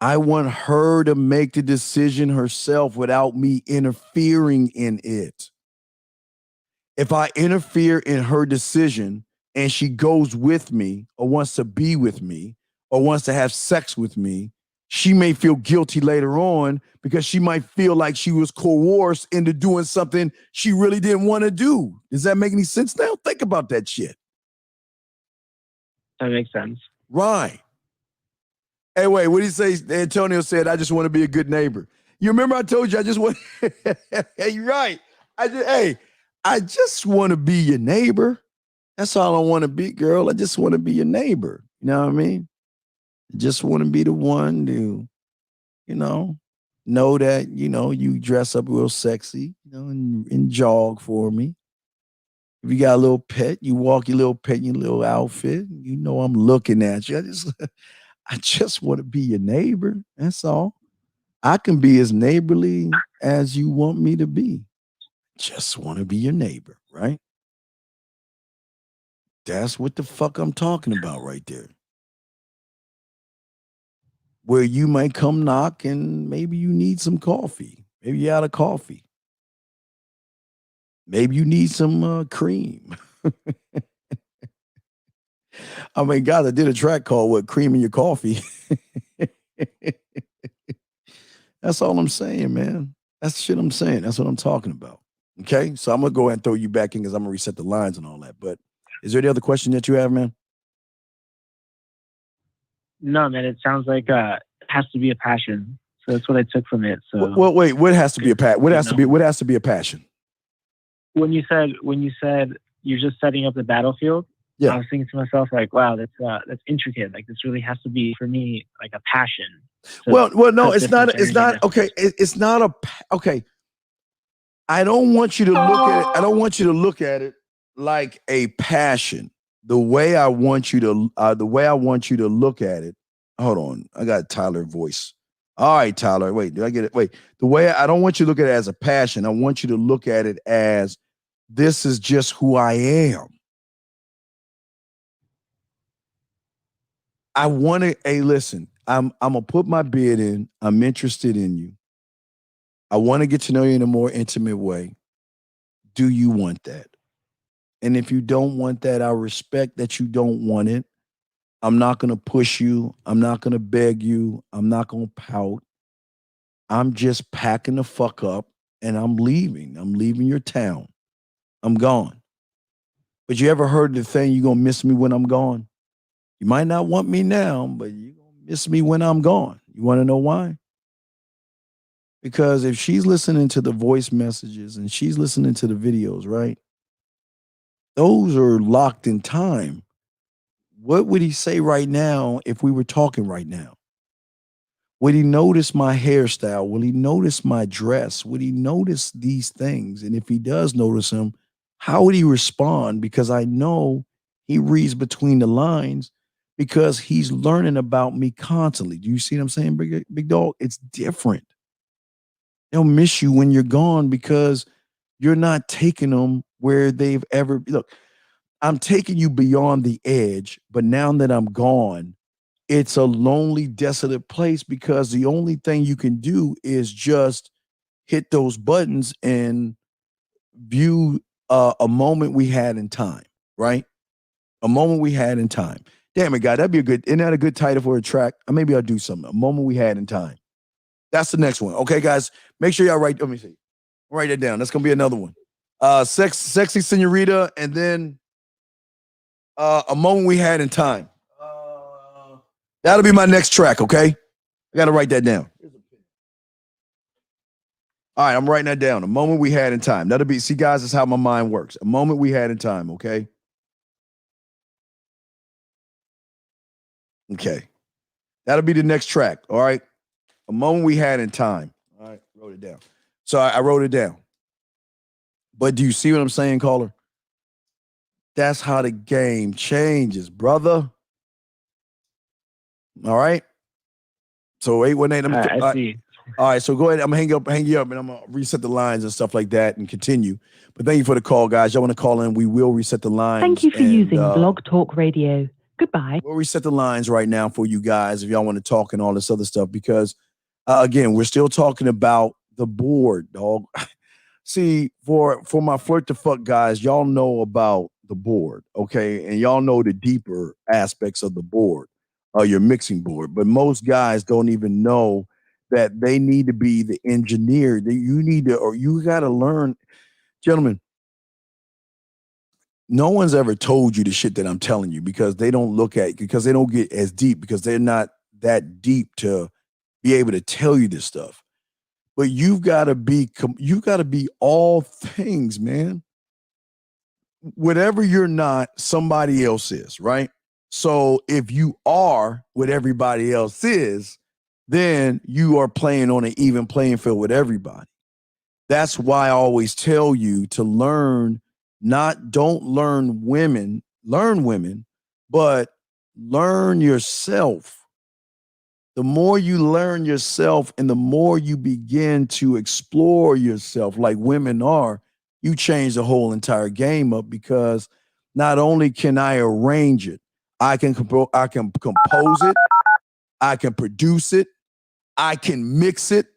I want her to make the decision herself without me interfering in it. If I interfere in her decision and she goes with me or wants to be with me or wants to have sex with me, she may feel guilty later on because she might feel like she was coerced into doing something she really didn't want to do. Does that make any sense now? Think about that shit. That makes sense. Right. Hey, wait, what did he say? Antonio said, I just want to be a good neighbor. You remember I told you I just want, hey, you're right. I just want to be your neighbor. That's all I want to be, girl. I just want to be your neighbor. You know what I mean? I just want to be the one to, know that, you dress up real sexy, and jog for me. If you got a little pet, you walk your little pet in your little outfit. I'm looking at you. I just want to be your neighbor. That's all. I can be as neighborly as you want me to be. just want to be your neighbor, right? That's what the fuck I'm talking about right there. Where you might come knock and maybe you need some coffee. Maybe you're out of coffee. Maybe you need some cream. I mean, guys, I did a track called "What Cream in Your Coffee." That's all I'm saying, man. That's the shit I'm saying. That's what I'm talking about. Okay, so I'm gonna go ahead and throw you back in because I'm gonna reset the lines and all that. But is there any other question that you have, man? No, man. It sounds like it has to be a passion. So that's what I took from it. So Well, wait. What has to be a passion? What has to be a passion? When you said you're just setting up the battlefield, Yeah. I was thinking to myself like, wow, that's intricate. Like this really has to be for me like a passion. So Well, no, it's not. difference It's not energy okay. It's not a okay. I don't want you to look at it. I don't want you to look at it like a passion. The way I want you to look at it. Hold on, I got Tyler voice. All right, Tyler. Wait, did I get it? Wait. The way I don't want you to look at it as a passion. I want you to look at it as this is just who I am. I want to. Hey, listen. I'm gonna put my bid in. I'm interested in you. I want to get to know you in a more intimate way. Do you want that? And if you don't want that, I respect that you don't want it. I'm not going to push you. I'm not going to beg you. I'm not going to pout. I'm just packing the fuck up and I'm leaving. I'm leaving your town. I'm gone. But you ever heard the thing, you're going to miss me when I'm gone? You might not want me now, but you're going to miss me when I'm gone. You want to know why? Because if she's listening to the voice messages and she's listening to the videos, right? Those are locked in time. What would he say right now if we were talking right now? Would he notice my hairstyle? Will he notice my dress? Would he notice these things? And if he does notice them, how would he respond? Because I know he reads between the lines because he's learning about me constantly. Do you see what I'm saying, big dog? It's different. They'll miss you when you're gone because you're not taking them where they've ever. Look, I'm taking you beyond the edge, but now that I'm gone, it's a lonely, desolate place because the only thing you can do is just hit those buttons and view a moment we had in time, right? A moment we had in time. Damn it, God, that'd be isn't that a good title for a track? Or maybe I'll do something. A moment we had in time. That's the next one. Okay, guys, make sure y'all let me see. Write it down. That's gonna be another one. Sexy Senorita, and then a moment we had in time. That'll be my next track, okay? I gotta write that down. All right, I'm writing that down. A moment we had in time. That'll be, see, guys, that's how my mind works. A moment we had in time, okay? Okay. That'll be the next track, all right? A moment we had in time. All right, wrote it down. So I wrote it down. But do you see what I'm saying, caller? That's how the game changes, brother. All right. So 818. I see. All right. So go ahead. I'm gonna hang you up, and I'm gonna reset the lines and stuff like that, and continue. But thank you for the call, guys. Y'all want to call in? We will reset the lines. Thank you for using Blog Talk Radio. Goodbye. We'll reset the lines right now for you guys if y'all want to talk and all this other stuff because, again, we're still talking about the board, dog. See, for my flirt to fuck guys, y'all know about the board, okay? And y'all know the deeper aspects of the board, your mixing board. But most guys don't even know that they need to be the engineer. You need to, or you got to learn, gentlemen. No one's ever told you the shit that I'm telling you because they don't because they don't get as deep because they're not that deep to be able to tell you this stuff. But you've got to be all things, man. Whatever you're not, somebody else is, right? So if you are what everybody else is, then you are playing on an even playing field with everybody. That's why I always tell you to learn, don't learn women, but learn yourself. The more you learn yourself and the more you begin to explore yourself like women are, you change the whole entire game up, because not only can I arrange it, I can compose it, I can produce it, I can mix it,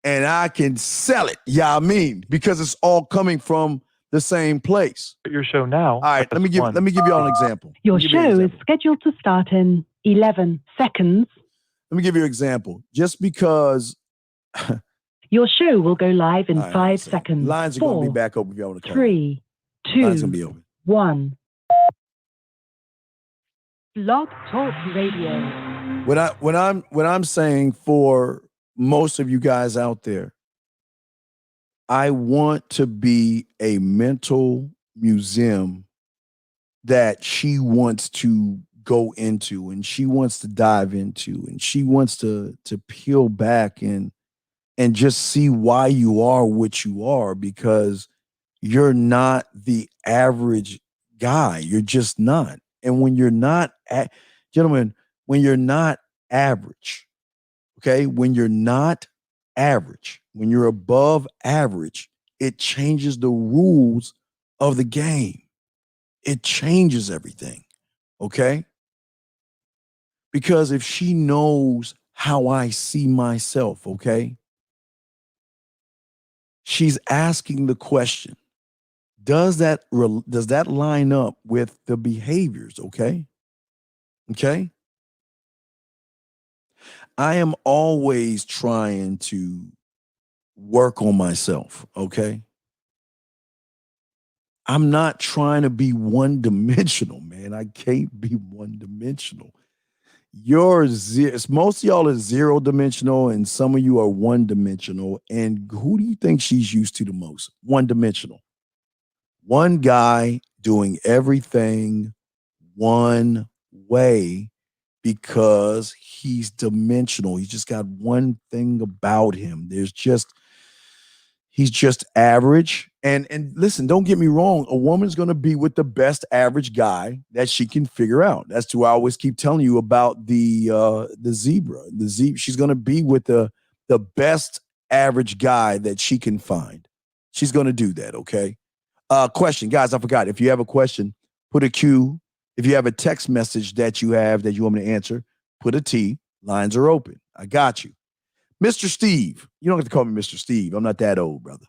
and I can sell it. Yeah, I mean, because it's all coming from the same place. Your show now. All right, let me give you all an example. Your show is scheduled to start in 11 seconds. Let me give you an example. Just because your show will go live in 5 seconds. Lines are going to be back open if you want to call. 3, 2, Lines going to be open. 1. Blog Talk Radio. What I'm saying for most of you guys out there, I want to be a mental museum that she wants to go into, and she wants to dive into, and she wants to peel back and just see why you are what you are, because you're not the average guy. You're just not. And when you're not, gentlemen, when you're not average, okay, when you're not average, when you're above average, it changes the rules of the game. It changes everything, okay? Because if she knows how I see myself, okay, she's asking the question, does that line up with the behaviors, okay? Okay? I am always trying to work on myself, okay? I'm not trying to be one-dimensional, man. I can't be one-dimensional. Most of y'all are zero-dimensional, and some of you are one-dimensional. And who do you think she's used to the most? One-dimensional. One guy doing everything one way because he's dimensional. He's just got one thing about him. He's just average. And listen, don't get me wrong. A woman's going to be with the best average guy that she can figure out. That's why I always keep telling you about the zebra. She's going to be with the best average guy that she can find. She's going to do that, okay? Question, guys, I forgot. If you have a question, put a Q. If you have a text message that you want me to answer, put a T. Lines are open. I got you. Mr. Steve. You don't have to call me Mr. Steve. I'm not that old, brother.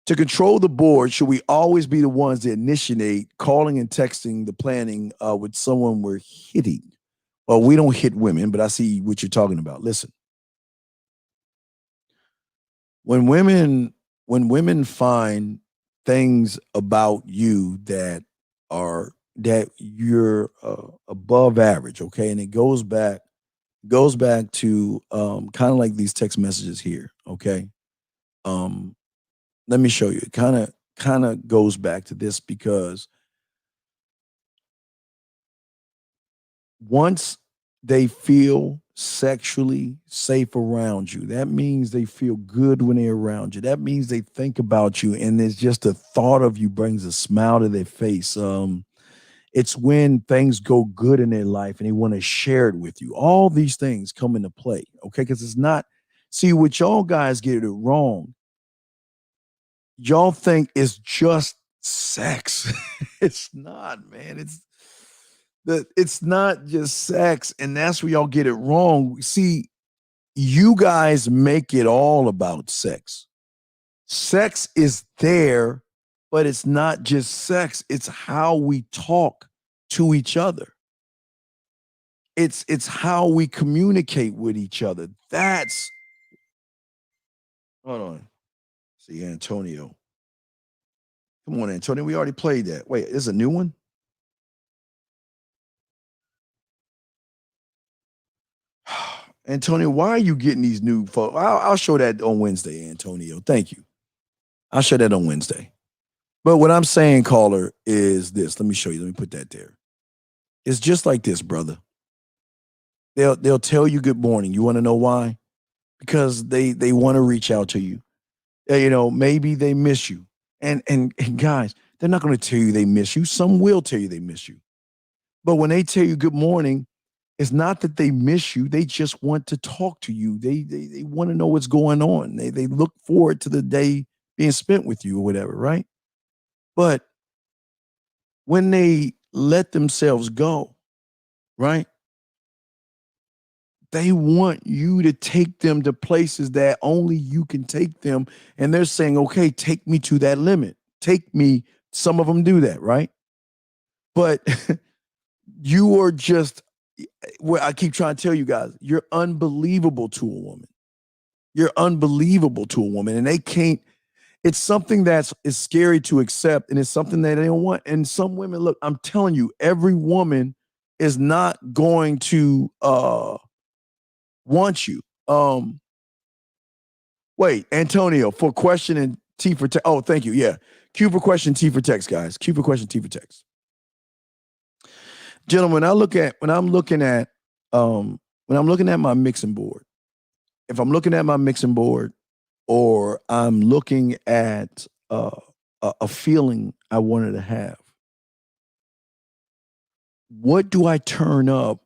To control the board, should we always be the ones that initiate calling and texting the planning with someone we're hitting? Well, we don't hit women, but I see what you're talking about. Listen. When women find things about you that you're above average, okay, and it goes back to kind of like these text messages here, okay. Let me show you. It kind of goes back to this, because once they feel sexually safe around you, that means they feel good when they're around you. That means they think about you, and there's just the thought of you brings a smile to their face. It's when things go good in their life and they want to share it with you. All these things come into play, okay? Because it's not, see, what y'all guys get it wrong. Y'all think it's just sex. It's not, man. It's not just sex, and that's where y'all get it wrong. See, you guys make it all about sex. Sex is there, but it's not just sex. It's how we talk to each other. It's how we communicate with each other. That's, hold on. See, Antonio. Come on, Antonio. We already played that. Wait, is a new one? Antonio, why are you getting these new photos? I'll show that on Wednesday, Antonio. Thank you. I'll show that on Wednesday. But what I'm saying, caller, is this. Let me show you. Let me put that there. It's just like this, brother. They'll tell you good morning. You want to know why? Because they want to reach out to you. Maybe they miss you. And guys, they're not going to tell you they miss you. Some will tell you they miss you. But when they tell you good morning, it's not that they miss you. They just want to talk to you. They want to know what's going on. They look forward to the day being spent with you or whatever, right? But when they let themselves go, right? They want you to take them to places that only you can take them. And they're saying, okay, take me to that limit. Take me. Some of them do that, right? But you are just, well, I keep trying to tell you guys, you're unbelievable to a woman. You're unbelievable to a woman. And they can't, it's something that's is scary to accept, and it's something that they don't want. And some women, look, I'm telling you, every woman is not going to want you. Wait, Antonio, for question and T for text. Oh, thank you. Yeah. Q for question, T for text, guys. Q for question, T for text. Gentlemen, when I'm looking at my mixing board, if I'm looking at my mixing board, or I'm looking at a feeling I wanted to have, what do I turn up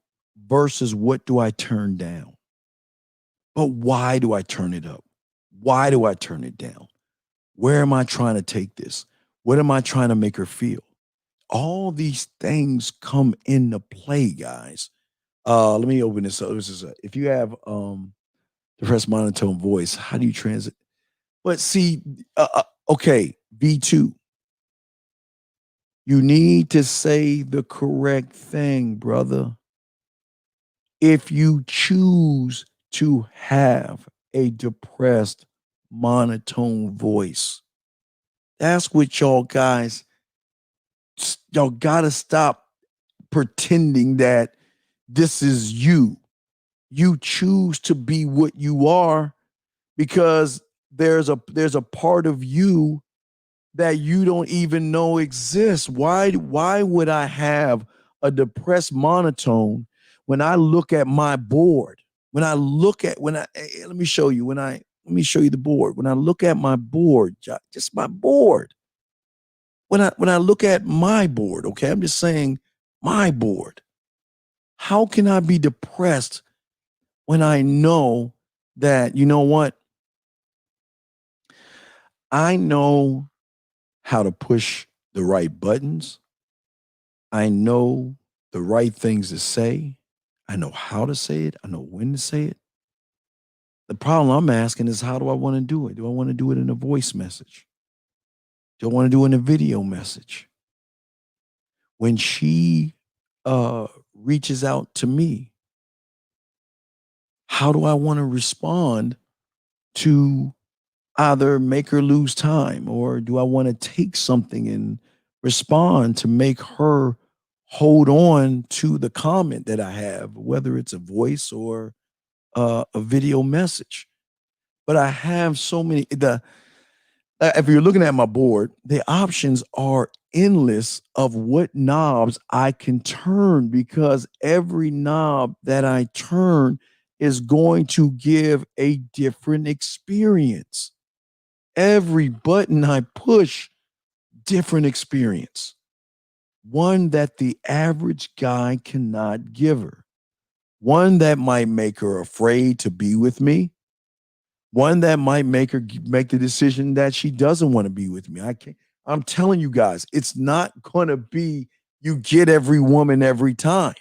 versus what do I turn down? But why do I turn it up? Why do I turn it down? Where am I trying to take this? What am I trying to make her feel? All these things come into play, guys. Let me open this up. This is if you have depressed monotone voice, how do you transit? But see, okay, V2. You need to say the correct thing, brother. If you choose to have a depressed monotone voice, that's what y'all guys, y'all gotta stop pretending that this is you. You choose to be what you are because there's a part of you that you don't even know exists. Why would I have a depressed monotone when I look at my board? Let me show you the board. When I look at my board, just my board. When I look at my board, okay, I'm just saying my board. How can I be depressed when I know that, you know what? I know how to push the right buttons. I know the right things to say. I know how to say it. I know when to say it. The problem I'm asking is, how do I want to do it? Do I want to do it in a voice message? Do I want to do it in a video message? When she reaches out to me, how do I want to respond to either make her lose time, or do I want to take something and respond to make her hold on to the comment that I have, whether it's a voice or a video message? But I have so many. If you're looking at my board, the options are endless of what knobs I can turn, because every knob that I turn is going to give a different experience. Every button I push, different experience. One that the average guy cannot give her. One that might make her afraid to be with me. One that might make her make the decision that she doesn't want to be with me. I'm telling you guys, it's not going to be you get every woman every time.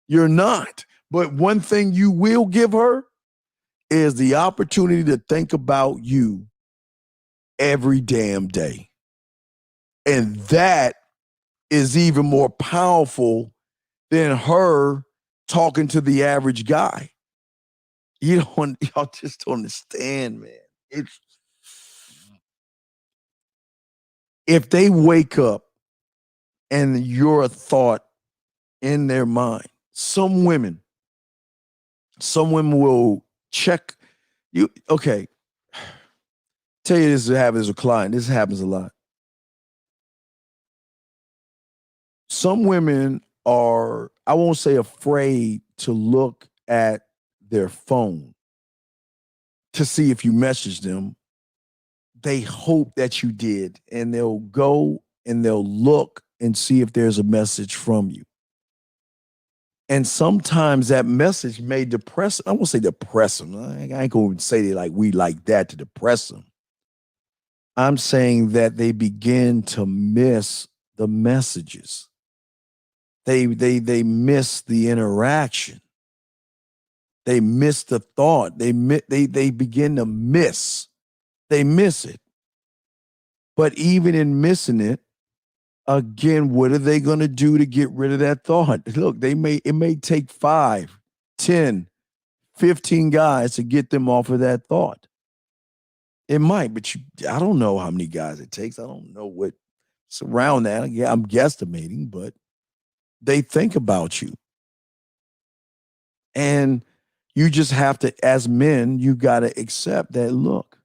You're not. But one thing you will give her is the opportunity to think about you every damn day. And that is even more powerful than her talking to the average guy. Y'all just don't understand, man. If they wake up and you're a thought in their mind, some women will check you. Okay. Tell you this happens as a client. This happens a lot. Some women are, I won't say afraid to look at their phone to see if you message them. They hope that you did, and they'll go and they'll look and see if there's a message from you. And sometimes that message may depress. I won't say depress them. I ain't going to say they like we like that to depress them. I'm saying that they begin to miss the messages. They miss the interaction. They miss the thought. They begin to miss. They miss it. But even in missing it, again, what are they going to do to get rid of that thought? Look, it may take 5, 10, 15 guys to get them off of that thought. It might, but I don't know how many guys it takes. I don't know what's around that. Yeah, I'm guesstimating, but they think about you. And you just have to, as men, you got to accept that, look,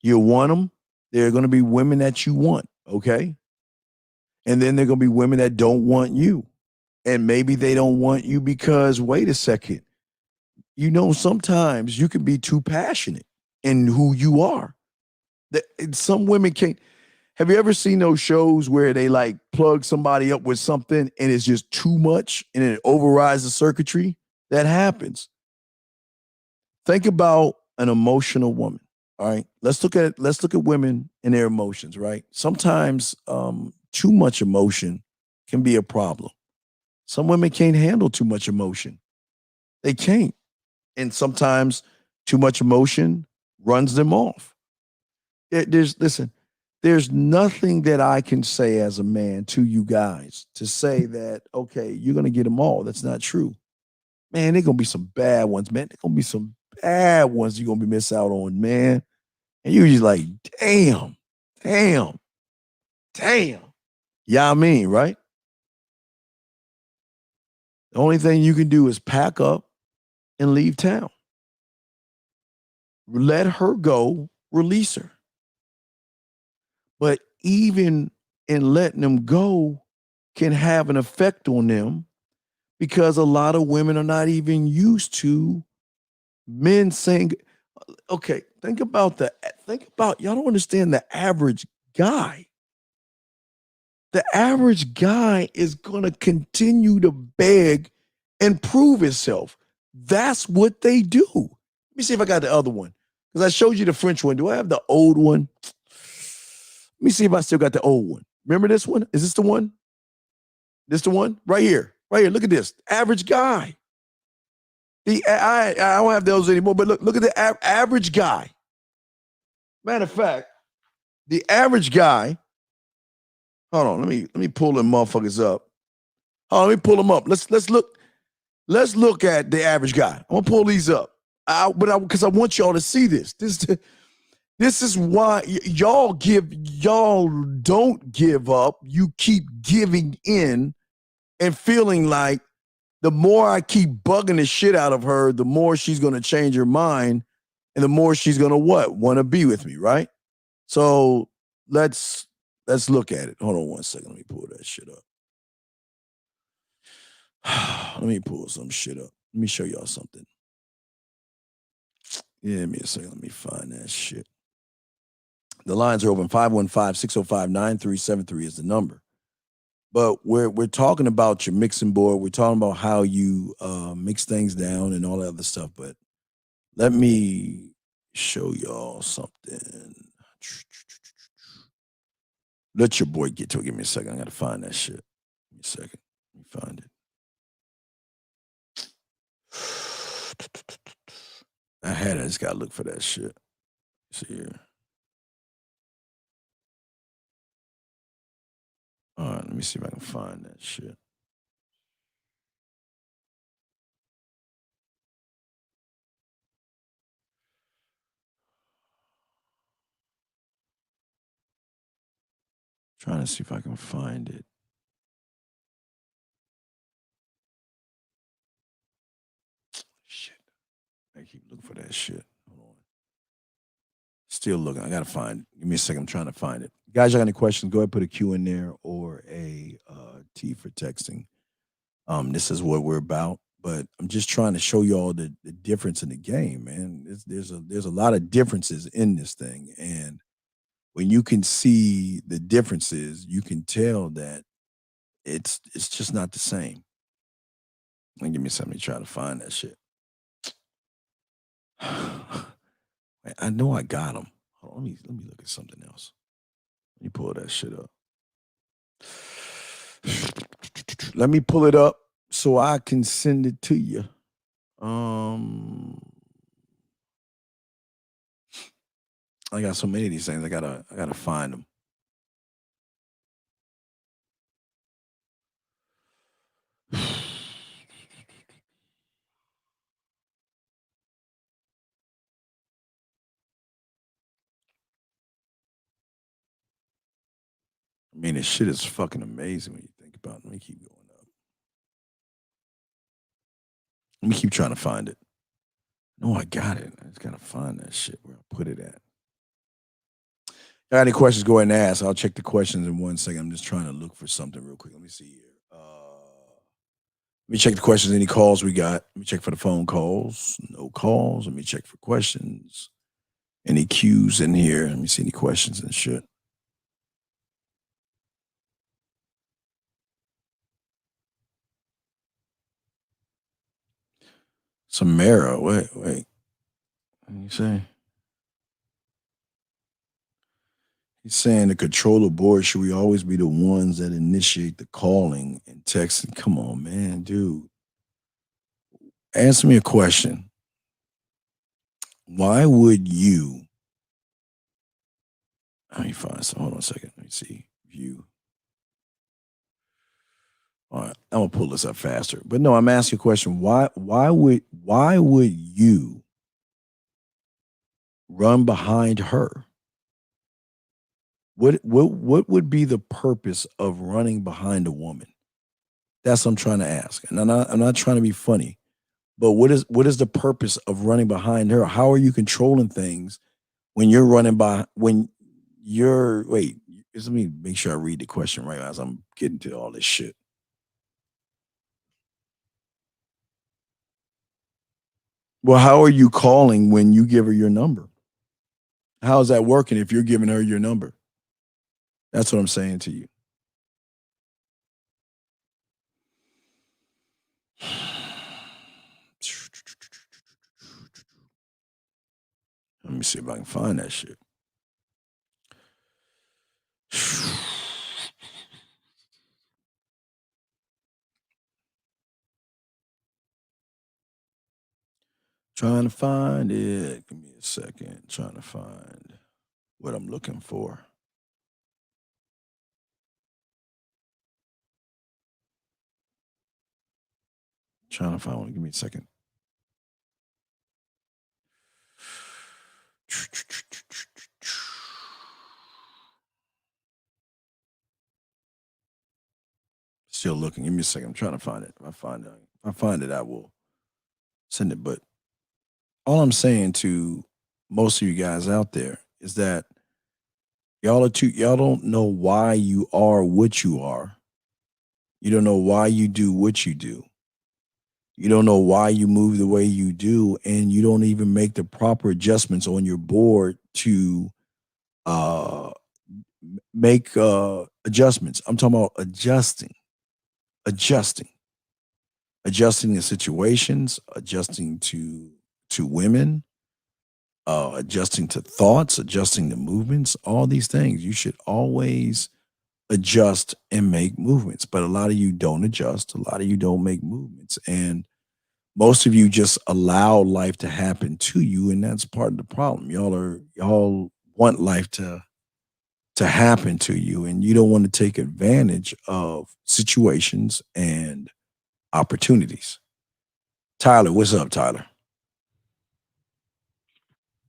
you want them. There are going to be women that you want, okay? And then there are going to be women that don't want you. And maybe they don't want you because, wait a second, sometimes you can be too passionate in who you are. Some women can't. Have you ever seen those shows where they like plug somebody up with something and it's just too much and it overrides the circuitry? That happens. Think about an emotional woman. All right. Let's look at women and their emotions, right? Sometimes too much emotion can be a problem. Some women can't handle too much emotion. They can't. And sometimes too much emotion runs them off. There's nothing that I can say as a man to you guys to say that, okay, you're going to get them all. That's not true. Man, there's going to be some bad ones, man. There's going to be some bad ones you're going to be miss out on, man. And you're just like, damn. Yeah, I mean, right? The only thing you can do is pack up and leave town. Let her go, release her. But even in letting them go can have an effect on them because a lot of women are not even used to men saying, okay, think about y'all don't understand the average guy. The average guy is going to continue to beg and prove himself. That's what they do. Let me see if I got the other one. Because I showed you the French one. Do I have the old one? Let me see if I still got the old one. Remember this one? Is this the one? This the one? Right here. Look at this. Average guy. I don't have those anymore, but look at the average guy. Matter of fact, the average guy. Hold on, let me pull them motherfuckers up. Hold on, let me pull them up. Let's look at the average guy. I'm gonna pull these up. Because I want y'all to see this. This is why y'all don't give up. You keep giving in and feeling like the more I keep bugging the shit out of her, the more she's going to change her mind and the more she's going to want to be with me, right? So let's look at it. Hold on one second. Let me pull that shit up. Let me pull some shit up. Let me show y'all something. Yeah, give me a second. Let me find that shit. The lines are open. 515-605-9373 is the number. But we're talking about your mixing board. We're talking about how you mix things down and all that other stuff. But let me show y'all something. Let your boy get to it. Give me a second. I got to find that shit. Give me a second. Let me find it. I had it. I just got to look for that shit. See here. All right, let me see if I can find that shit. Trying to see if I can find it. Shit. I keep looking for that shit. Hold on. Still looking. I gotta find it. Give me a second. I'm trying to find it. Guys, you got any questions? Go ahead and put a Q in there or a T for texting. This is what we're about. But I'm just trying to show y'all the difference in the game, man. There's a lot of differences in this thing. And when you can see the differences, you can tell that it's just not the same. And give me something to try to find that shit. I know I got them. Hold on, let me look at something else. Let me pull that shit up. Let me pull it up so I can send it to you. I got so many of these things. I gotta find them. I mean, this shit is fucking amazing when you think about it. Let me keep going up. Let me keep trying to find it. No, I got it. I just gotta find that shit where I put it at. Got any questions, go ahead and ask. I'll check the questions in 1 second. I'm just trying to look for something real quick. Let me see here. Let me check the questions. Any calls we got? Let me check for the phone calls. No calls. Let me check for questions. Any cues in here? Let me see any questions and shit. Samara, wait. What you say? He's saying the controller board, should we always be the ones that initiate the calling and texting? Come on, man, dude. Answer me a question. Why would you? Let me find some. Hold on a second. Let me see. View. All right, I'm gonna pull this up faster. But no, I'm asking a question. Why would you run behind her? What would be the purpose of running behind a woman? That's what I'm trying to ask. And I'm not trying to be funny, but what is the purpose of running behind her? How are you controlling things when you're running by when you're wait, let me make sure I read the question right as I'm getting to all this shit. Well, how are you calling when you give her your number? How's that working if you're giving her your number? That's what I'm saying to you. Let me see if I can find that shit. Trying to find it. Give me a second. Trying to find what I'm looking for. Trying to find one. Give me a second. Still looking. Give me a second. I'm trying to find it. If I find it, I will send it. But all I'm saying to most of you guys out there is that y'all don't know why you are what you are. You don't know why you do what you do. You don't know why you move the way you do, and you don't even make the proper adjustments on your board to make adjustments. I'm talking about adjusting the situations, adjusting to women, adjusting to thoughts, adjusting to movements, all these things. You should always adjust and make movements. But a lot of you don't adjust. A lot of you don't make movements. And most of you just allow life to happen to you. And that's part of the problem. Y'all want life to happen to you, and you don't want to take advantage of situations and opportunities. Tyler, what's up, Tyler?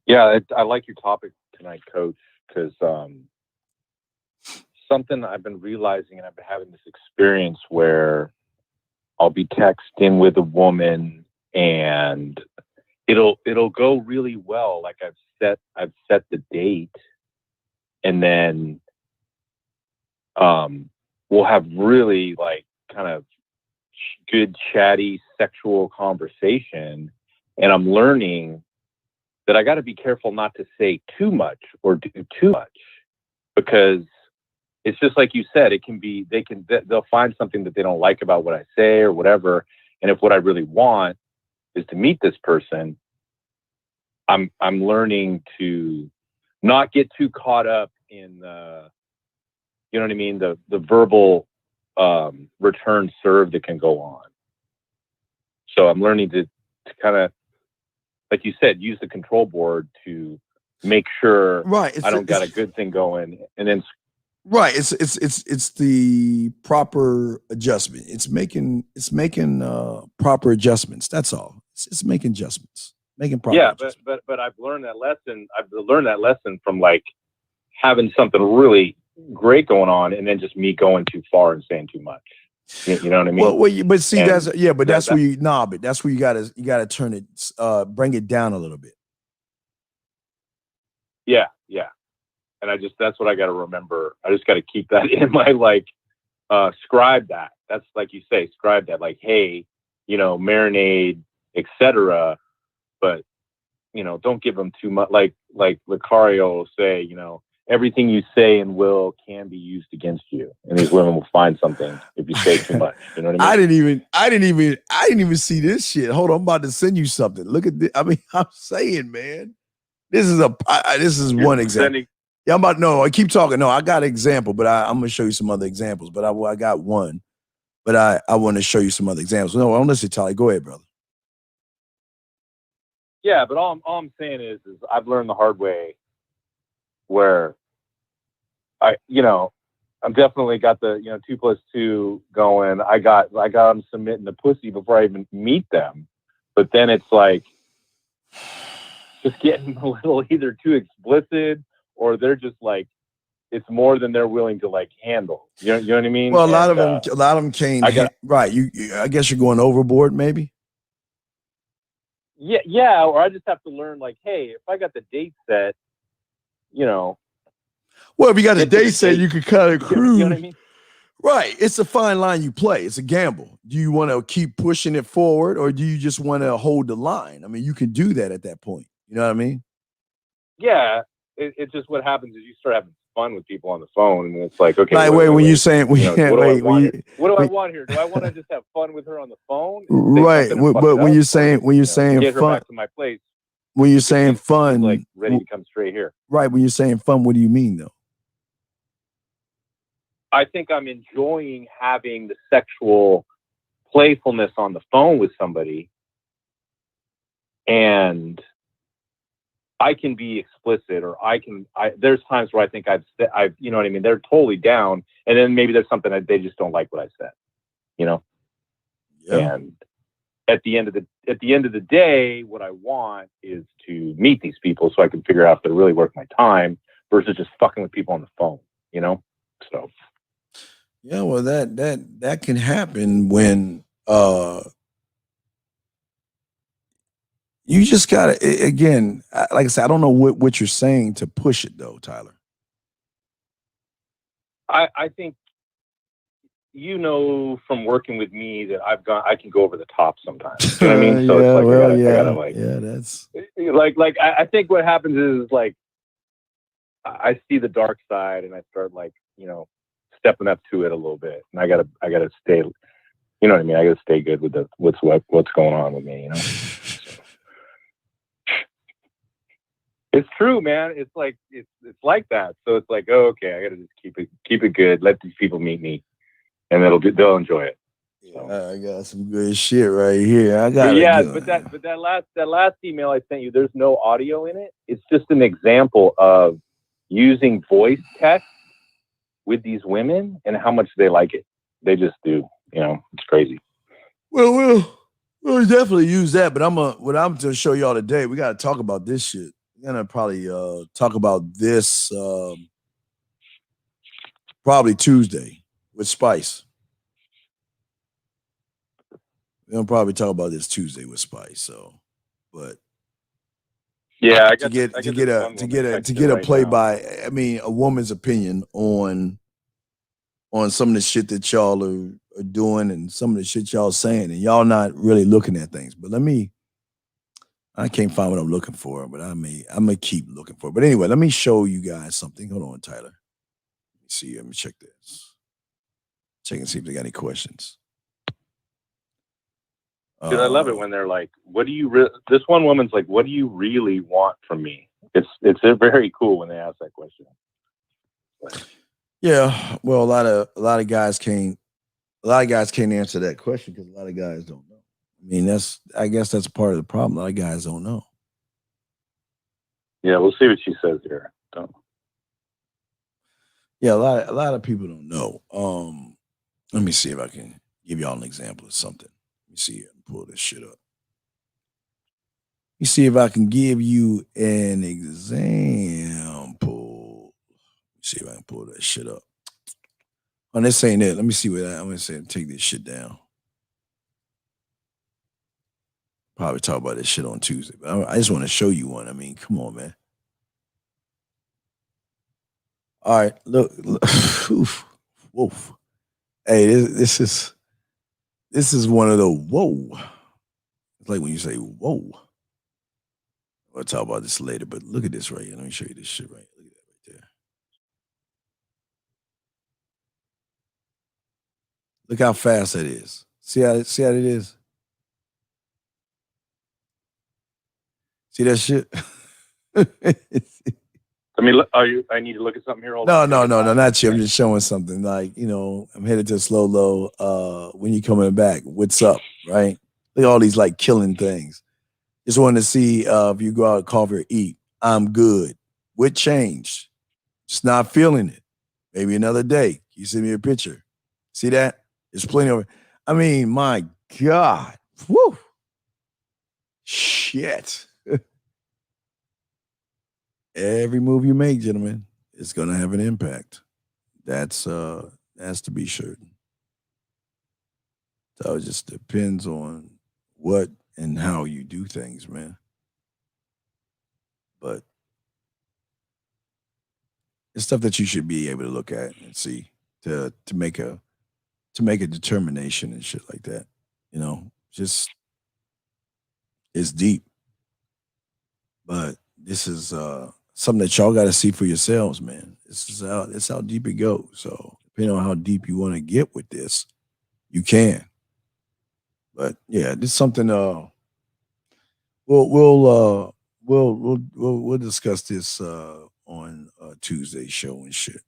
Yeah, I like your topic tonight, Coach, because something I've been realizing, and I've been having this experience where I'll be texting with a woman and it'll go really well. Like I've set the date, and then we'll have really like kind of good chatty sexual conversation, and I'm learning that I got to be careful not to say too much or do too much, because it's just like you said, they'll find something that they don't like about what I say or whatever. And if what I really want is to meet this person, I'm learning to not get too caught up in you know what I mean, the verbal return serve that can go on. So I'm learning to kind of, like you said, use the control board to make sure I don't got a good thing going, and then right. It's the proper adjustment. It's making proper adjustments. That's all. It's making adjustments, making proper. Yeah, adjustments. but I've learned that lesson. I've learned that lesson from like having something really great going on, and then just me going too far and saying too much. You know what I mean? Well, but see, that's where you knob it. That's where you gotta turn it, bring it down a little bit. Yeah. And that's what I got to remember. I just got to keep that in my, like, scribe that. That's like you say, scribe that, like, hey, you know, marinade, etc. But, you know, don't give them too much. Like Lucario will say, you know, everything you say and will can be used against you, and these women will find something if you say too much. You know what I mean? I didn't even see this shit. Hold on, I'm about to send you something. Look at this. I mean, I'm saying, man, this is one example. Yeah, I keep talking. No, I got an example, but I'm gonna show you some other examples. But I got one, but I want to show you some other examples. No, I'm listening, Tally. Go ahead, brother. Yeah, but all I'm saying is I've learned the hard way, where I'm definitely got the 2 + 2 going. I got them submitting the pussy before I even meet them, but then it's like just getting a little either too explicit, or they're just like, it's more than they're willing to like handle. You know what I mean? Well, a lot of them can't. Right. I guess you're going overboard, maybe. Yeah. Or I just have to learn, like, hey, if I got the date set, you know. Well, if you got a date set, you could kind of cruise. You know what I mean? Right. It's a fine line you play. It's a gamble. Do you want to keep pushing it forward, or do you just want to hold the line? I mean, you can do that at that point. You know what I mean? Yeah. It's just what happens is you start having fun with people on the phone, and it's like, okay. Like, wait, when you're saying, what do I want here? Do I want to just have fun with her on the phone? Right. But when you're saying get her fun, back to my place. When you're saying fun, like ready to come straight here. Right. When you're saying fun, what do you mean though? I think I'm enjoying having the sexual playfulness on the phone with somebody, and I can be explicit, or there's times where I think I've you know what I mean? They're totally down. And then maybe there's something that they just don't like what I said, you know? Yeah. And at the end of the day, what I want is to meet these people so I can figure out if they're really worth my time versus just fucking with people on the phone, you know? So. Yeah, well, that can happen when, you just gotta, again, like I said, I don't know what you're saying to push it though, Tyler. I think, you know, from working with me that I can go over the top sometimes. You know what I mean? So it's like, I gotta that's like, I think what happens is like, I see the dark side and I start like, you know, stepping up to it a little bit, and I gotta stay, you know what I mean? I gotta stay good with what's going on with me, you know? It's true, man. It's like it's like that. So it's like, oh, okay, I gotta just keep it good. Let these people meet me, and they'll enjoy it. So. I got some good shit right here. But that last email I sent you, there's no audio in it. It's just an example of using voice text with these women and how much they like it. They just do. You know, it's crazy. Well, we'll definitely use that. But what I'm gonna show y'all today. We gotta talk about this shit. We're gonna probably talk about this probably Tuesday with Spice. We're gonna probably talk about this Tuesday with Spice. So, but yeah, to get a play by, I mean, a woman's opinion on some of the shit that y'all are doing and some of the shit y'all saying, and y'all not really looking at things. But I can't find what I'm looking for, but I'm gonna keep looking for it. But anyway, let me show you guys something. Hold on, Tyler. Let me see. Let me check this. Check and see if they got any questions. Dude, I love it when they're like, "What do you?" This one woman's like, "What do you really want from me?" it's very cool when they ask that question. Yeah, well, a lot of guys can't answer that question because a lot of guys don't know. I mean, I guess that's part of the problem. A lot of guys don't know. Yeah, we'll see what she says here. Yeah, a lot of people don't know. Let me see if I can give y'all an example of something. Let me see here and pull this shit up. Let me see if I can give you an example. Let me see if I can pull that shit up. Oh, this ain't it. Let me see what I'm gonna say. Take this shit down. Probably talk about this shit on Tuesday, but I just want to show you one. I mean, come on, man. All right, look. Oof, woof. Hey, this is one of the whoa. It's like when you say whoa. We'll talk about this later, but look at this right here. Let me show you this shit right here. Look at that right there. Look how fast that is. See how it is? See that shit? I mean, I need to look at something here. No, not you. I'm just showing something. Like, I'm headed to slow low. When you coming back, what's up, right? Look at all these like killing things. Just wanted to see if you go out, coffee or eat. I'm good. What changed? Just not feeling it. Maybe another day. You send me a picture. See that? There's plenty of it. I mean, my God. Woo. Shit. Every move you make, gentlemen, is going to have an impact. That's to be certain. So it just depends on what and how you do things, man. But it's stuff that you should be able to look at and see to make a determination and shit like that. Just it's deep. But this is something that y'all got to see for yourselves, man. It's how deep it goes. So depending on how deep you want to get with this, you can. But yeah, this is something. We'll discuss this on Tuesday's show and shit.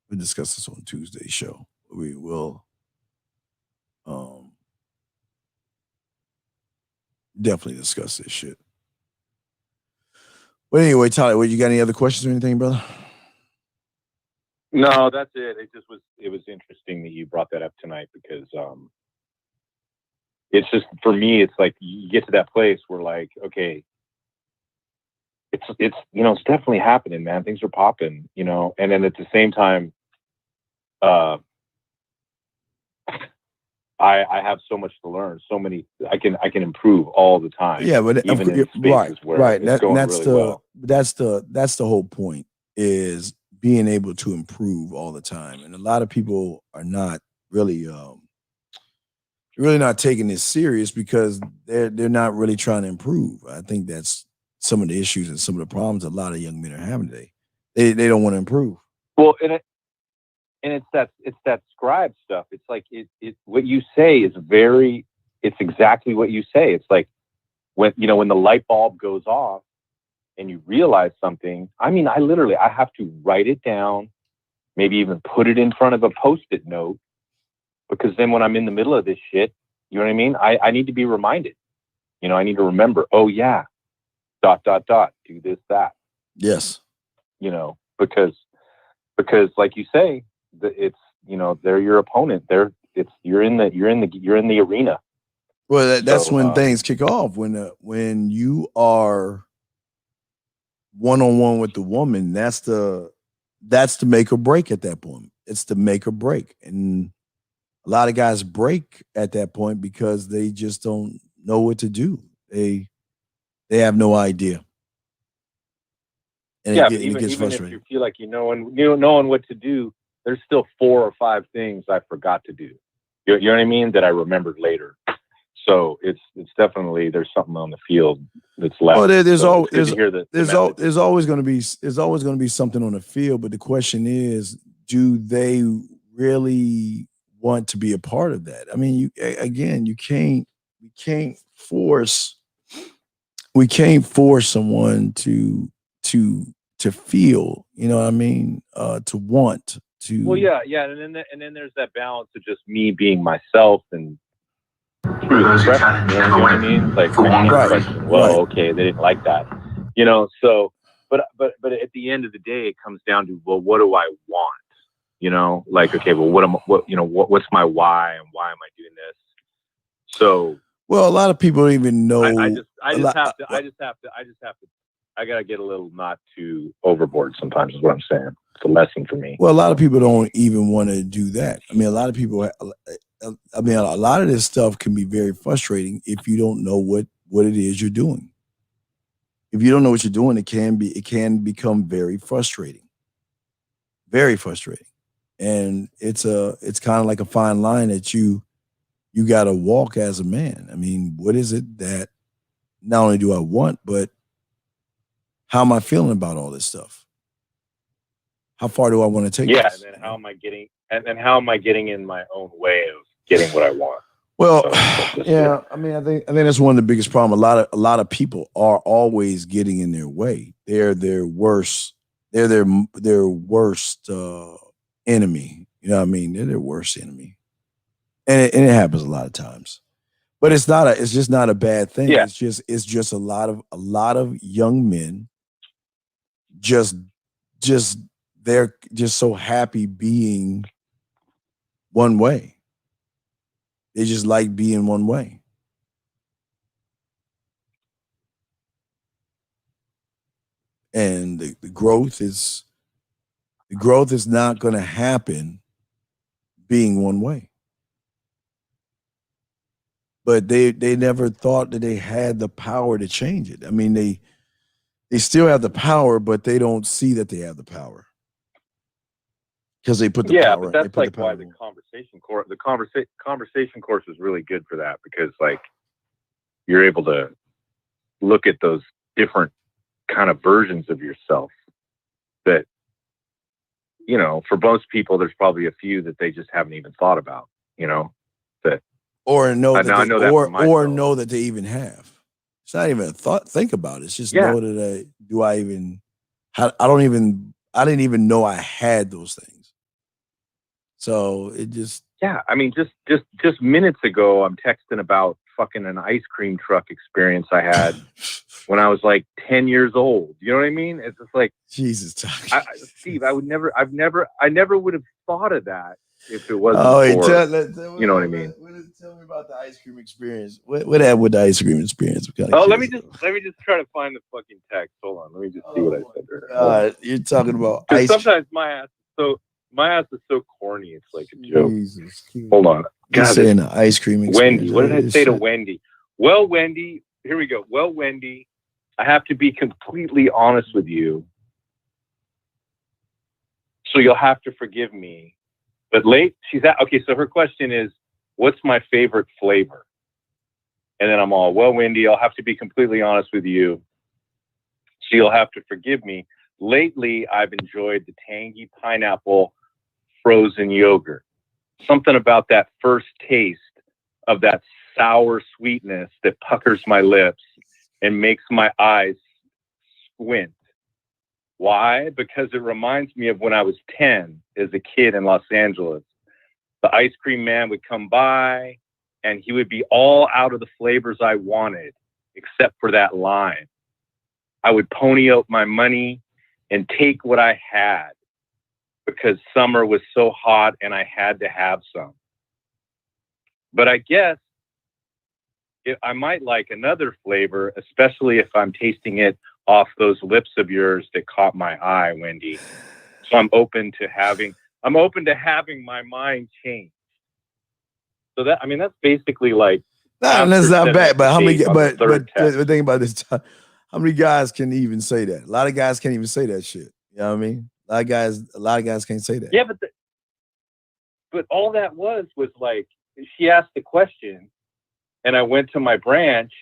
We'll discuss this on Tuesday's show. We will definitely discuss this shit. But anyway, Tyler, you got any other questions or anything, brother? No, that's it. It was interesting that you brought that up tonight because it's just, for me, it's like you get to that place where like, okay, it's it's definitely happening, man. Things are popping, and then at the same time, I have so much to learn, so many I can improve all the time. Yeah, but even in spaces where it's going really well. That's the whole point, is being able to improve all the time. And a lot of people are not really not taking this serious because they're not really trying to improve. I think that's some of the issues and some of the problems a lot of young men are having today. They don't want to improve. Well, and it's that scribe stuff. It's like what you say is it's exactly what you say. It's like when the light bulb goes off and you realize something. I mean, I have to write it down, maybe even put it in front of a Post-it note, because then when I'm in the middle of this shit, you know what I mean? I need to be reminded. I need to remember, oh yeah, ... do this, that. Yes. Because like you say, it's they're your opponent. You're in the arena. Well, that's when things kick off. When you are one-on-one with the woman, that's the make or break at that point. It's the make or break. And a lot of guys break at that point because they just don't know what to do. They have no idea. And even it gets frustrating. if you feel like knowing what to do, there's still 4 or 5 things I forgot to do. You know what I mean? That I remembered later. So it's definitely, there's something on the field that's left. Well, there's always going to be something on the field, but the question is, do they really want to be a part of that? I mean, you can't force we can't force someone to feel, you know what I mean? To want to. Well, yeah, and then there's that balance of just me being myself and true expression. You know what I mean? It's like I can't question. Well, okay, they didn't like that, you know. So, but at the end of the day, it comes down to, well, what do I want? You know, like, okay, well, what's my why and why am I doing this? So, well, a lot of people don't even know. I gotta get a little not too overboard sometimes, is what I'm saying. It's a lesson for me. Well, a lot of people don't even want to do that. I mean, a lot of people. I mean, a lot of this stuff can be very frustrating if you don't know what it is you're doing. If you don't know what you're doing, it can become very frustrating. Very frustrating. And it's kind of like a fine line that you got to walk as a man. I mean, what is it that not only do I want, but how am I feeling about all this stuff? How far do I want to take this? And then how am I getting in my own way of getting what I want? Well, yeah, I mean, I think that's one of the biggest problems. A lot of people are always getting in their way. They're their worst. They're their worst enemy. You know what I mean? They're their worst enemy, and it happens a lot of times. But it's just not a bad thing. Yeah. It's just a lot of young men. They're just so happy being one way. They just like being one way. And the growth is not going to happen being one way. But they never thought that they had the power to change it. I mean, they still have the power, but they don't see that they have the power. Because they put the power. Yeah, but that's like why the conversation course is really good for that, because like you're able to look at those different kind of versions of yourself that, you know, for most people there's probably a few that they just haven't even thought about, you know, that or know that they even have. It's not even a thought. Think about it. It's just know that I didn't even know I had those things. So it just I mean, just minutes ago, I'm texting about fucking an ice cream truck experience I had when I was like 10 years old. You know what I mean? It's just like, Jesus, Steve, I never would have thought of that if it wasn't you know what I mean? Tell me about the ice cream experience. What happened with the ice cream experience? Let me just try to find the fucking text. Hold on, let me just see what I said. You're talking about ice. Sometimes my ass is so corny. It's like a joke. Jesus. Hold on. God, saying the ice cream experience. Wendy, what did I say to Wendy? Well, Wendy, here we go. Well, Wendy, I have to be completely honest with you, so you'll have to forgive me. But okay, so her question is, what's my favorite flavor? And then I'm all, well, Wendy, I'll have to be completely honest with you, so you'll have to forgive me. Lately, I've enjoyed the tangy pineapple frozen yogurt. Something about that first taste of that sour sweetness that puckers my lips and makes my eyes squint. Why? Because it reminds me of when I was 10 as a kid in Los Angeles. The ice cream man would come by and he would be all out of the flavors I wanted, except for that lime. I would pony up my money and take what I had because summer was so hot and I had to have some. But I guess I might like another flavor, especially if I'm tasting it off those lips of yours that caught my eye, Wendy. So I'm open to having my mind change. So that's basically like, that's not bad. But how many? But think about this. How many guys can even say that? A lot of guys can't even say that shit. You know what I mean? A lot of guys can't say that. Yeah, but all that was like, she asked the question, and I went to my branch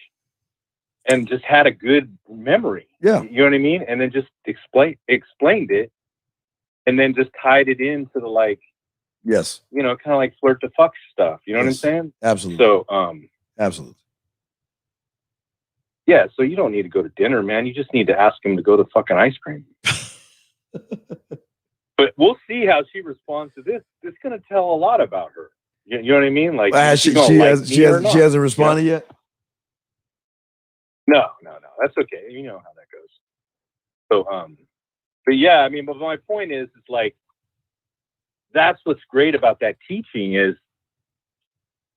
and just had a good memory. Yeah, you know what I mean? And then just explained it, and then just tied it into the like, yes, you know, kind of like flirt to fuck stuff. You know what I'm saying? Absolutely. So, absolutely. Yeah, so you don't need to go to dinner, man. You just need to ask him to go to fucking ice cream. But we'll see how she responds to this. It's going to tell a lot about her. You know what I mean? Like, she hasn't responded yet? No. That's okay. You know how that goes. So, but yeah, I mean, but my point is like, that's what's great about that teaching is,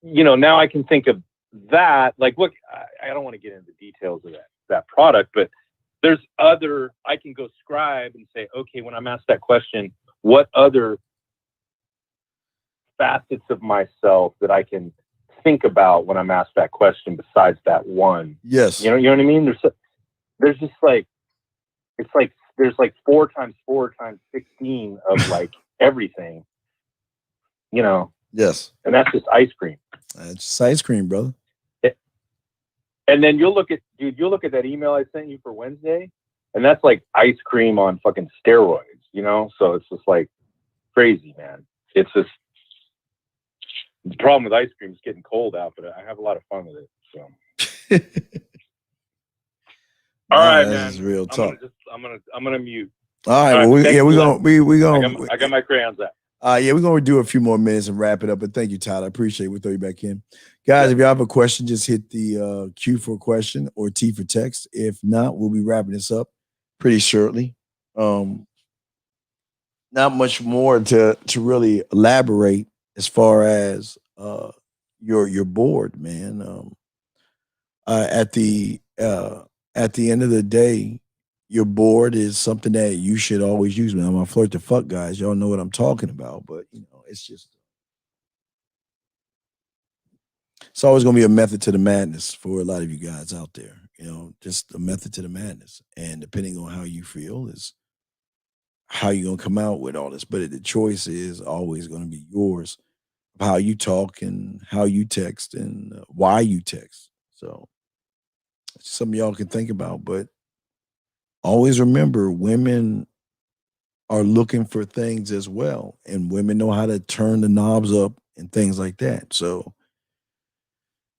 you know, now I can think of that. Like, look, I don't want to get into the details of that product, but there's I can go scribe and say, okay, when I'm asked that question, what other facets of myself that I can think about when I'm asked that question besides that one? Yes. You know what I mean? There's just like, it's like, there's like 4 times 4 times 16 of like everything, you know? Yes. And that's just ice cream. That's just ice cream, brother. And then you'll look at that email I sent you for Wednesday, and that's like ice cream on fucking steroids, you know? So it's just like crazy, man. It's just, the problem with ice cream is getting cold out, but I have a lot of fun with it. So. All right, man. This is real talk. I'm gonna mute. All right. Well, we gonna. I got my crayons out. Yeah, we're gonna do a few more minutes and wrap it up. But thank you, Tyler. I appreciate it. We'll throw you back in, guys. If you have a question, just hit the Q for a question or T for text. If not, we'll be wrapping this up pretty shortly. Not much more to really elaborate as far as your board, man. At the end of the day, your board is something that you should always use. Man, I'm gonna flirt the fuck, guys. Y'all know what I'm talking about, but you know, it's always gonna be a method to the madness for a lot of you guys out there. You know, just a method to the madness, and depending on how you feel is how you're gonna come out with all this. But the choice is always gonna be yours of how you talk and how you text and why you text. So it's something y'all can think about, but always remember women are looking for things as well, and women know how to turn the knobs up and things like that. So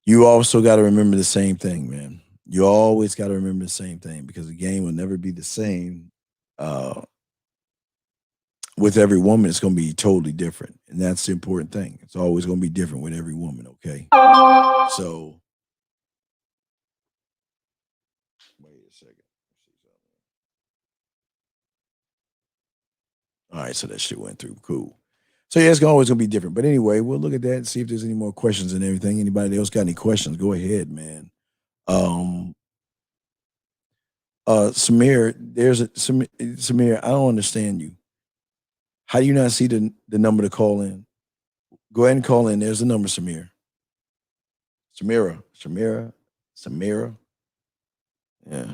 you also got to remember the same thing, man. You always got to remember the same thing, because the game will never be the same. With every woman, it's going to be totally different, and that's the important thing. It's always going to be different with every woman, okay? So wait a second. All right, so that shit went through. Cool. So yeah, it's always gonna be different. But anyway, we'll look at that and see if there's any more questions and everything. Anybody else got any questions? Go ahead, man. Samir, Samir, I don't understand you. How do you not see the number to call in? Go ahead and call in. There's the number, Samir. Samira. Yeah.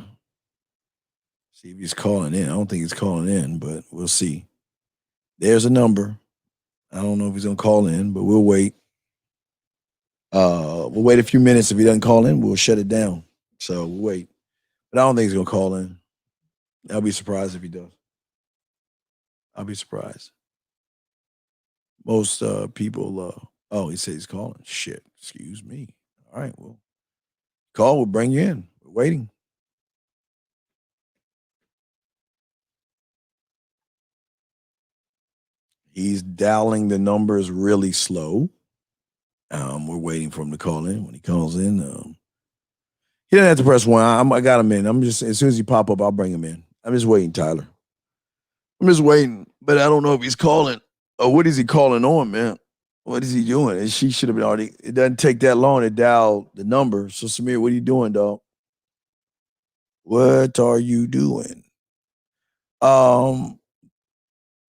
See if he's calling in. I don't think he's calling in, but we'll see. There's a number. I don't know if he's gonna call in, but we'll wait. We'll wait a few minutes. If he doesn't call in, we'll shut it down. So we'll wait. But I don't think he's gonna call in. I'll be surprised if he does. I'll be surprised. Most people, he said he's calling. Shit, excuse me. All right, well, call, we'll bring you in. We're waiting. He's dialing the numbers really slow. We're waiting for him to call in. When he calls in, he doesn't have to press 1. I got him in. I'm just, as soon as he pop up, I'll bring him in. I'm just waiting, Tyler. I'm just waiting, but I don't know if he's calling or what is he calling on, man. What is he doing? And she should have been already. It doesn't take that long to dial the number. So Samir, what are you doing, dog? What are you doing?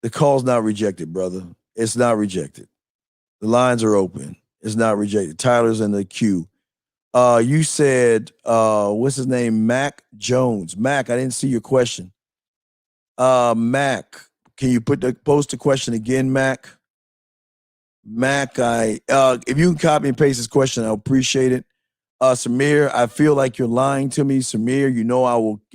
The call's not rejected, brother. It's not rejected. The lines are open. It's not rejected. Tyler's in the queue. You said, what's his name? Mac Jones. Mac, I didn't see your question. Mac, can you post the question again, Mac? Mac, if you can copy and paste this question, I'll appreciate it. Samir, I feel like you're lying to me. Samir, you know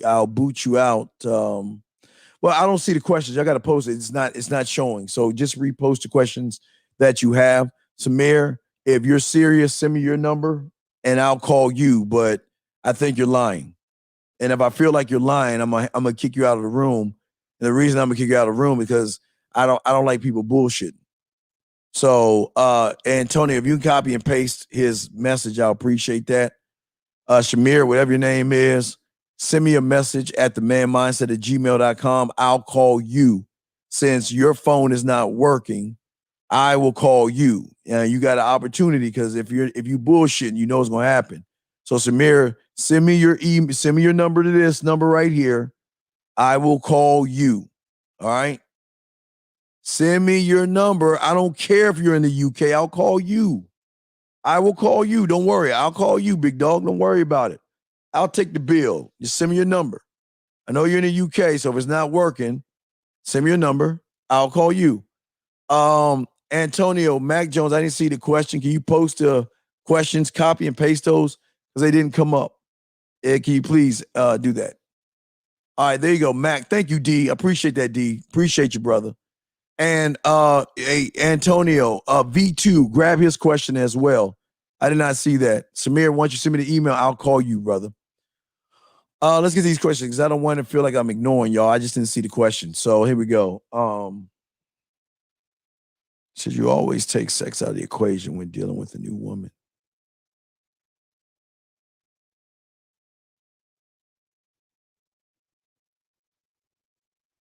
I'll boot you out. Well, I don't see the questions. I got to post it. It's not showing. So just repost the questions that you have. Samir, if you're serious, send me your number and I'll call you. But I think you're lying. And if I feel like you're lying, I'm gonna kick you out of the room. And the reason I'm gonna kick you out of the room is because I don't like people bullshitting. So Antonio, if you can copy and paste his message, I'll appreciate that. Shamir, whatever your name is, send me a message at themanmindset@gmail.com. I'll call you. Since your phone is not working, I will call you. You got an opportunity because if you bullshitting, you know what's gonna happen. So Samir, send me your email, send me your number to this number right here. I will call you. All right. Send me your number. I don't care if you're in the UK. I'll call you. I will call you. Don't worry. I'll call you, big dog. Don't worry about it. I'll take the bill. Just send me your number. I know you're in the UK, so if it's not working, send me your number. I'll call you. Antonio, Mac Jones, I didn't see the question. Can you post the questions, copy and paste those? Because they didn't come up. Can you please do that? All right, there you go, Mac. Thank you, D. Appreciate that, D. Appreciate you, brother. And Antonio, V2, grab his question as well. I did not see that. Samir, once you send me the email, I'll call you, brother. Let's get these questions because I don't want to feel like I'm ignoring y'all. I just didn't see the question. So here we go. Says you always take sex out of the equation when dealing with a new woman.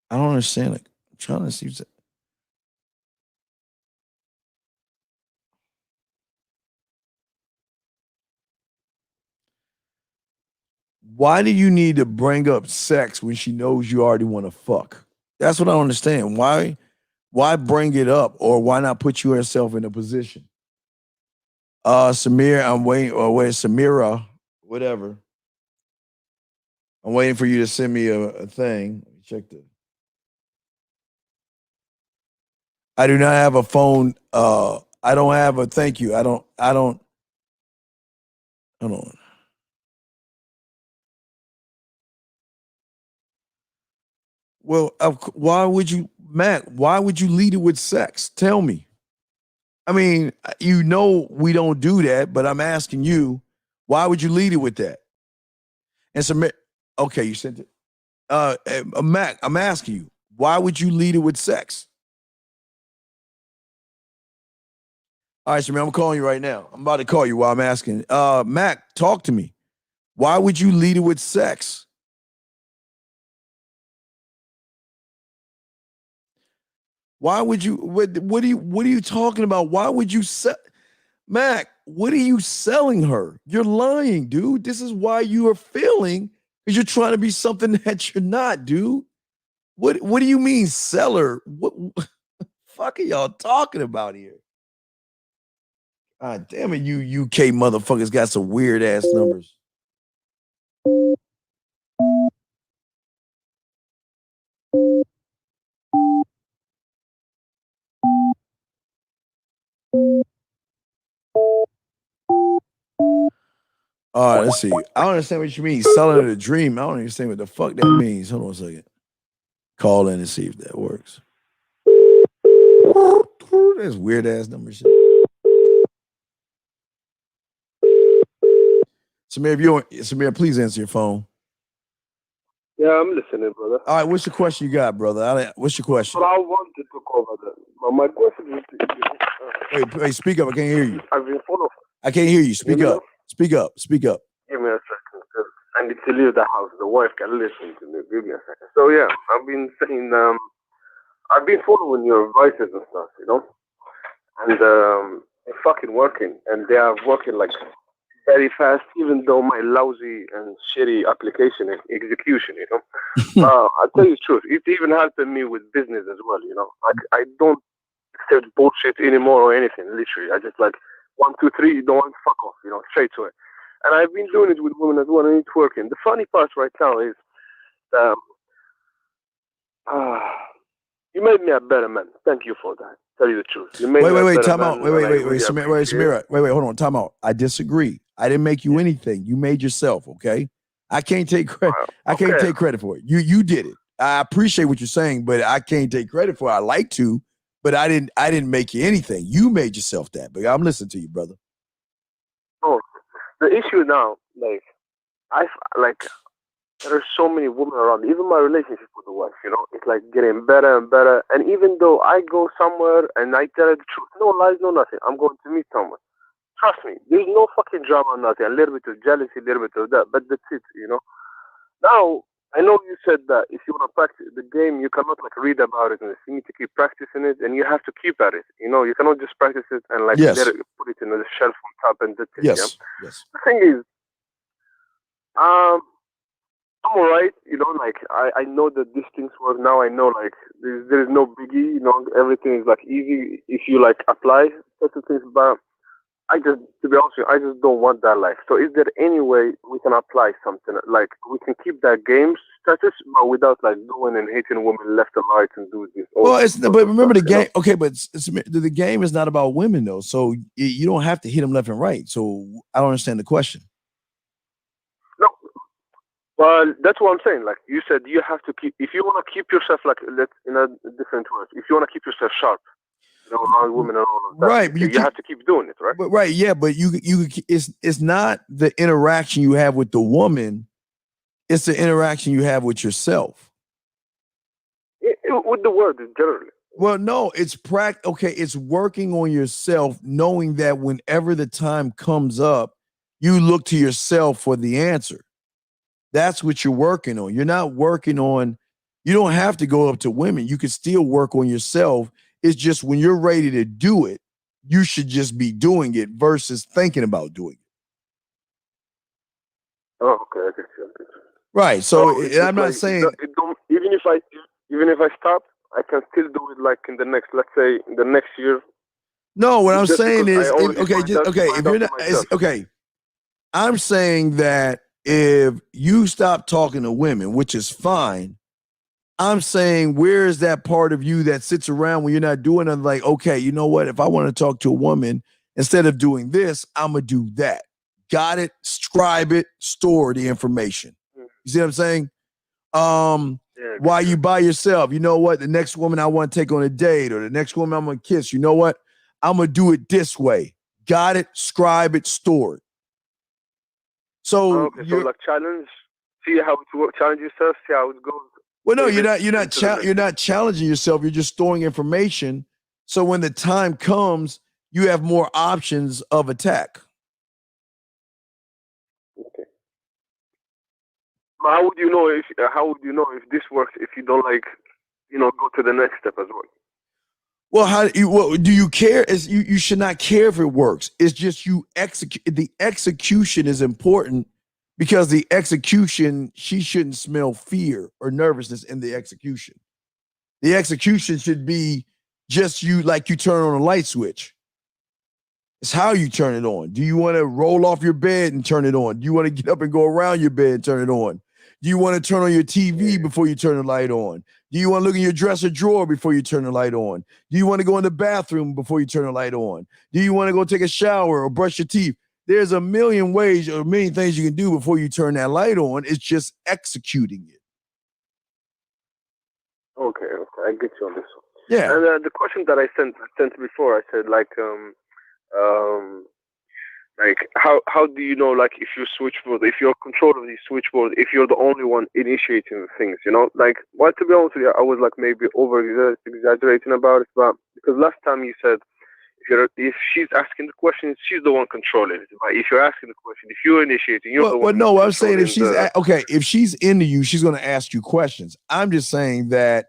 I don't understand. Like, I'm trying to see. Why do you need to bring up sex when she knows you already want to fuck? That's what I don't understand. Why bring it up, or why not put yourself in a position? Samir, I'm waiting, or wait, Samira, whatever. I'm waiting for you to send me a thing. Let me check the. I do not have a phone. I don't have a thank you. I don't. Hold on. Well, why would you, Matt? Why would you lead it with sex? Tell me. I mean, you know we don't do that, but I'm asking you, why would you lead it with that? And so, okay, you sent it. Mac, I'm asking you, why would you lead it with sex? All right, Shamir, I'm calling you right now. I'm about to call you while I'm asking. Mac, talk to me. Why would you lead it with sex? Why would you? What are you talking about? Why would you Mac? What are you selling her? You're lying, dude. This is why you are failing, because you're trying to be something that you're not, dude. What do you mean, seller? What fuck are y'all talking about here? God damn it, you UK motherfuckers got some weird ass numbers. All right, let's see. I don't understand what you mean. Selling a dream. I don't understand what the fuck that means. Hold on a second. Call in and see if that works. That's weird ass number shit. Samir, please answer your phone. Yeah, I'm listening, brother. All right, what's the question you got, brother? What's your question? But I wanted to cover that. But my question is... Wait, speak up. I can't hear you. I've been following... I can't hear you. Speak up. Speak up. Speak up. Give me a second, because I need to leave the house. The wife can listen to me. Give me a second. So, yeah, I've been saying... I've been following your advices and stuff, you know? And they're fucking working. And they are working, like, very fast, even though my lousy and shitty application and execution, you know? I'll tell you the truth. It's even helping me with business as well, you know? I don't accept bullshit anymore or anything, literally. I just, like, 1, 2, 3, you don't want to fuck off, you know, straight to it. And I've been doing it with women as well, and it's working. The funny part right now is, you made me a better man. Thank you for that. Tell you the truth. You made wait, time out. Wait, Samira, hold on, time out. I disagree. I didn't make you anything. You made yourself, okay? I can't take credit. I can't take credit for it. You did it. I appreciate what you're saying, but I can't take credit for it. I like to, but I didn't make you anything. You made yourself that. But I'm listening to you, brother. Oh, the issue now, like, like there are so many women around. Even my relationship with the wife, it's like getting better and better. And even though I go somewhere and I tell her the truth, no lies, no nothing, I'm going to meet someone. Trust me, there's no fucking drama, nothing. A little bit of jealousy, a little bit of that, but that's it. Now, I know you said that if you want to practice the game, you cannot like read about it, and you need to keep practicing it, and you have to keep at it. You cannot just practice it and like Yes. put it in the shelf on top and that's it. Yes. Yeah? Yes. The thing is, I'm alright. Like I know that these things work now. I know like there is no biggie. Everything is like easy if you like apply certain things, but. To be honest with you, I just don't want that life. So is there any way we can apply something? Like, we can keep that game status, but without, like, going and hating women left and right and do this. Well, but remember the game. Okay, but the game is not about women, though. So you don't have to hit them left and right. So I don't understand the question. No. Well, that's what I'm saying. Like, you said you have to keep, if you want to keep yourself, like, in a different words, if you want to keep yourself sharp, around women and all of that. Right, but you have to keep doing it, right? But right, yeah, but it's not the interaction you have with the woman, it's the interaction you have with yourself. With the word generally. Well, no, it's it's working on yourself, knowing that whenever the time comes up, you look to yourself for the answer. That's what you're working on. You're not working on, you don't have to go up to women. You can still work on yourself. It's just when you're ready to do it, you should just be doing it versus thinking about doing it. Oh, okay, I get you. Right. So I'm not saying even if I stop, I can still do it like in the next, let's say, in the next year. No, what I'm saying is if you're not okay. I'm saying that if you stop talking to women, which is fine. I'm saying, where is that part of you that sits around when you're not doing it? Like, okay, you know what? If I want to talk to a woman, instead of doing this, I'm going to do that. Got it? Scribe it, store the information. You see what I'm saying? While you by yourself, you know what? The next woman I want to take on a date or the next woman I'm going to kiss, you know what? I'm going to do it this way. Got it? Scribe it, store it. So, so like challenge, see how it works, challenge yourself, see how it goes. Well, no, you're not challenging yourself. You're just storing information. So when the time comes, you have more options of attack. Okay. But how would you know if this works if you don't go to the next step as well? Well, do you care? You should not care if it works. It's just you execute. The execution is important. Because the execution, she shouldn't smell fear or nervousness in the execution. The execution should be just you, like you turn on a light switch. It's how you turn it on. Do you want to roll off your bed and turn it on? Do you want to get up and go around your bed and turn it on? Do you want to turn on your TV before you turn the light on? Do you want to look in your dresser drawer before you turn the light on? Do you want to go in the bathroom before you turn the light on? Do you want to go take a shower or brush your teeth? There's a million ways or a million things you can do before you turn that light on. It's just executing it. Okay, I get you on this one. Yeah. And the question that I sent before, I said how do you know if you switchboard, if you're control of the switchboard, if you're the only one initiating the things, Well, to be honest with you, I was maybe over exaggerating about it, but because last time you said. If she's asking the question, she's the one controlling it. But if you're asking the question, if you're initiating, you're the one. Well, no, I'm saying if she's into you, she's going to ask you questions. I'm just saying that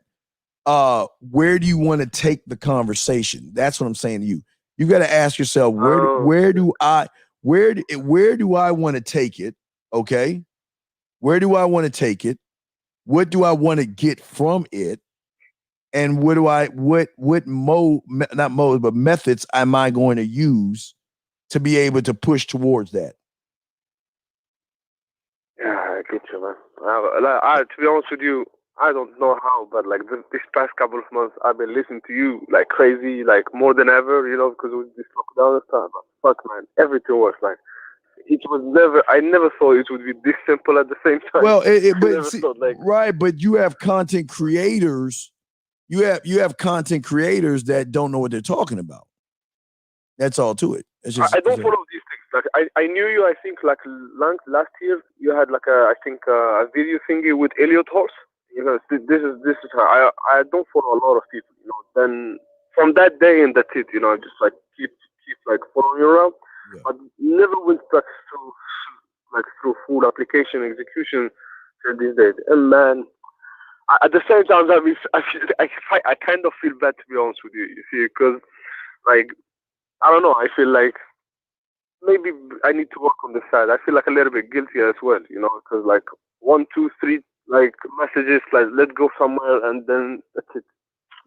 where do you want to take the conversation? That's what I'm saying to you. You got to ask yourself where do I want to take it? Okay, where do I want to take it? What do I want to get from it? And methods am I going to use to be able to push towards that? Yeah, I get you, man. To be honest with you, I don't know how, but this past couple of months, I've been listening to you like crazy, more than ever, because with this lockdown and stuff. Fuck, man, everything was it was never. I never thought it would be this simple at the same time. Well, but you have content creators. You have content creators that don't know what they're talking about. That's all to it. I don't follow these things. Like I knew you. I think like last year you had like a video thingy with Elliot Horse. You know, this is how I don't follow a lot of people. You know, then from that day and that's it. You know, I just like keep like following you around, but never went like through full application execution till these days. And man, at the same time, I kind of feel bad to be honest with you. You see, because like I don't know, I feel like maybe I need to work on the side. I feel like a little bit guilty as well, you know, because like one, two, three, like messages like let's go somewhere, and then that's it.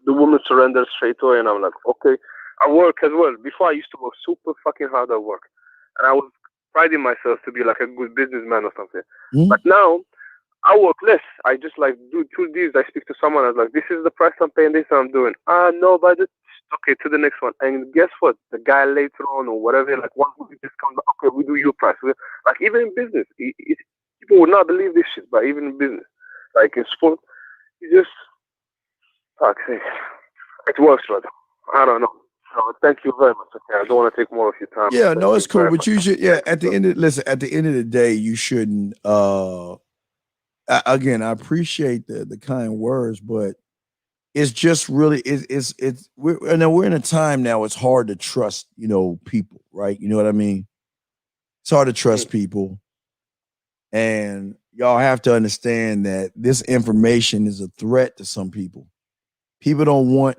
The woman surrenders straight away, and I'm like, okay. I work as well. Before I used to work super fucking hard at work, and I was priding myself to be like a good businessman or something. But now I work less. I just like do 2 days. I speak to someone. I was like, this is the price I'm paying. This I'm doing. No, but it's okay. To the next one. And guess what? The guy later on or whatever, like 1 week discount. Okay, we do your price. Like even in business, people would not believe this shit. But even in business, like in sport, you just fuck sake. It works, brother. I don't know. So thank you very much. Okay, I don't want to take more of your time. Yeah, no, Thank it's you cool. very But much. you should, yeah, at the end of the day, you shouldn't again, I appreciate the kind words, but it's just really we're in a time now it's hard to trust, you know, people, right? You know what I mean? It's hard to trust people. And y'all have to understand that this information is a threat to some people. People don't want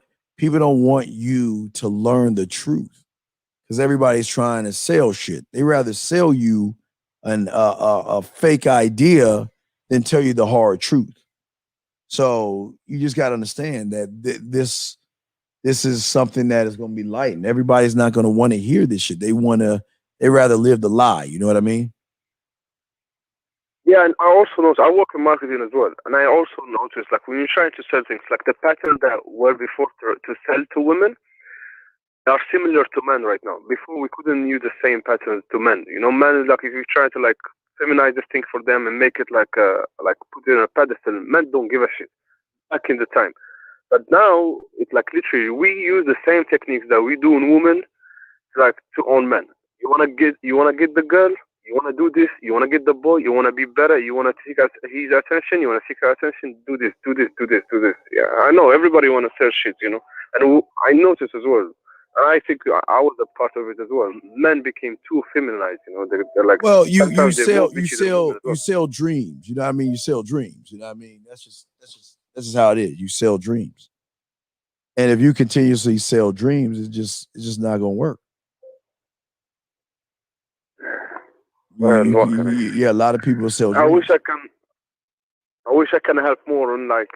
you to learn the truth because everybody's trying to sell shit. They rather sell you a fake idea than tell you the hard truth. So you just got to understand that this is something that is going to be light, and everybody's not going to want to hear this shit. They rather live the lie. You know what I mean? Yeah, and I also notice I work in marketing as well, and I also notice like when you're trying to sell things, like the pattern that were before to sell to women are similar to men right now. Before we couldn't use the same patterns to men. You know, men is like if you try to like feminize this thing for them and make it like put it on a pedestal, men don't give a shit. Back in the time, but now it's like literally we use the same techniques that we do in women, like to own men. You wanna get the girl. You wanna do this. You wanna get the boy. You wanna be better. You wanna seek his attention. You wanna seek her attention. Do this. Do this. Do this. Do this. Yeah, I know everybody wanna sell shit, you know, and I noticed as well. And I think I was a part of it as well. Men became too feminized, you know. They're like Well, you sometimes they're more sell bitchy than women as well. you sell dreams. You know what I mean? You sell dreams. You know what I mean? That's just how it is. You sell dreams. And if you continuously sell dreams, it's just not gonna work. Well, what can I say? Yeah, a lot of people sell I wish dreams. I wish I can help more on like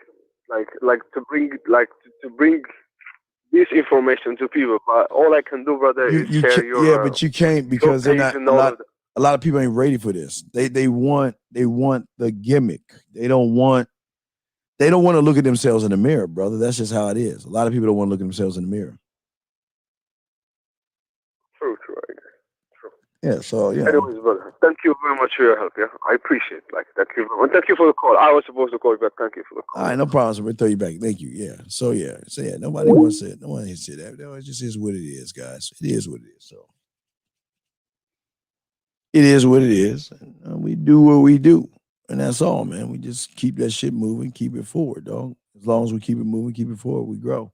to bring this information to people. But all I can do, brother, is share Yeah, your but you can't your because they're page not and all of that. a lot of people ain't ready for this. They want the gimmick. They don't want to look at themselves in the mirror, brother. That's just how it is. A lot of people don't want to look at themselves in the mirror. True, I guess. True. Yeah, so Anyways, brother, thank you very much for your help. Yeah, I appreciate it. Like, thank you very much. Thank you for the call. I was supposed to call you back. Thank you for the call. All right, no problem. So we'll throw you back. Thank you. Yeah. So nobody wants it. No one wants to say that. No, it just is what it is, guys. It is what it is. So it is what it is. And we do what we do. And that's all, man. We just keep that shit moving, keep it forward, dog. As long as we keep it moving, keep it forward, we grow.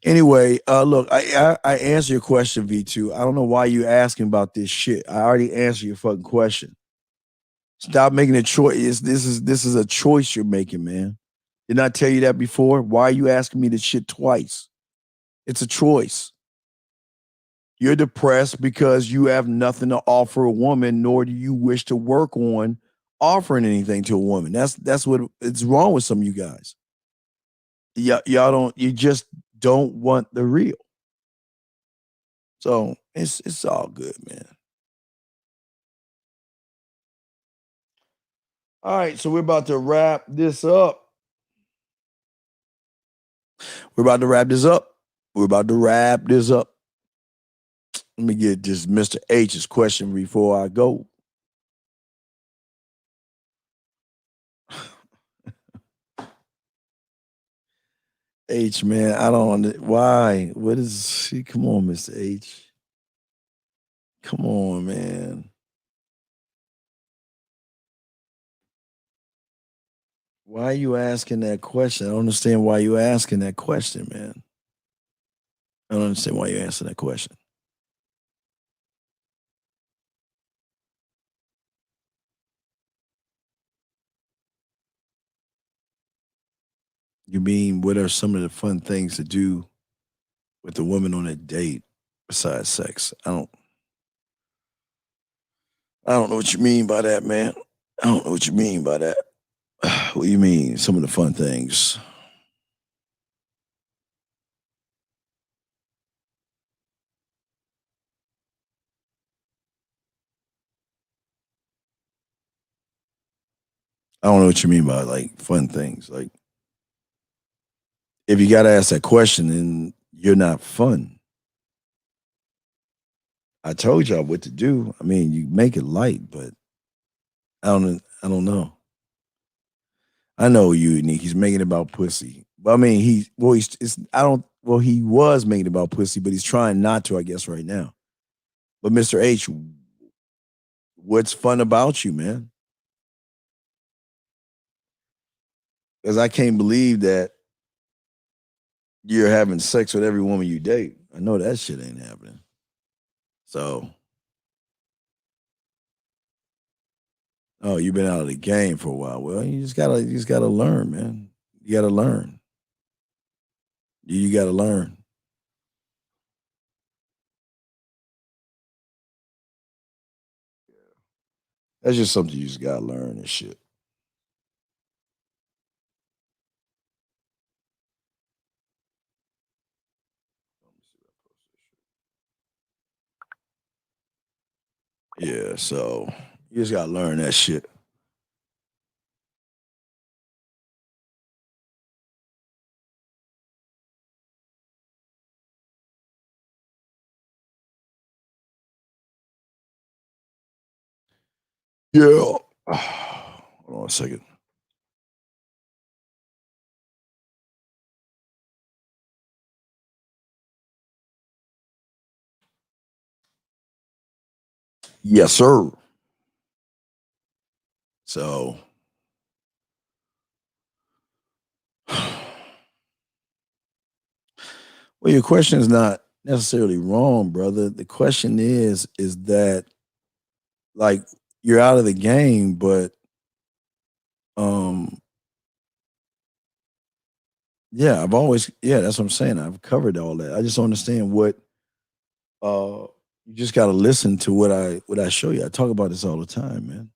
Anyway, look, I answer your question, V2. I don't know why you asking about this shit. I already answered your fucking question. Stop making a choice. This is a choice you're making, man. Didn't I tell you that before? Why are you asking me this shit twice? It's a choice. You're depressed because you have nothing to offer a woman, nor do you wish to work on offering anything to a woman. That's what it's wrong with some of you guys. You just don't want the real. So it's all good, man. All right, so we're about to wrap this up. Let me get this Mr. H's question before I go. H, man, I don't why. What is she? Come on, Mr. H. Come on, man. Why are you asking that question? I don't understand why you asking that question, man. I don't understand why you asking that question. You mean what are some of the fun things to do with a woman on a date besides sex? I don't know what you mean by that, man. I don't know what you mean by that. What do you mean? Some of the fun things. I don't know what you mean by like fun things. Like if you gotta ask that question, then you're not fun. I told y'all what to do. I mean, you make it light, but I don't know. I know you, unique. He's making it about pussy. But I mean, he was making it about pussy, but he's trying not to, I guess, right now. But Mr. H, what's fun about you, man? Because I can't believe that you're having sex with every woman you date. I know that shit ain't happening. So, oh, you've been out of the game for a while. Well, you just gotta learn, man. You gotta learn. You gotta learn. That's just something you just gotta learn and shit. Yeah, so you just gotta learn that shit. Yeah. Hold on a second. Yes, sir. So, well, your question is not necessarily wrong, brother. The question is that like you're out of the game, but um, yeah, that's what I'm saying. I've covered all that. I just don't understand what you just gotta listen to what I show you. I talk about this all the time, man.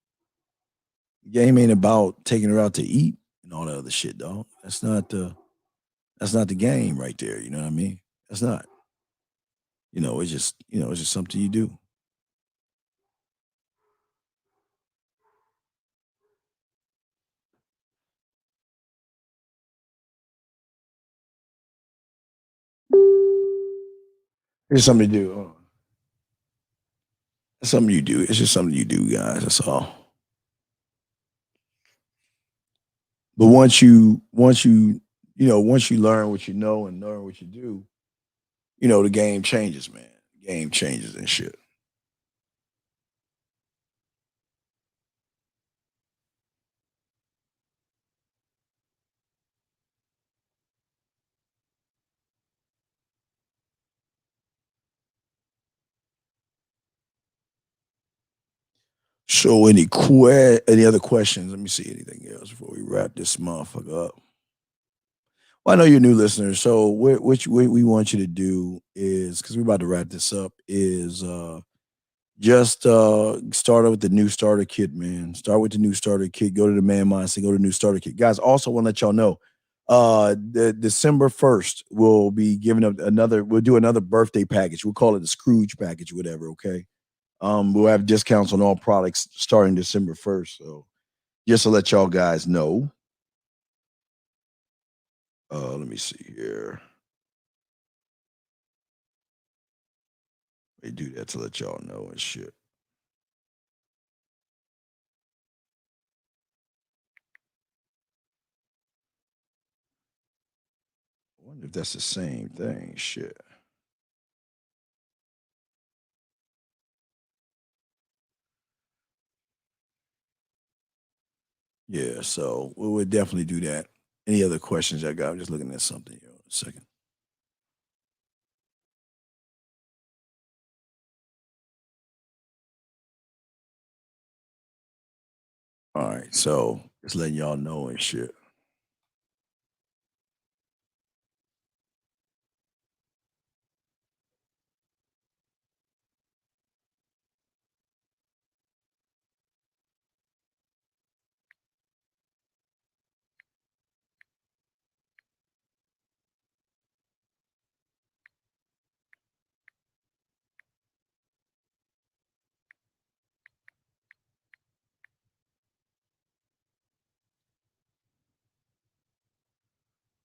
The game ain't about taking her out to eat and all that other shit, dog. That's not the game right there. You know what I mean? That's not. It's just something you do. It's something you do. It's something you do. It's just something you do, guys. That's all. But once you learn what you know and learn what you do, the game changes, man. The game changes and shit. So any other questions? Let me see anything else before we wrap this motherfucker up. Well, I know you're a new listener, so what we want you to do is because we're about to wrap this up is just start out with the new starter kit, man. Start with the new starter kit. Go to the man mindset. Go to the new starter kit, guys. Also, want to let y'all know, the December 1st we'll be giving up another. We'll do another birthday package. We'll call it the Scrooge package, whatever. Okay. We'll have discounts on all products starting December 1st. So just to let y'all guys know. Let me see here. They do that to let y'all know and shit. I wonder if that's the same thing. Shit. Yeah, so we would definitely do that. Any other questions I got? I'm just looking at something here. A second. All right, so just letting y'all know and shit.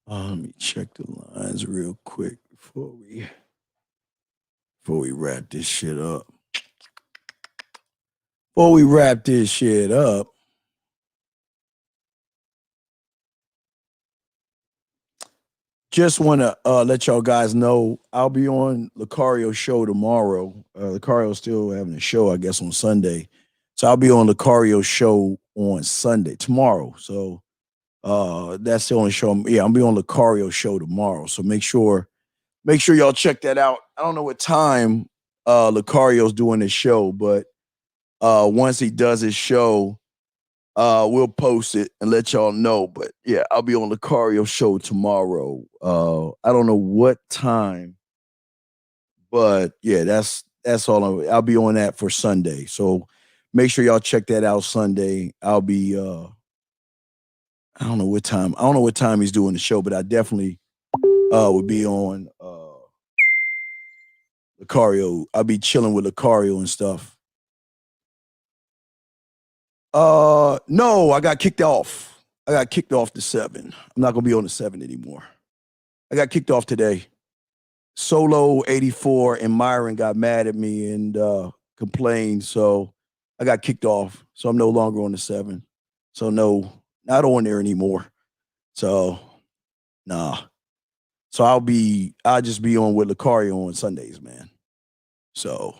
Let me check the lines real quick before we wrap this shit up. Before we wrap this shit up, just want to let y'all guys know I'll be on Lucario's show tomorrow. Lucario's still having a show, I guess, on Sunday. So I'll be on Lucario's show on Sunday, tomorrow. So that's the only show. I'll be on Lucario's show tomorrow. So make sure y'all check that out. I don't know what time Lucario's doing his show, but once he does his show, we'll post it and let y'all know. But yeah, I'll be on Lucario's show tomorrow. I don't know what time, but yeah, that's all. I'll be on that for Sunday. So make sure y'all check that out Sunday. I'll be I don't know what time. I don't know what time he's doing the show, but I definitely would be on Lucario. I'll be chilling with Lucario and stuff. No, I got kicked off. I got kicked off the 7. I'm not gonna be on the 7 anymore. I got kicked off today. Solo 84 and Myron got mad at me and complained, so I got kicked off. So I'm no longer on the 7. So no, not on there anymore. So nah. So I'll just be on with Lucario on Sundays, man. So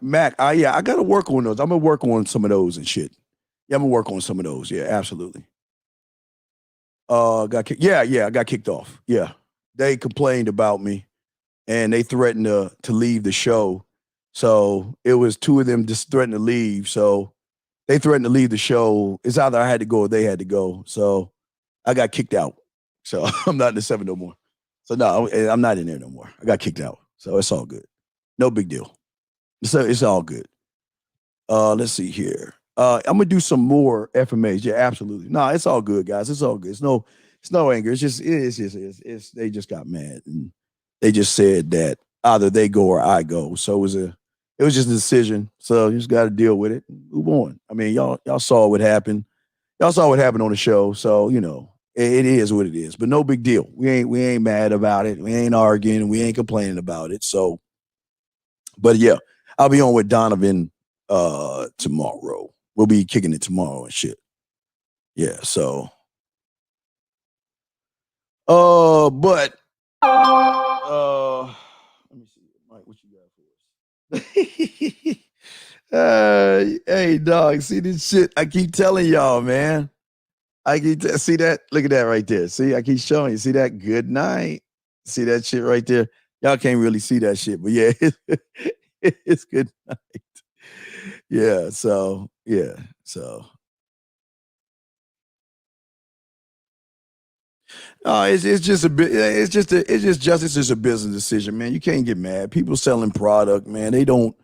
Mac, I gotta work on those. I'm gonna work on some of those and shit. Yeah, I'm gonna work on some of those. Yeah, absolutely. Got kicked. Yeah, I got kicked off. Yeah. They complained about me and they threatened to leave the show. So it was 2 of them just threatened to leave. So they threatened to leave the show. It's either I had to go or they had to go. So I got kicked out. So I'm not in the 7 no more. So no, I'm not in there no more. I got kicked out. So it's all good. No big deal. So it's all good. Let's see here. I'm gonna do some more FMAs. Yeah, absolutely. No, it's all good, guys. It's all good. It's no anger. It's they just got mad and they just said that either they go or I go. So it was just a decision. So you just got to deal with it and move on. I mean, y'all saw what happened. Y'all saw what happened on the show. So it is what it is. But no big deal. We ain't mad about it. We ain't arguing. We ain't complaining about it. So, but yeah, I'll be on with Donovan tomorrow. We'll be kicking it tomorrow and shit. Yeah, so but let me see. Mike, what you got for us? Hey dog, see this shit? I keep telling y'all, man. See that? Look at that right there. See, I keep showing you. See that? Good night. See that shit right there? Y'all can't really see that shit, but yeah, it's good night. Yeah, so yeah, so it's just a bit. It's just justice is a business decision, man. You can't get mad. People selling product, man. They don't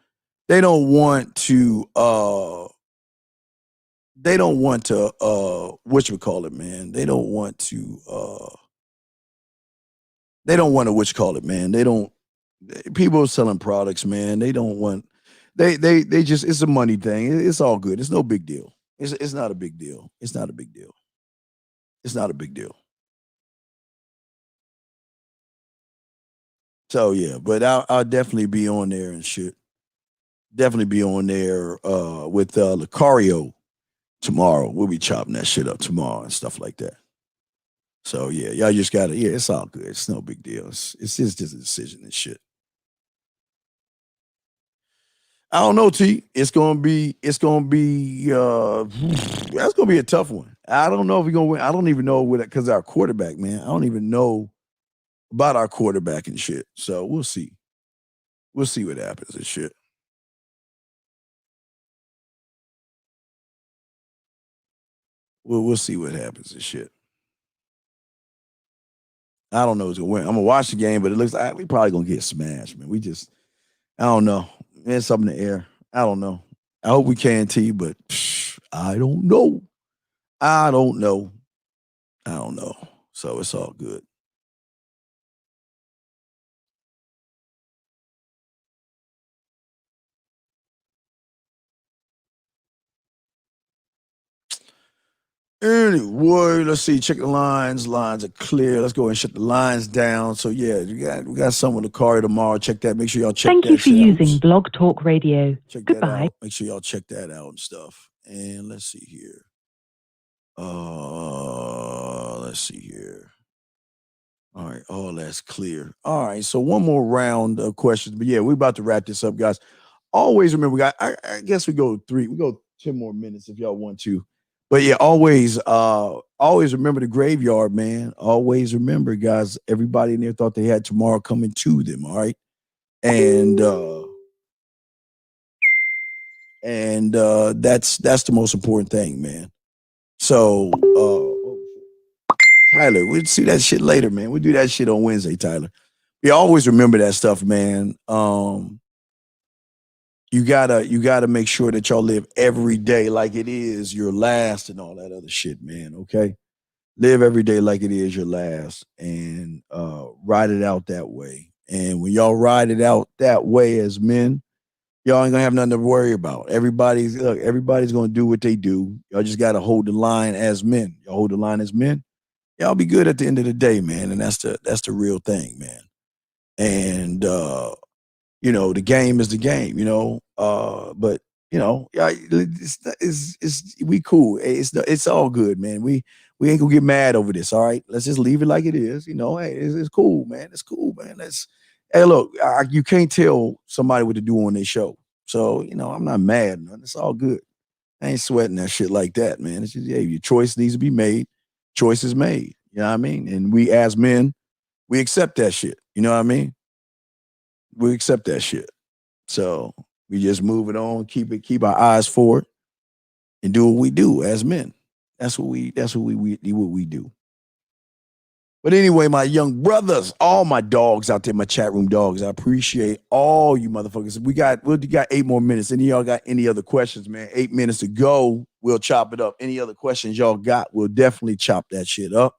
want to. They don't want to. What you call it, man? They don't want to. They don't want to. What you call it, man? They don't. People are selling products, man. They don't want. They just. It's a money thing. It's all good. It's no big deal. It's not a big deal. It's not a big deal. It's not a big deal. So yeah, but I'll definitely be on there and shit. Definitely be on there with Lucario tomorrow. We'll be chopping that shit up tomorrow and stuff like that. So yeah, y'all just gotta, yeah, it's all good. It's no big deal. It's just a decision and shit. I don't know, T. It's gonna be that's gonna be a tough one. I don't know if we're gonna win. I don't even know with it because our quarterback, man. I don't even know about our quarterback and shit. So we'll see. We'll see what happens and shit. We'll see what happens and shit. I don't know who's gonna win. I'm gonna watch the game, but it looks like we probably gonna get smashed, man. I don't know. There's something in the air. I don't know. I hope we can, T, but I don't know. I don't know. So it's all good. Anyway, let's see. Check the lines. Lines are clear. Let's go and shut the lines down. So yeah, we got someone to call you tomorrow. Check that. Make sure y'all check Thank that. you for using Blog Talk Radio. Check Goodbye. that out. Make sure y'all check that out and stuff. And let's see here. Let's see here. All right, all that's clear. All right, so one more round of questions. But yeah, we're about to wrap this up, guys. Always remember, I guess we go 10 more minutes if y'all want to. But yeah, always remember the graveyard, man. Always remember, guys, everybody in there thought they had tomorrow coming to them, all right? And that's the most important thing, man. So Tyler, we'll see that shit later, man. We'll do that shit on Wednesday, Tyler. We always remember that stuff, man. You gotta make sure that y'all live every day like it is your last and all that other shit, man. Okay. Live every day like it is your last and ride it out that way. And when y'all ride it out that way as men, y'all ain't gonna have nothing to worry about. Everybody's gonna do what they do. Y'all just gotta hold the line as men. Y'all hold the line as men. Y'all be good at the end of the day, man. And that's the real thing, man. And the game is the game, but yeah, it's we cool. It's all good, man. We ain't gonna get mad over this. All right, let's just leave it like it is. Hey, it's cool, man. It's cool, man. Hey, look, you can't tell somebody what to do on their show. So I'm not mad. Man. It's all good. I ain't sweating that shit like that, man. It's just, your choice needs to be made. Choice is made. You know what I mean? And we as men, we accept that shit. You know what I mean? We accept that shit. So we just move it on, keep our eyes forward, and do what we do as men. That's what we do. But anyway, my young brothers, all my dogs out there, my chat room dogs, I appreciate all you motherfuckers. We got 8 more minutes. Any of y'all got any other questions, man? 8 minutes to go. We'll chop it up. Any other questions y'all got, we'll definitely chop that shit up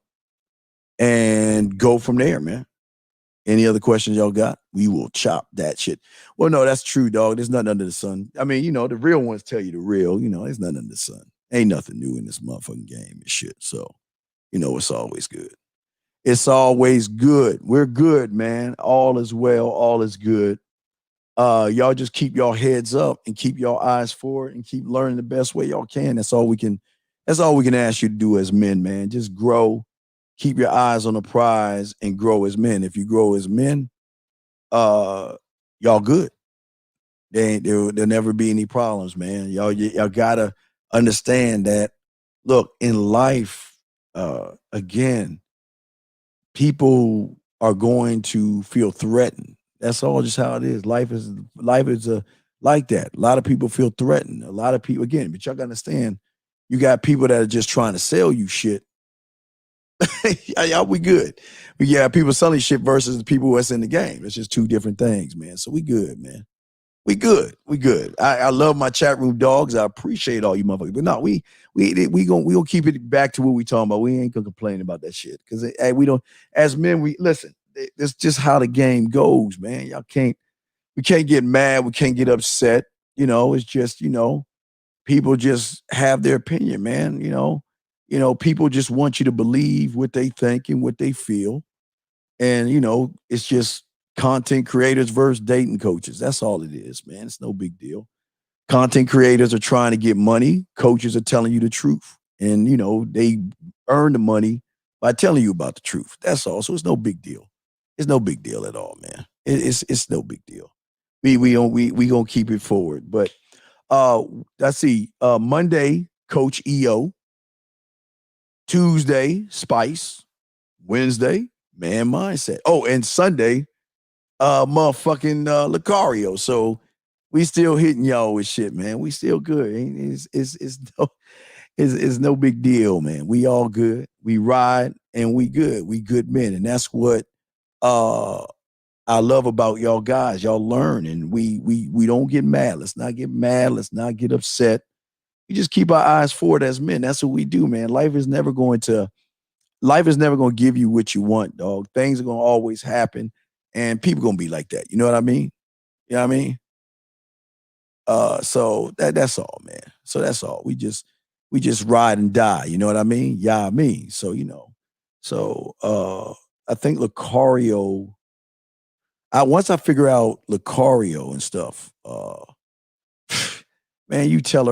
and go from there, man. Any other questions y'all got? We will chop that shit. Well, no, that's true, dog. There's nothing under the sun. I mean, the real ones tell you the real. There's nothing under the sun. Ain't nothing new in this motherfucking game and shit. So, it's always good. It's always good. We're good, man. All is well. All is good. Y'all just keep your heads up and keep your eyes forward and keep learning the best way y'all can. That's all we can ask you to do as men, man. Just grow. Keep your eyes on the prize and grow as men. If you grow as men, y'all good. There'll never be any problems, man. Y'all gotta understand that. Look, in life, again, people are going to feel threatened. That's all just how it is. Life is like that. A lot of people feel threatened. A lot of people, again, but y'all gotta understand, you got people that are just trying to sell you shit. Y'all, we good. But yeah, people selling shit versus the people that's in the game. It's just two different things, man. So we good, man. We good. I love my chat room dogs. I appreciate all you motherfuckers. But no, we gonna keep it back to what we talking about. We ain't gonna complain about that shit because we don't. As men, we listen. That's just how the game goes, man. We can't get mad. We can't get upset. It's just people just have their opinion, man. People just want you to believe what they think and what they feel. And, it's just content creators versus dating coaches. That's all it is, man. It's no big deal. Content creators are trying to get money. Coaches are telling you the truth. And, they earn the money by telling you about the truth. That's all. So it's no big deal. It's no big deal at all, man. It's no big deal. we gonna keep it forward. But I see Monday, Coach EO, Tuesday, Spice, Wednesday, Man Mindset. Oh, and Sunday, motherfucking Lucario. So we still hitting y'all with shit, man. We still good. It's no big deal, man. We all good. We ride and we good. We good men. And that's what I love about y'all guys. Y'all learn and we don't get mad. Let's not get mad. Let's not get upset. We just keep our eyes forward as men. That's what we do, man. Life is never going to give you what you want, dog. Things are going to always happen and people going to be like that. You know what I mean? You know what I mean? So that's all, man. So that's all. We just ride and die. You know what I mean? Yeah, I mean. So, you know. So I think Lucario, once I figure out Lucario and stuff, man, you tell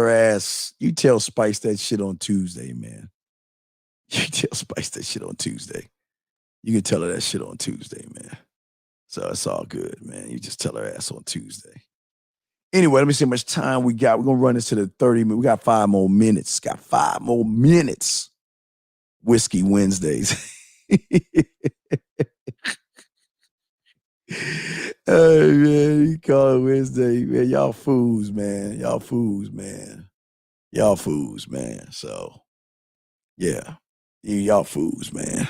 Spice that shit on Tuesday, man. You tell Spice that shit on Tuesday. You can tell her that shit on Tuesday, man. So it's all good, man. You just tell her ass on Tuesday. Anyway, let me see how much time we got. We're going to run this to the 30 minutes. We got 5 more minutes. Got 5 more minutes. Whiskey Wednesdays. Hey, man, you call it Wednesday, man. Y'all fools, man. Y'all fools, man. Y'all fools, man. So, yeah. Y'all fools, man.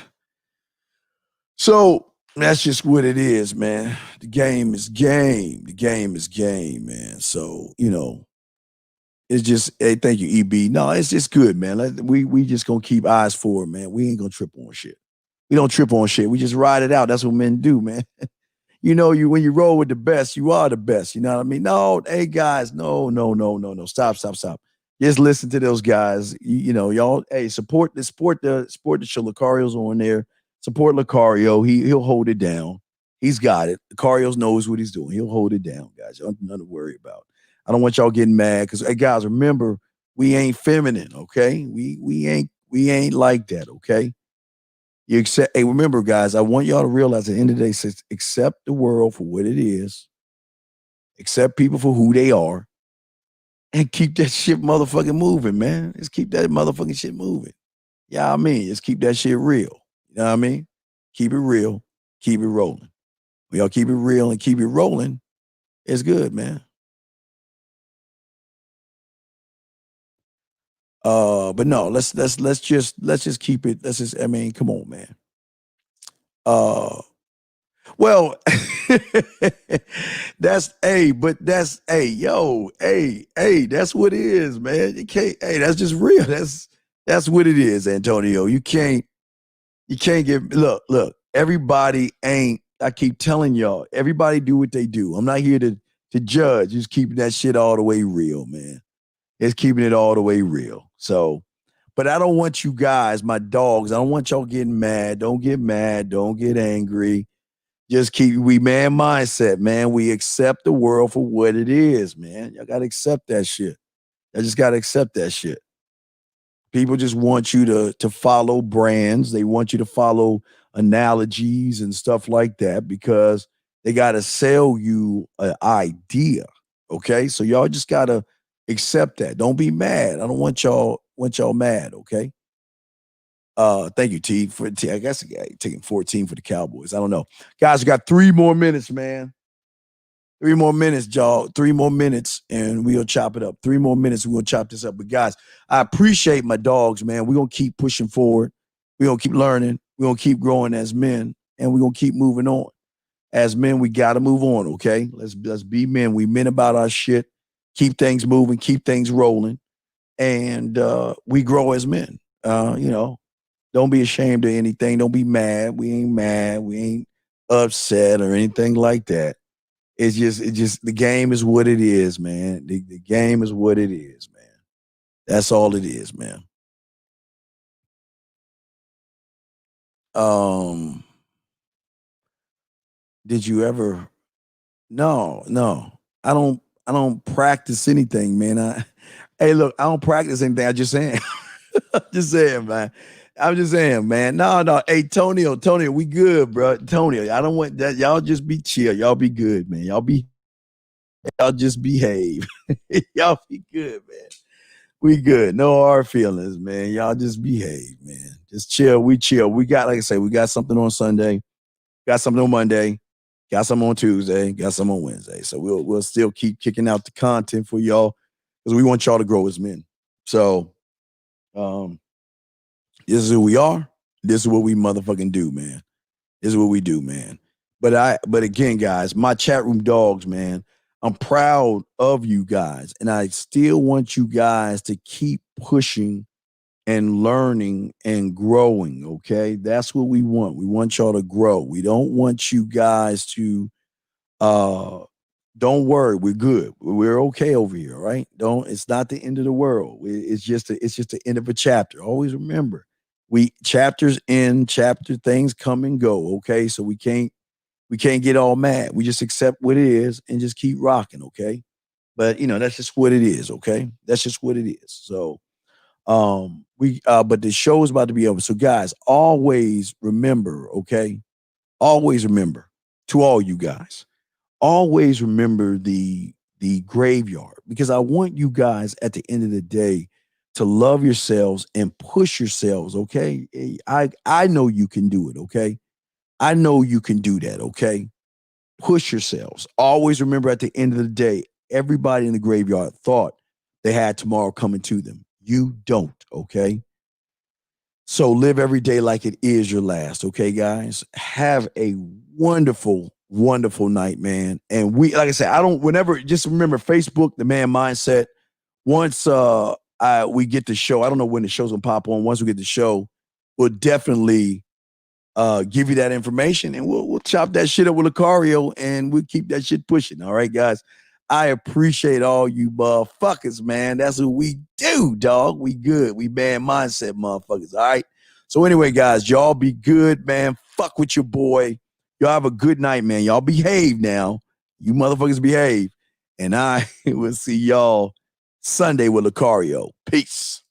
So, that's just what it is, man. The game is game. The game is game, man. So, you know, it's just, hey, thank you, EB. No, it's just good, man. We just gonna keep eyes forward, man. We ain't gonna trip on shit. We don't trip on shit. We just ride it out. That's what men do, man. You know, when you roll with the best, you are the best. You know what I mean? No, hey guys, no. Stop. Just listen to those guys. You know, y'all, hey, support the show. Lucario's on there. Support Lucario. He'll hold it down. He's got it. Lucario knows what he's doing. He'll hold it down, guys. Y'all nothing to worry about. I don't want y'all getting mad because, hey, guys, remember, we ain't feminine, okay? We ain't like that, okay? You accept. Hey, remember, guys, I want y'all to realize at the end of the day, accept the world for what it is, accept people for who they are, and keep that shit motherfucking moving, man. Just keep that motherfucking shit moving. Yeah, I mean, just keep that shit real. You know what I mean? Keep it real, keep it rolling. When y'all keep it real and keep it rolling, it's good, man. But no, let's just keep it. I mean, come on, man. Well, that's that's what it is, man. You can't, that's just real. That's what it is, Antonio. You can't look, everybody ain't, I keep telling y'all, everybody do what they do. I'm not here to judge, just keeping that shit all the way real, man. It's keeping it all the way real. So, but I don't want you guys, my dogs, I don't want y'all getting mad. Don't get mad. Don't get angry. Just we man mindset, man. We accept the world for what it is, man. Y'all got to accept that shit. I just got to accept that shit. People just want you to follow brands. They want you to follow analogies and stuff like that because they got to sell you an idea. Okay? So y'all just got to accept that. Don't be mad. I don't want y'all mad, okay? Thank you, T. I guess taking 14 for the Cowboys. I don't know. Guys, we got 3 more minutes, man. 3 more minutes, y'all. 3 more minutes, and we'll chop it up. 3 more minutes, and we'll chop this up. But guys, I appreciate my dogs, man. We're going to keep pushing forward. We're going to keep learning. We're going to keep growing as men, and we're going to keep moving on. As men, we got to move on, okay? Let's be men. We men about our shit. Keep things moving. Keep things rolling. And we grow as men. You know, don't be ashamed of anything. Don't be mad. We ain't mad. We ain't upset or anything like that. It's just the game is what it is, man. The game is what it is, man. That's all it is, man. Did you ever? No. I don't practice anything, man. Hey, look, I don't practice anything. I just saying. Just saying, man. I'm just saying, man. No. Hey, Tonio, we good, bro. Tonio, I don't want that. Y'all just be chill. Y'all be good, man. Y'all be Y'all just behave. Y'all be good, man. We good. No hard feelings, man. Y'all just behave, man. Just chill. We chill. We got, like I say, we got something on Sunday, got something on Monday, got some on Tuesday, got some on Wednesday. So we'll still keep kicking out the content for y'all because we want y'all to grow as men. So this is who we are. This is what we motherfucking do, man. This is what we do, man. But again, guys, my chat room dogs, man, I'm proud of you guys. And I still want you guys to keep pushing and learning and growing, okay? That's what we want. We want y'all to grow. We don't want you guys to don't worry, we're good. We're okay over here, right? It's not the end of the world. It's just the end of a chapter. Always remember, chapters end, things come and go, okay? So we can't get all mad. We just accept what it is and just keep rocking, okay? But that's just what it is, okay? That's just what it is. So but the show is about to be over. So guys, always remember, okay? Always remember, to all you guys, always remember the graveyard, because I want you guys at the end of the day to love yourselves and push yourselves, okay? I know you can do it, okay? I know you can do that, okay? Push yourselves. Always remember, at the end of the day, everybody in the graveyard thought they had tomorrow coming to them. You don't, okay? So live every day like it is your last, okay, guys? Have a wonderful, wonderful night, man. And like I said, just remember Facebook, The Man Mindset. Once we get the show, I don't know when the show's gonna pop on. Once we get the show, we'll definitely give you that information, and we'll chop that shit up with 𝐓𝐿, and we'll keep that shit pushing. All right, guys. I appreciate all you motherfuckers, man. That's what we do, dog. We good. We Man Mindset, motherfuckers. All right. So anyway, guys, y'all be good, man. Fuck with your boy. Y'all have a good night, man. Y'all behave now. You motherfuckers behave. And I will see y'all Sunday with 𝐓𝐿. Peace.